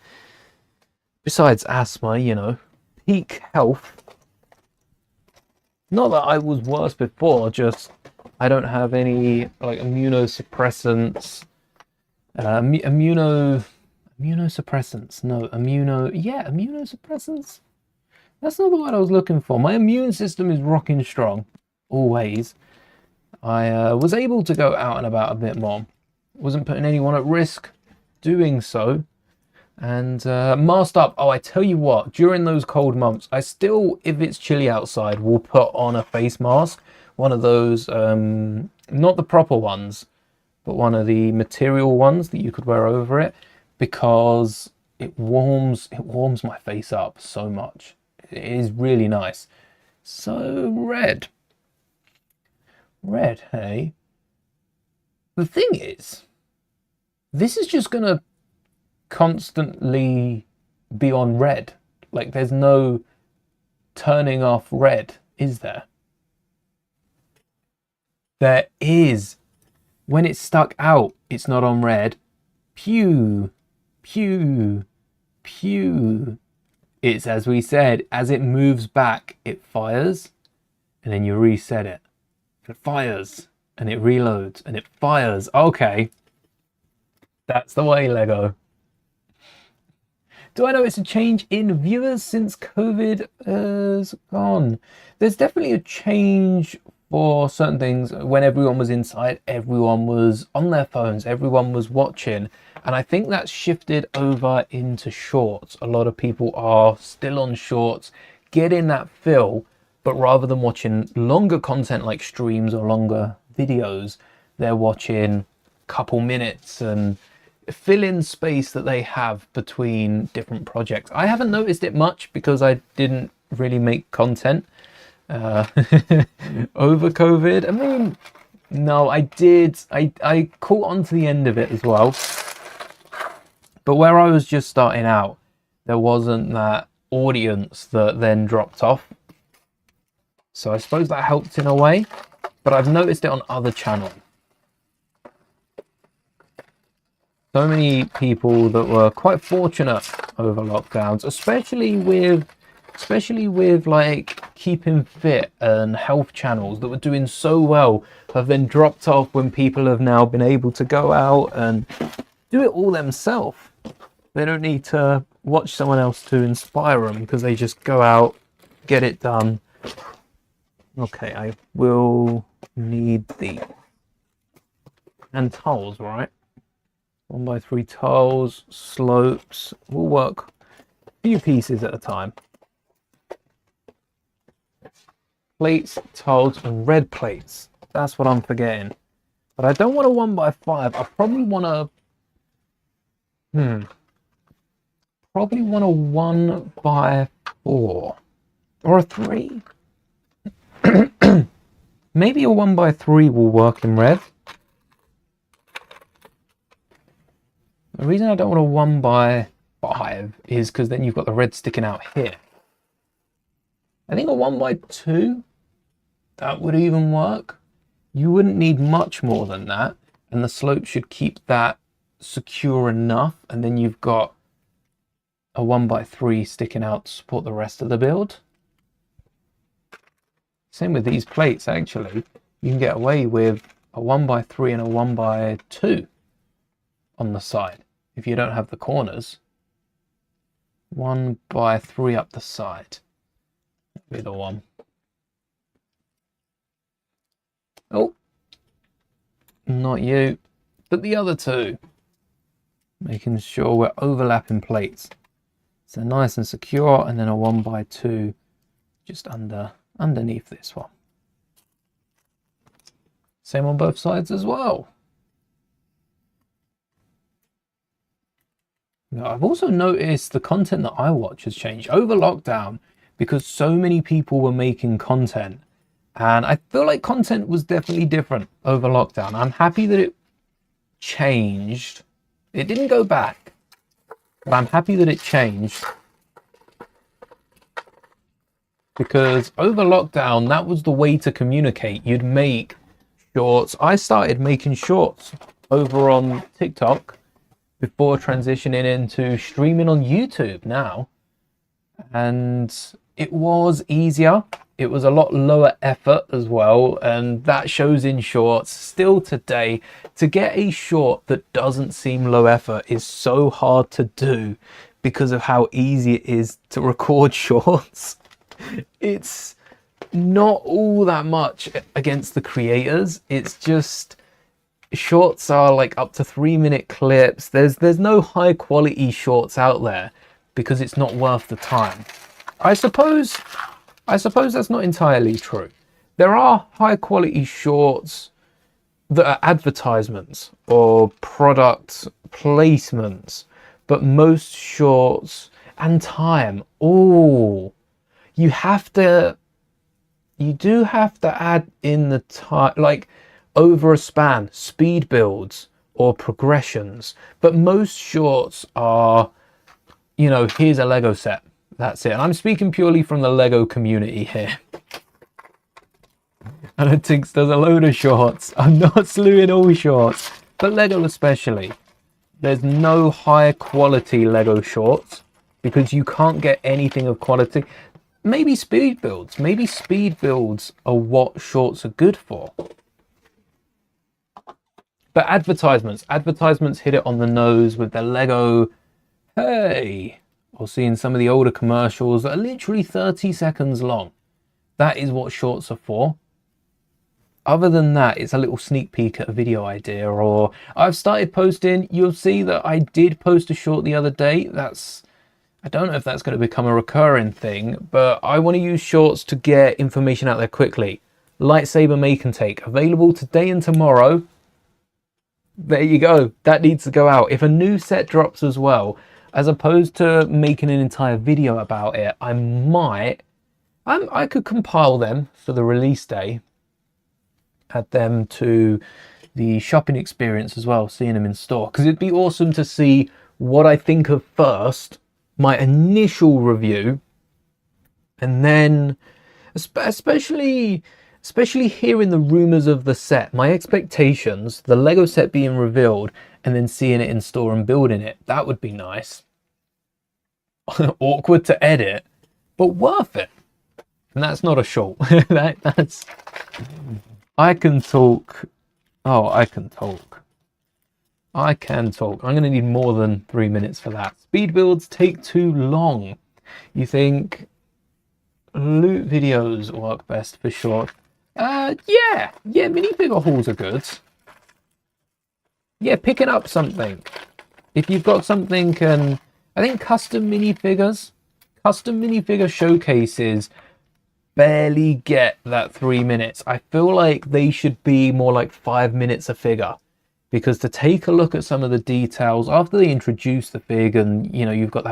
besides asthma, you know, peak health. Not that I was worse before, just I don't have any like immunosuppressants. Immunosuppressants. That's not the word I was looking for. My immune system is rocking strong, always. I was able to go out and about a bit more. Wasn't putting anyone at risk doing so. And masked up. Oh, I tell you what, during those cold months, I still, if it's chilly outside, will put on a face mask. One of those, not the proper ones, but one of the material ones that you could wear over it, because it warms my face up so much. It is really nice. So red, hey. The thing is, this is just gonna constantly be on red. Like, there's no turning off red, is there? There is. When it's stuck out, it's not on red. Pew, pew, pew. It's, as we said, as it moves back, it fires, and then you reset it. It fires, and it reloads, and it fires. Okay. That's the way, Lego. Do I notice a change in viewers since COVID has gone? There's definitely a change for certain things. When everyone was inside, everyone was on their phones, everyone was watching. And I think that's shifted over into shorts. A lot of people are still on shorts, getting that feel, but rather than watching longer content like streams or longer videos, they're watching a couple minutes and fill in space that they have between different projects. I haven't noticed it much because I didn't really make content over COVID. I mean, no, I did. I caught on to the end of it as well. But where I was just starting out, there wasn't that audience that then dropped off. So I suppose that helped in a way, but I've noticed it on other channels. So many people that were quite fortunate over lockdowns, especially with like keeping fit and health channels that were doing so well, have then dropped off when people have now been able to go out and do it all themselves. They don't need to watch someone else to inspire them, because they just go out, get it done. Okay, I will need the and tiles, right? 1x3 tiles, slopes. We'll work a few pieces at a time. Plates, tiles, and red plates. That's what I'm forgetting. But I don't want a 1x5. I probably want a probably want a 1x4 or a 3. Maybe a 1x3 will work in red. The reason I don't want a 1x5 is because then you've got the red sticking out here. I think a 1x2, that would even work. You wouldn't need much more than that, and the slope should keep that secure enough, and then you've got a 1x3 sticking out to support the rest of the build. Same with these plates, actually. You can get away with a 1x3 and a 1x2 on the side if you don't have the corners. 1x3 up the side. That'd be the one. Oh, not you, but the other two. Making sure we're overlapping plates. So nice and secure, and then a 1x2 just underneath this one. Same on both sides as well. Now, I've also noticed the content that I watch has changed over lockdown because so many people were making content. And I feel like content was definitely different over lockdown. I'm happy that it changed. It didn't go back, but I'm happy that it changed. Because over lockdown, that was the way to communicate. You'd make shorts. I started making shorts over on TikTok before transitioning into streaming on YouTube now. And it was easier. It was a lot lower effort as well, and that shows in shorts. Still today, to get a short that doesn't seem low effort is so hard to do because of how easy it is to record shorts. It's not all that much against the creators. It's just shorts are like up to 3-minute clips. There's no high quality shorts out there because it's not worth the time. I suppose that's not entirely true. There are high quality shorts that are advertisements or product placements, but most shorts and time, you do have to add in the time, like over a span, speed builds or progressions. But most shorts are, here's a Lego set. That's it. And I'm speaking purely from the Lego community here. And Tinks does a load of shorts. I'm not slewing all shorts, but Lego especially. There's no high quality Lego shorts because you can't get anything of quality. Maybe speed builds. Maybe speed builds are what shorts are good for. But advertisements hit it on the nose with the Lego, hey, or seeing some of the older commercials that are literally 30 seconds long. That is what shorts are for. Other than that, it's a little sneak peek at a video idea, or I've started posting. You'll see that I did post a short the other day. I don't know if that's going to become a recurring thing, but I want to use shorts to get information out there quickly. Lightsaber make and take, available today and tomorrow. There you go. That needs to go out. If a new set drops as well, as opposed to making an entire video about it, I could compile them for the release day, add them to the shopping experience as well, seeing them in store, because it'd be awesome to see what I think of first, my initial review, and then especially hearing the rumors of the set, my expectations, the Lego set being revealed, and then seeing it in store and building it. That would be nice. Awkward to edit, but worth it. And that's not a short. I can talk. Oh, I can talk. I'm going to need more than 3 minutes for that. Speed builds take too long. You think loot videos work best for short? Yeah, minifigure hauls are good. Yeah, picking up something. If you've got something, I think custom minifigure showcases barely get that 3 minutes. I feel like they should be more like 5 minutes a figure, because to take a look at some of the details after they introduce the fig, and you've got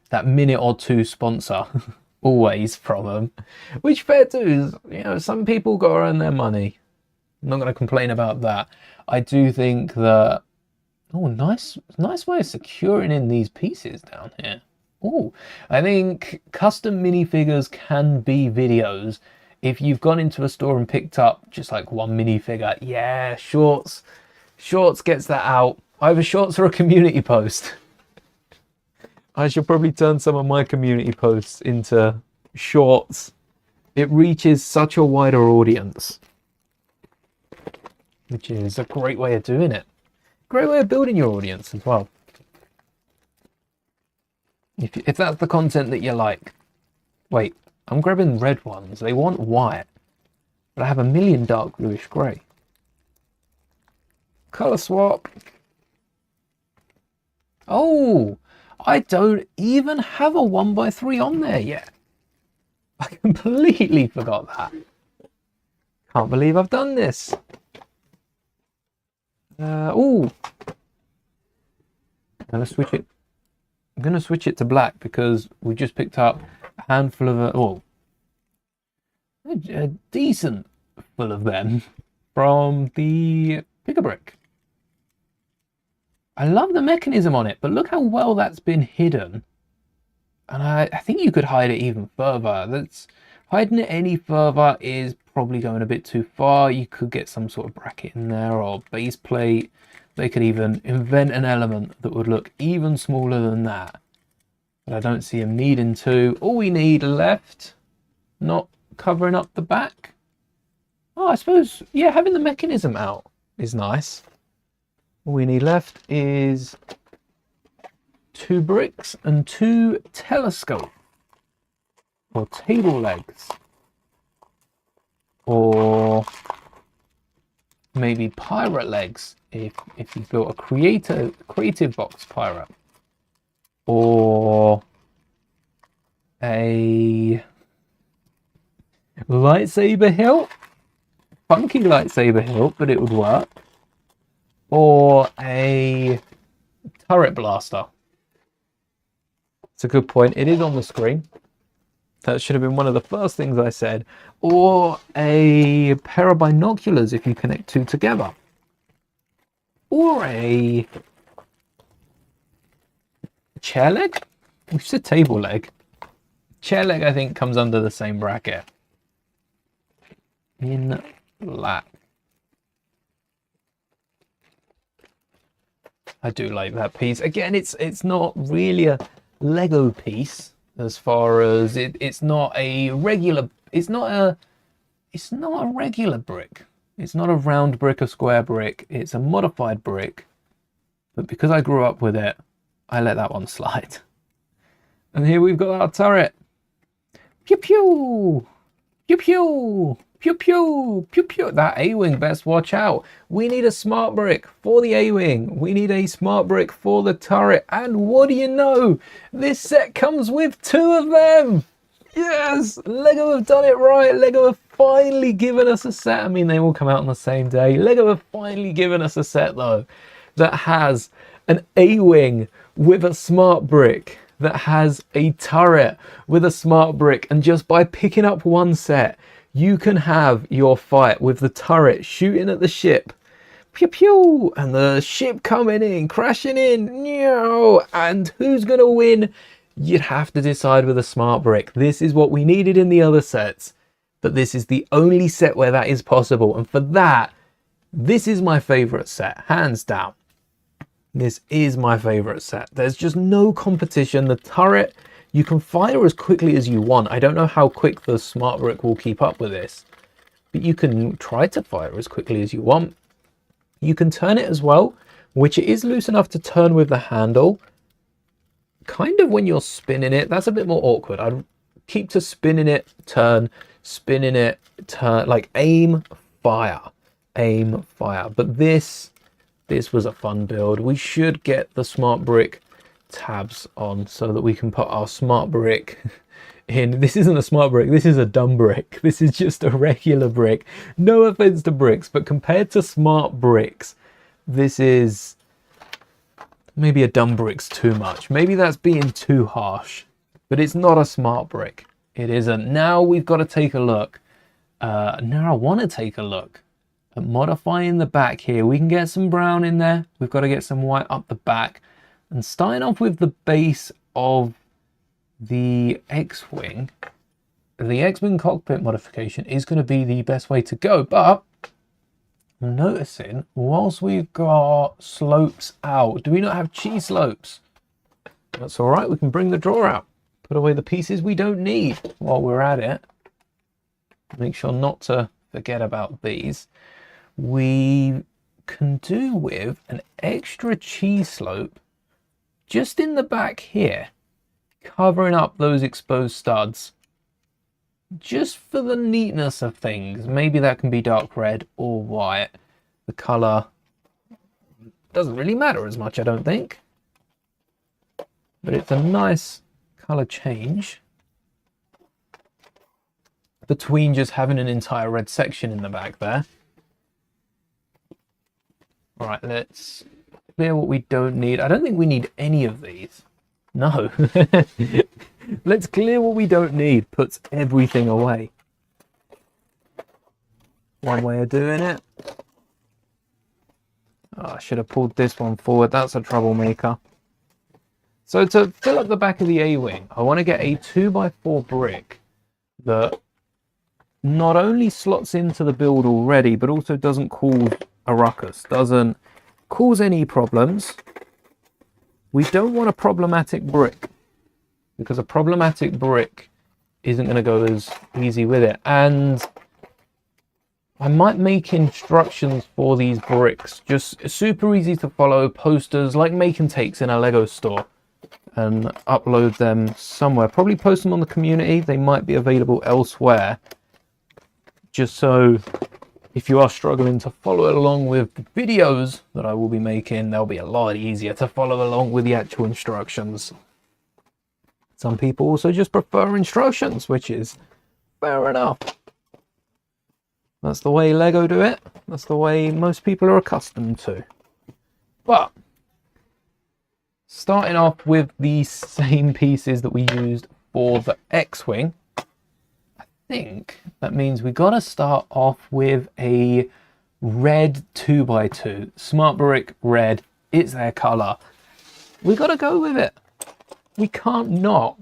that minute or two sponsor always from them, which fair dues. Some people got to earn their money. I'm not going to complain about that. I do think that Oh, nice way of securing in these pieces down here. Oh, I think custom minifigures can be videos. If you've gone into a store and picked up just like one minifigure, yeah, Shorts gets that out. Either Shorts or a community post. I should probably turn some of my community posts into Shorts. It reaches such a wider audience, which is a great way of doing it. Great way of building your audience as well. If that's the content that you like. Wait, I'm grabbing red ones. They want white. But I have a million dark bluish grey. Colour swap. Oh, I don't even have a 1x3 on there yet. I completely forgot that. Can't believe I've done this. Oh, I'm gonna switch it. I'm gonna switch it to black because we just picked up a handful of a decent full of them from the Pick-a-Brick. I love the mechanism on it, but look how well that's been hidden. And I think you could hide it even further. Hiding it any further is probably going a bit too far. You could get some sort of bracket in there or base plate. They could even invent an element that would look even smaller than that. But I don't see them needing to. All we need left, not covering up the back. Oh, I suppose, yeah, having the mechanism out is nice. All we need left is 2 bricks and 2 telescope or table legs, or maybe pirate legs if you built a creative box pirate, or a lightsaber hilt, funky lightsaber hilt, but it would work, or a turret blaster. It's a good point. It is on the screen. That should have been one of the first things I said. Or a pair of binoculars if you connect 2 together. Or a chair leg? We said table leg. Chair leg, I think, comes under the same bracket. In black. I do like that piece. Again, it's not really a Lego piece as far as it's not a regular regular brick. It's not a round brick, a square brick. It's a modified brick. But because I grew up with it, I let that one slide. And here we've got our turret. Pew pew! Pew pew! Pew pew! Pew pew! That A-wing, best watch out. We need a smart brick for the A-wing. We need a smart brick for the turret. And what do you know? This set comes with 2 of them. Yes! Lego have done it right. Lego have finally given us a set. I mean, they all come out on the same day. Lego have finally given us a set, though, that has an A-wing with a smart brick, that has a turret with a smart brick. And just by picking up one set, you can have your fight with the turret shooting at the ship. Pew pew! And the ship coming in, crashing in. No! And who's going to win? You'd have to decide with a smart brick. This is what we needed in the other sets. But this is the only set where that is possible. And for that, this is my favourite set, hands down. This is my favourite set. There's just no competition. The turret, you can fire as quickly as you want. I don't know how quick the smart brick will keep up with this, but you can try to fire as quickly as you want. You can turn it as well, which it is loose enough to turn with the handle. Kind of when you're spinning it, that's a bit more awkward. I'd keep to spinning it, turn, spinning it, turn, like aim, fire, aim, fire. But this was a fun build. We should get the smart brick tabs on so that we can put our smart brick in. This isn't a smart brick, this is a dumb brick. This is just a regular brick. No offense to bricks, but compared to smart bricks, this is maybe a dumb brick's too much. Maybe that's being too harsh, but it's not a smart brick. It isn't. Now we've got to take a look. Now I want to take a look But modifying the back here, we can get some brown in there. We've got to get some white up the back. And starting off with the base of the X-Wing, the X-Wing cockpit modification is going to be the best way to go. But I'm noticing, whilst we've got slopes out, do we not have cheese slopes? That's all right. We can bring the drawer out. Put away the pieces we don't need while we're at it. Make sure not to forget about these. We can do with an extra cheese slope just in the back here, covering up those exposed studs. Just for the neatness of things. Maybe that can be dark red or white. The color doesn't really matter as much, I don't think. But it's a nice color change between just having an entire red section in the back there. All right, let's clear what we don't need. I don't think we need any of these. No. Let's clear what we don't need. Puts everything away. One way of doing it. Oh, I should have pulled this one forward. That's a troublemaker. So to fill up the back of the A-Wing, I want to get a 2x4 brick that not only slots into the build already, but also doesn't cause a ruckus, doesn't cause any problems. We don't want a problematic brick, because a problematic brick isn't going to go as easy with it. And I might make instructions for these bricks, just super easy to follow, posters, like make and takes in a Lego store, and upload them somewhere. Probably post them on the community. They might be available elsewhere, just so if you are struggling to follow along with the videos that I will be making, they'll be a lot easier to follow along with the actual instructions. Some people also just prefer instructions, which is fair enough. That's the way Lego do it. That's the way most people are accustomed to. But starting off with the same pieces that we used for the X-Wing, I think that means we got to start off with a red 2x2. Smart Brick red. It's their color. We got to go with it. We can't not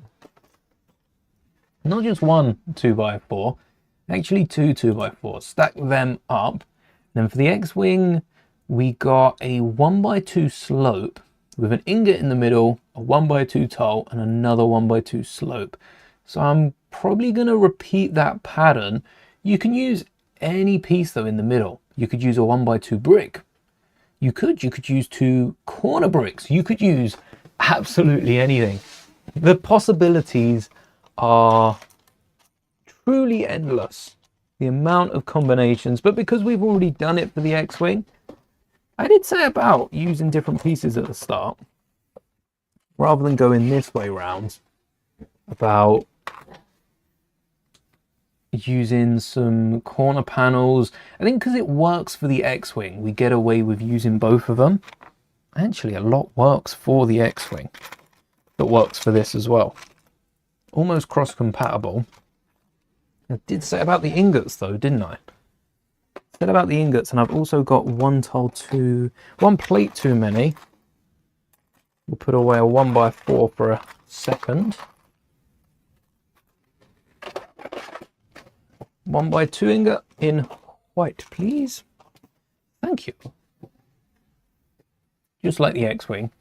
just one 2x4, actually two 2x4s. Stack them up. Then for the X-Wing, we got a 1x2 slope with an ingot in the middle, a 1x2 tile, and another 1x2 slope. So I'm probably going to repeat that pattern. You can use any piece though in the middle. You could use a 1x2 brick. You could use two corner bricks. You could use absolutely anything. The possibilities are truly endless. The amount of combinations, but because we've already done it for the X-Wing, I did say about using different pieces at the start, rather than going this way round, about using some corner panels. I think because it works for the X-Wing, we get away with using both of them. Actually, a lot works for the X-Wing that works for this as well. Almost cross-compatible. I did say about the ingots though, didn't I? Said about the ingots, and I've also got one plate too many. We'll put away a 1x4 for a second. 1x2 ingot in white, please. Thank you. Just like the X-Wing,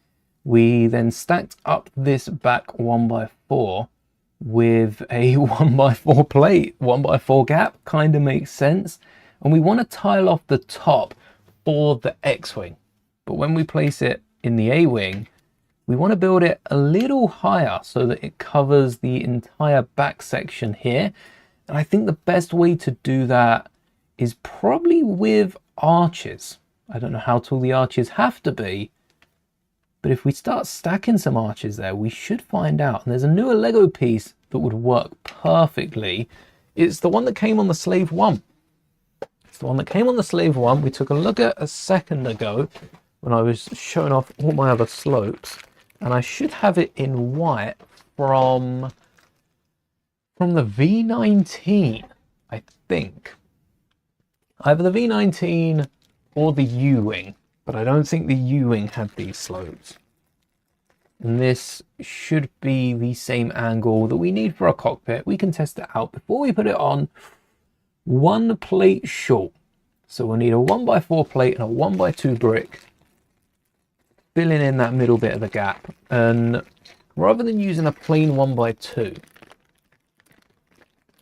we then stacked up this back 1x4 with a 1x4 plate. 1x4 gap kind of makes sense. And we want to tile off the top for the X-Wing. But when we place it in the A-Wing, we want to build it a little higher so that it covers the entire back section here. And I think the best way to do that is probably with arches. I don't know how tall the arches have to be, but if we start stacking some arches there, we should find out. And there's a newer Lego piece that would work perfectly. It's the one that came on the Slave 1. It's the one that came on the Slave 1. We took a look at a second ago when I was showing off all my other slopes. And I should have it in white from the V19, I think. Either the V19 or the U-Wing, but I don't think the U-Wing had these slopes. And this should be the same angle that we need for our cockpit. We can test it out before we put it on. One plate short. So we'll need a 1x4 plate and a 1x2 brick, filling in that middle bit of the gap. And rather than using a plain 1x2,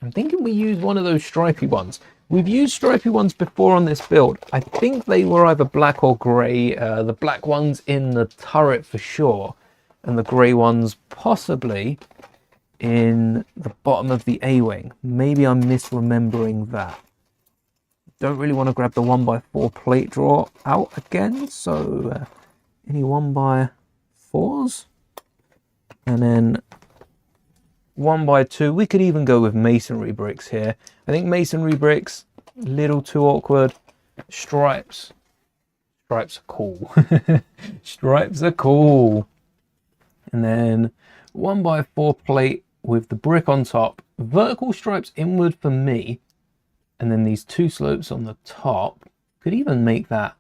I'm thinking we use one of those stripy ones. We've used stripy ones before on this build. I think they were either black or grey. The black ones in the turret for sure, and the grey ones possibly in the bottom of the A-Wing. Maybe I'm misremembering that. Don't really want to grab the 1x4 plate drawer out again, so any 1x4s, and then 1x2. We could even go with masonry bricks here. I think masonry bricks, a little too awkward. Stripes are cool. Stripes are cool. And then 1x4 plate with the brick on top, vertical stripes inward for me, and then these two slopes on the top. Could even make that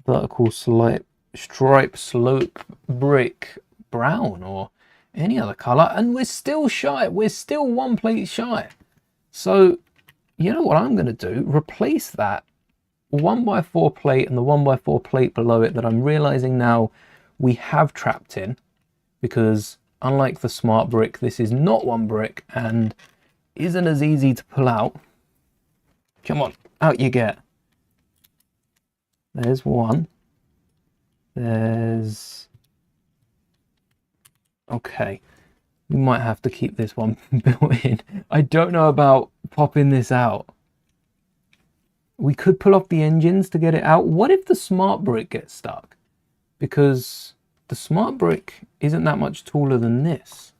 vertical stripe slope brick brown or any other color, and we're still shy. We're still one plate shy. So you know what I'm going to do? Replace that 1x4 plate and the 1x4 plate below it that I'm realizing now we have trapped in, because unlike the smart brick, this is not one brick and isn't as easy to pull out. Come on, out you get. There's one. There's... Okay. We might have to keep this one built in. I don't know about popping this out. We could pull off the engines to get it out. What if the smart brick gets stuck? Because the smart brick isn't that much taller than this.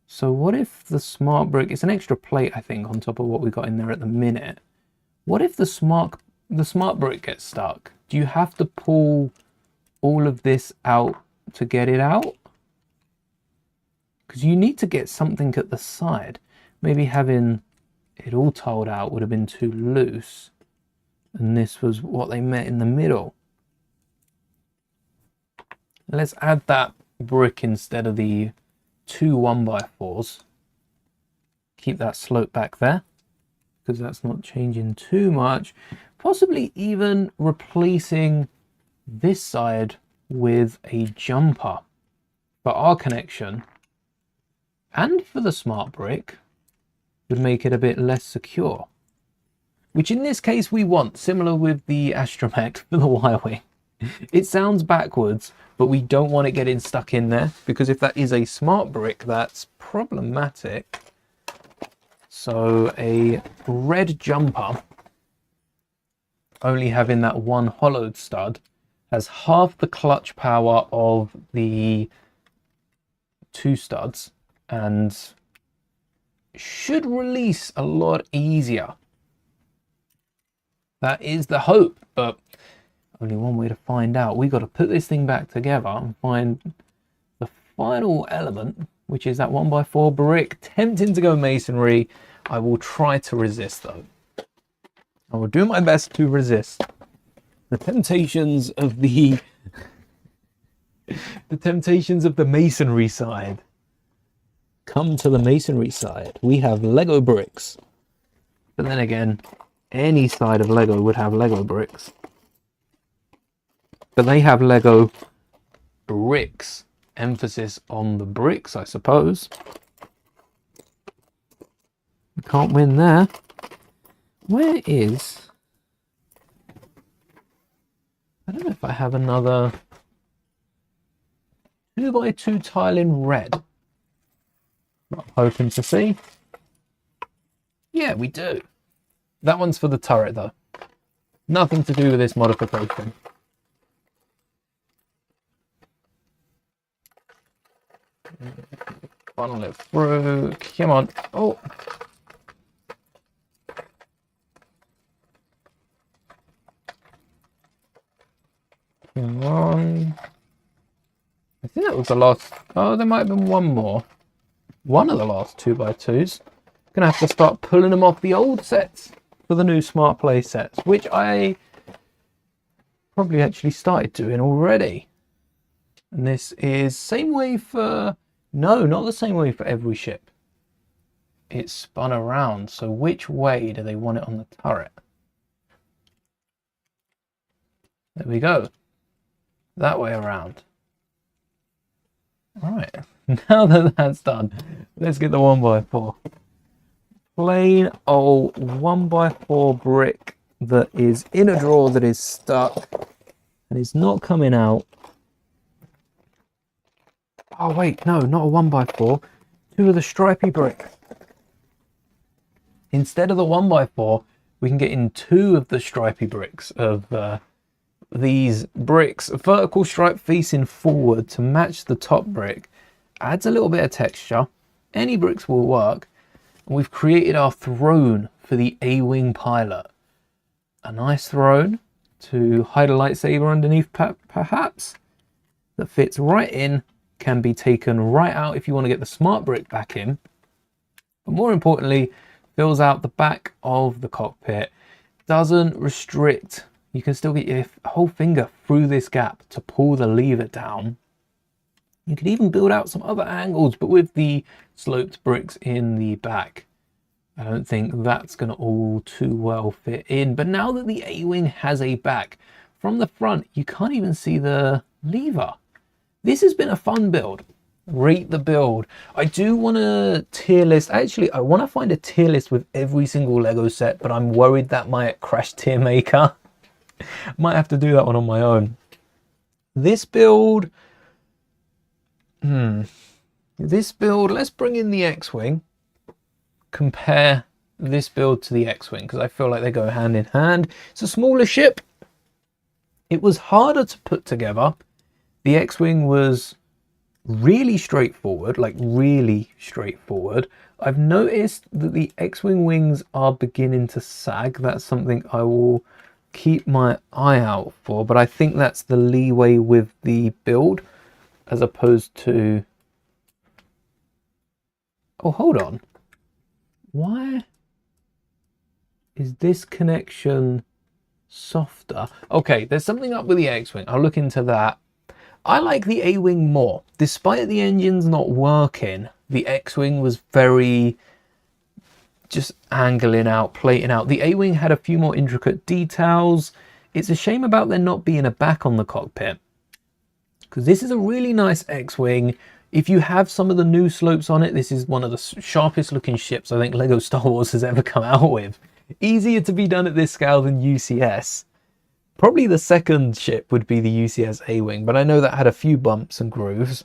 So what if the smart brick, it's an extra plate, I think, on top of what we got in there at the minute. What if the smart brick gets stuck? Do you have to pull all of this out to get it out? Because you need to get something at the side. Maybe having it all tiled out would have been too loose. And this was what they met in the middle. Let's add that brick instead of the two 1x4s. Keep that slope back there, because that's not changing too much. Possibly even replacing this side with a jumper for our connection, and for the smart brick would make it a bit less secure, which in this case we want, similar with the astromech for the Y-Wing. It sounds backwards, but we don't want it getting stuck in there, because if that is a smart brick, that's problematic. So a red jumper, only having that one hollowed stud, has half the clutch power of the two studs and should release a lot easier. That is the hope, but only one way to find out. We got to put this thing back together and find the final element, which is that 1x4 brick. Tempting to go masonry. I will try to resist though. I will do my best to resist the temptations of the masonry side. Come to the masonry side. We have Lego bricks. But then again, any side of Lego would have Lego bricks. But they have Lego bricks. Emphasis on the bricks, I suppose. Can't win there. Where is... I don't know if I have another 2x2 tile in red. Not hoping to see. Yeah, we do. That one's for the turret though. Nothing to do with this modification. Funnel it through. Come on. Oh. Come on. I think that was the last. Oh, there might have been one more. One of the last 2x2s. Gonna have to start pulling them off the old sets. for the new smart play sets, which I probably actually started doing already. And this is same way for, no, not the same way for every ship. It's spun around, so which way do they want it on the turret? There we go. That way around. Right, now that that's done, let's get the 1x4. Plain old 1x4 brick that is in a drawer that is stuck and is not coming out. Oh wait, no, not a 1x4. 2 of the stripy brick. Instead of the 1x4, we can get in 2 of the stripy bricks of these bricks. A vertical stripe facing forward to match the top brick. Adds a little bit of texture. Any bricks will work. And we've created our throne for the A-Wing pilot. A nice throne to hide a lightsaber underneath, perhaps, that fits right in, can be taken right out if you want to get the smart brick back in. But more importantly, fills out the back of the cockpit. Doesn't restrict. You can still get your whole finger through this gap to pull the lever down. You could even build out some other angles, but with the sloped bricks in the back, I don't think that's going to all too well fit in. But now that the A-Wing has a back, from the front, you can't even see the lever. This has been a fun build. Rate the build. I do want a tier list. Actually, I want to find a tier list with every single Lego set, but I'm worried that might crash tier maker. Might have to do that one on my own. This build, let's bring in the X-Wing. Compare this build to the X-Wing, because I feel like they go hand in hand. It's a smaller ship. It was harder to put together. The X-Wing was really straightforward, like really straightforward. I've noticed that the X-Wing wings are beginning to sag. That's something I will keep my eye out for, but I think that's the leeway with the build as opposed to... Oh, hold on. Why is this connection softer? Okay, there's something up with the X-Wing. I'll look into that. I like the A-Wing more. Despite the engines not working, the X-Wing was very just angling out, plating out. The A-Wing had a few more intricate details. It's a shame about there not being a back on the cockpit, because this is a really nice X-Wing. If you have some of the new slopes on it, this is one of the sharpest looking ships I think Lego Star Wars has ever come out with. Easier to be done at this scale than UCS. Probably the second ship would be the UCS A-Wing, but I know that had a few bumps and grooves.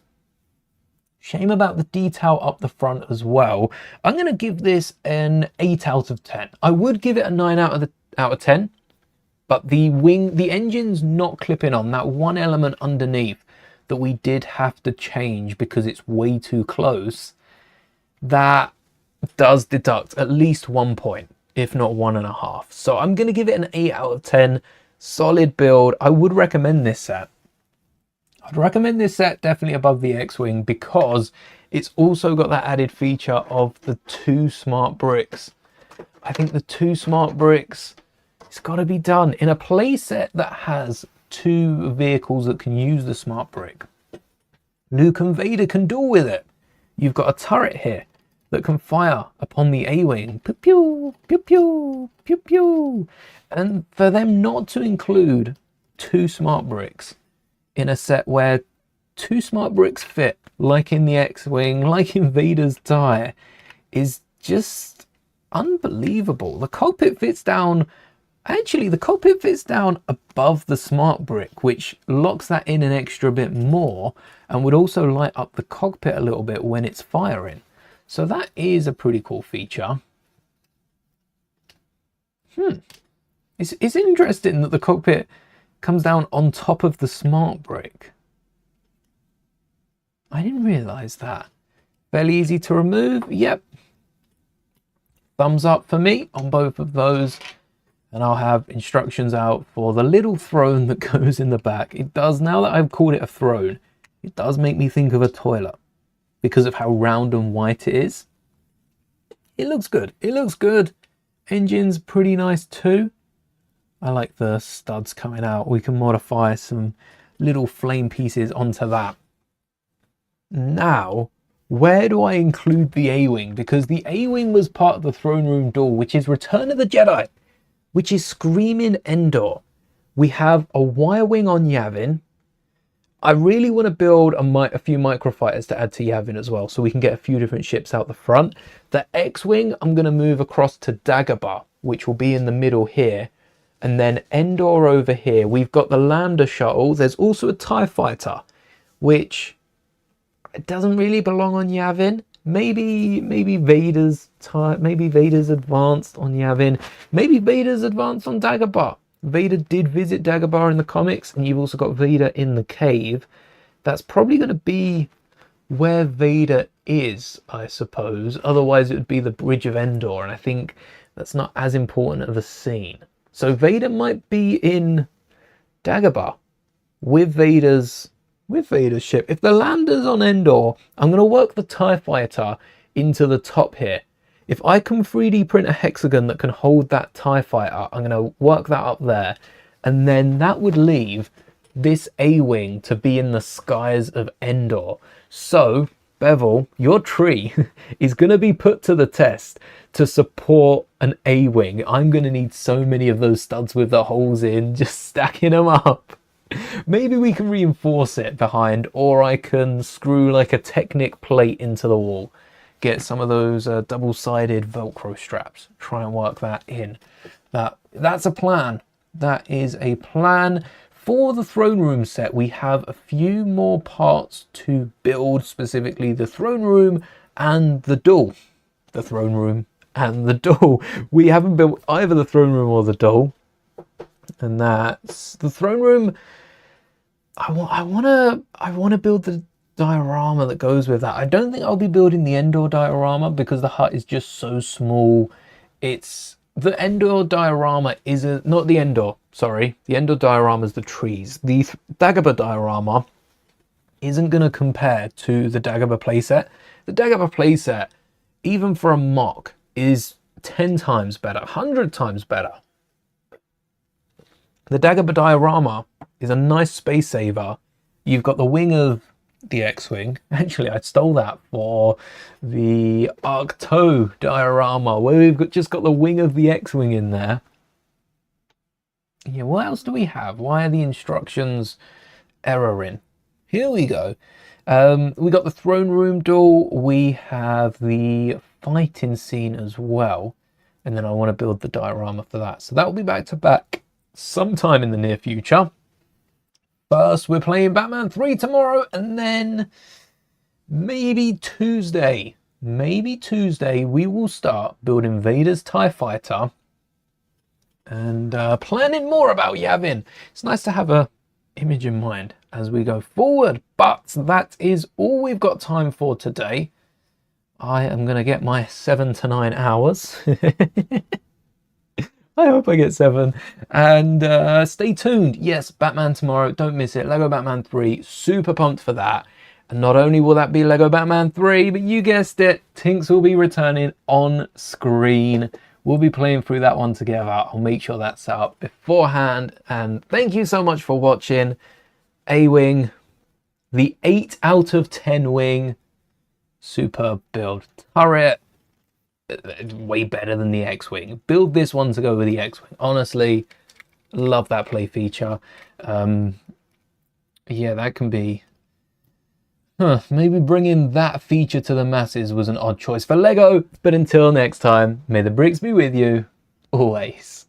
Shame about the detail up the front as well. I'm going to give this an 8 out of 10. I would give it a 9 out of 10, but the engine's not clipping on. That one element underneath that we did have to change because it's way too close, that does deduct at least 1 point, if not 1.5. So I'm going to give it an 8 out of 10. Solid build. I would recommend this set. I'd recommend this set definitely above the X-Wing because it's also got that added feature of the 2 smart bricks. I think the 2 smart bricks, it's got to be done in a play set that has 2 vehicles that can use the smart brick. Luke and Vader can duel with it. You've got a turret here that can fire upon the A-Wing. Pew, pew, pew, pew, pew, pew. And for them not to include 2 smart bricks in a set where 2 smart bricks fit, like in the X-Wing, like in Vader's tie, is just unbelievable. The cockpit fits down, actually the cockpit fits down above the smart brick, which locks that in an extra bit more and would also light up the cockpit a little bit when it's firing. So that is a pretty cool feature. It's interesting that the cockpit comes down on top of the smart brick. I didn't realize that. Fairly easy to remove. Yep. Thumbs up for me on both of those. And I'll have instructions out for the little throne that goes in the back. It does, now that I've called it a throne, it does make me think of a toilet because of how round and white it is. It looks good. It looks good. Engine's pretty nice too. I like the studs coming out. We can modify some little flame pieces onto that. Now, where do I include the A-Wing? Because the A-Wing was part of the throne room door, which is Return of the Jedi, which is Screaming Endor. We have a Y-Wing on Yavin. I really want to build a few microfighters to add to Yavin as well, so we can get a few different ships out the front. The X-Wing, I'm going to move across to Dagobah, which will be in the middle here. And then Endor over here. We've got the Lambda shuttle. There's also a TIE fighter, which it doesn't really belong on Yavin. Maybe Vader's advanced on Yavin. Maybe Vader's advanced on Dagobah. Vader did visit Dagobah in the comics, and you've also got Vader in the cave. That's probably going to be where Vader is, I suppose. Otherwise, it would be the Bridge of Endor, and I think that's not as important of a scene. So Vader might be in Dagobah with Vader's ship. If the Lambda's on Endor, I'm going to work the TIE fighter into the top here. If I can 3D print a hexagon that can hold that TIE fighter, I'm going to work that up there. And then that would leave this A-Wing to be in the skies of Endor. So, Bevel, your tree is going to be put to the test to support an A-Wing. I'm going to need so many of those studs with the holes in, just stacking them up. Maybe we can reinforce it behind, or I can screw like a Technic plate into the wall. Get some of those double-sided Velcro straps. Try and work that in. That's a plan. That is a plan. For the throne room set, we have a few more parts to build, specifically the throne room and the duel. The throne room and the duel. We haven't built either the throne room or the duel. And that's the throne room. I want to build the diorama that goes with that. I don't think I'll be building the Endor diorama because the hut is just so small. It's the Endor diorama not the Endor, sorry. The Endor diorama is the trees. The Dagobah diorama isn't going to compare to the Dagobah playset. The Dagobah playset, even for a mock, is 10 times better, 100 times better. The Dagobah diorama is a nice space saver. You've got the wing of the X-Wing. Actually, I stole that for the Arcto diorama, where we've just got the wing of the X-Wing in there. Yeah, what else do we have? Why are the instructions erroring? Here we go. We got the throne room duel. We have the fighting scene as well. And then I want to build the diorama for that. So that will be back to back sometime in the near future. First, we're playing Batman 3 tomorrow, and then maybe Tuesday, we will start building Vader's TIE fighter and planning more about Yavin. It's nice to have a image in mind as we go forward, but that is all we've got time for today. I am going to get my 7 to 9 hours. I hope I get 7. And stay tuned. Yes, Batman tomorrow. Don't miss it. Lego Batman 3. Super pumped for that. And not only will that be Lego Batman 3, but you guessed it, Tinks will be returning on screen. We'll be playing through that one together. I'll make sure that's set up beforehand. And thank you so much for watching. A-Wing. The 8 out of 10 wing. Superb build. Turret. Way better than the X-Wing. Build this one to go with the X-Wing. Honestly, love that play feature. Yeah, that can be... maybe bringing that feature to the masses was an odd choice for Lego. But until next time, may the bricks be with you, always.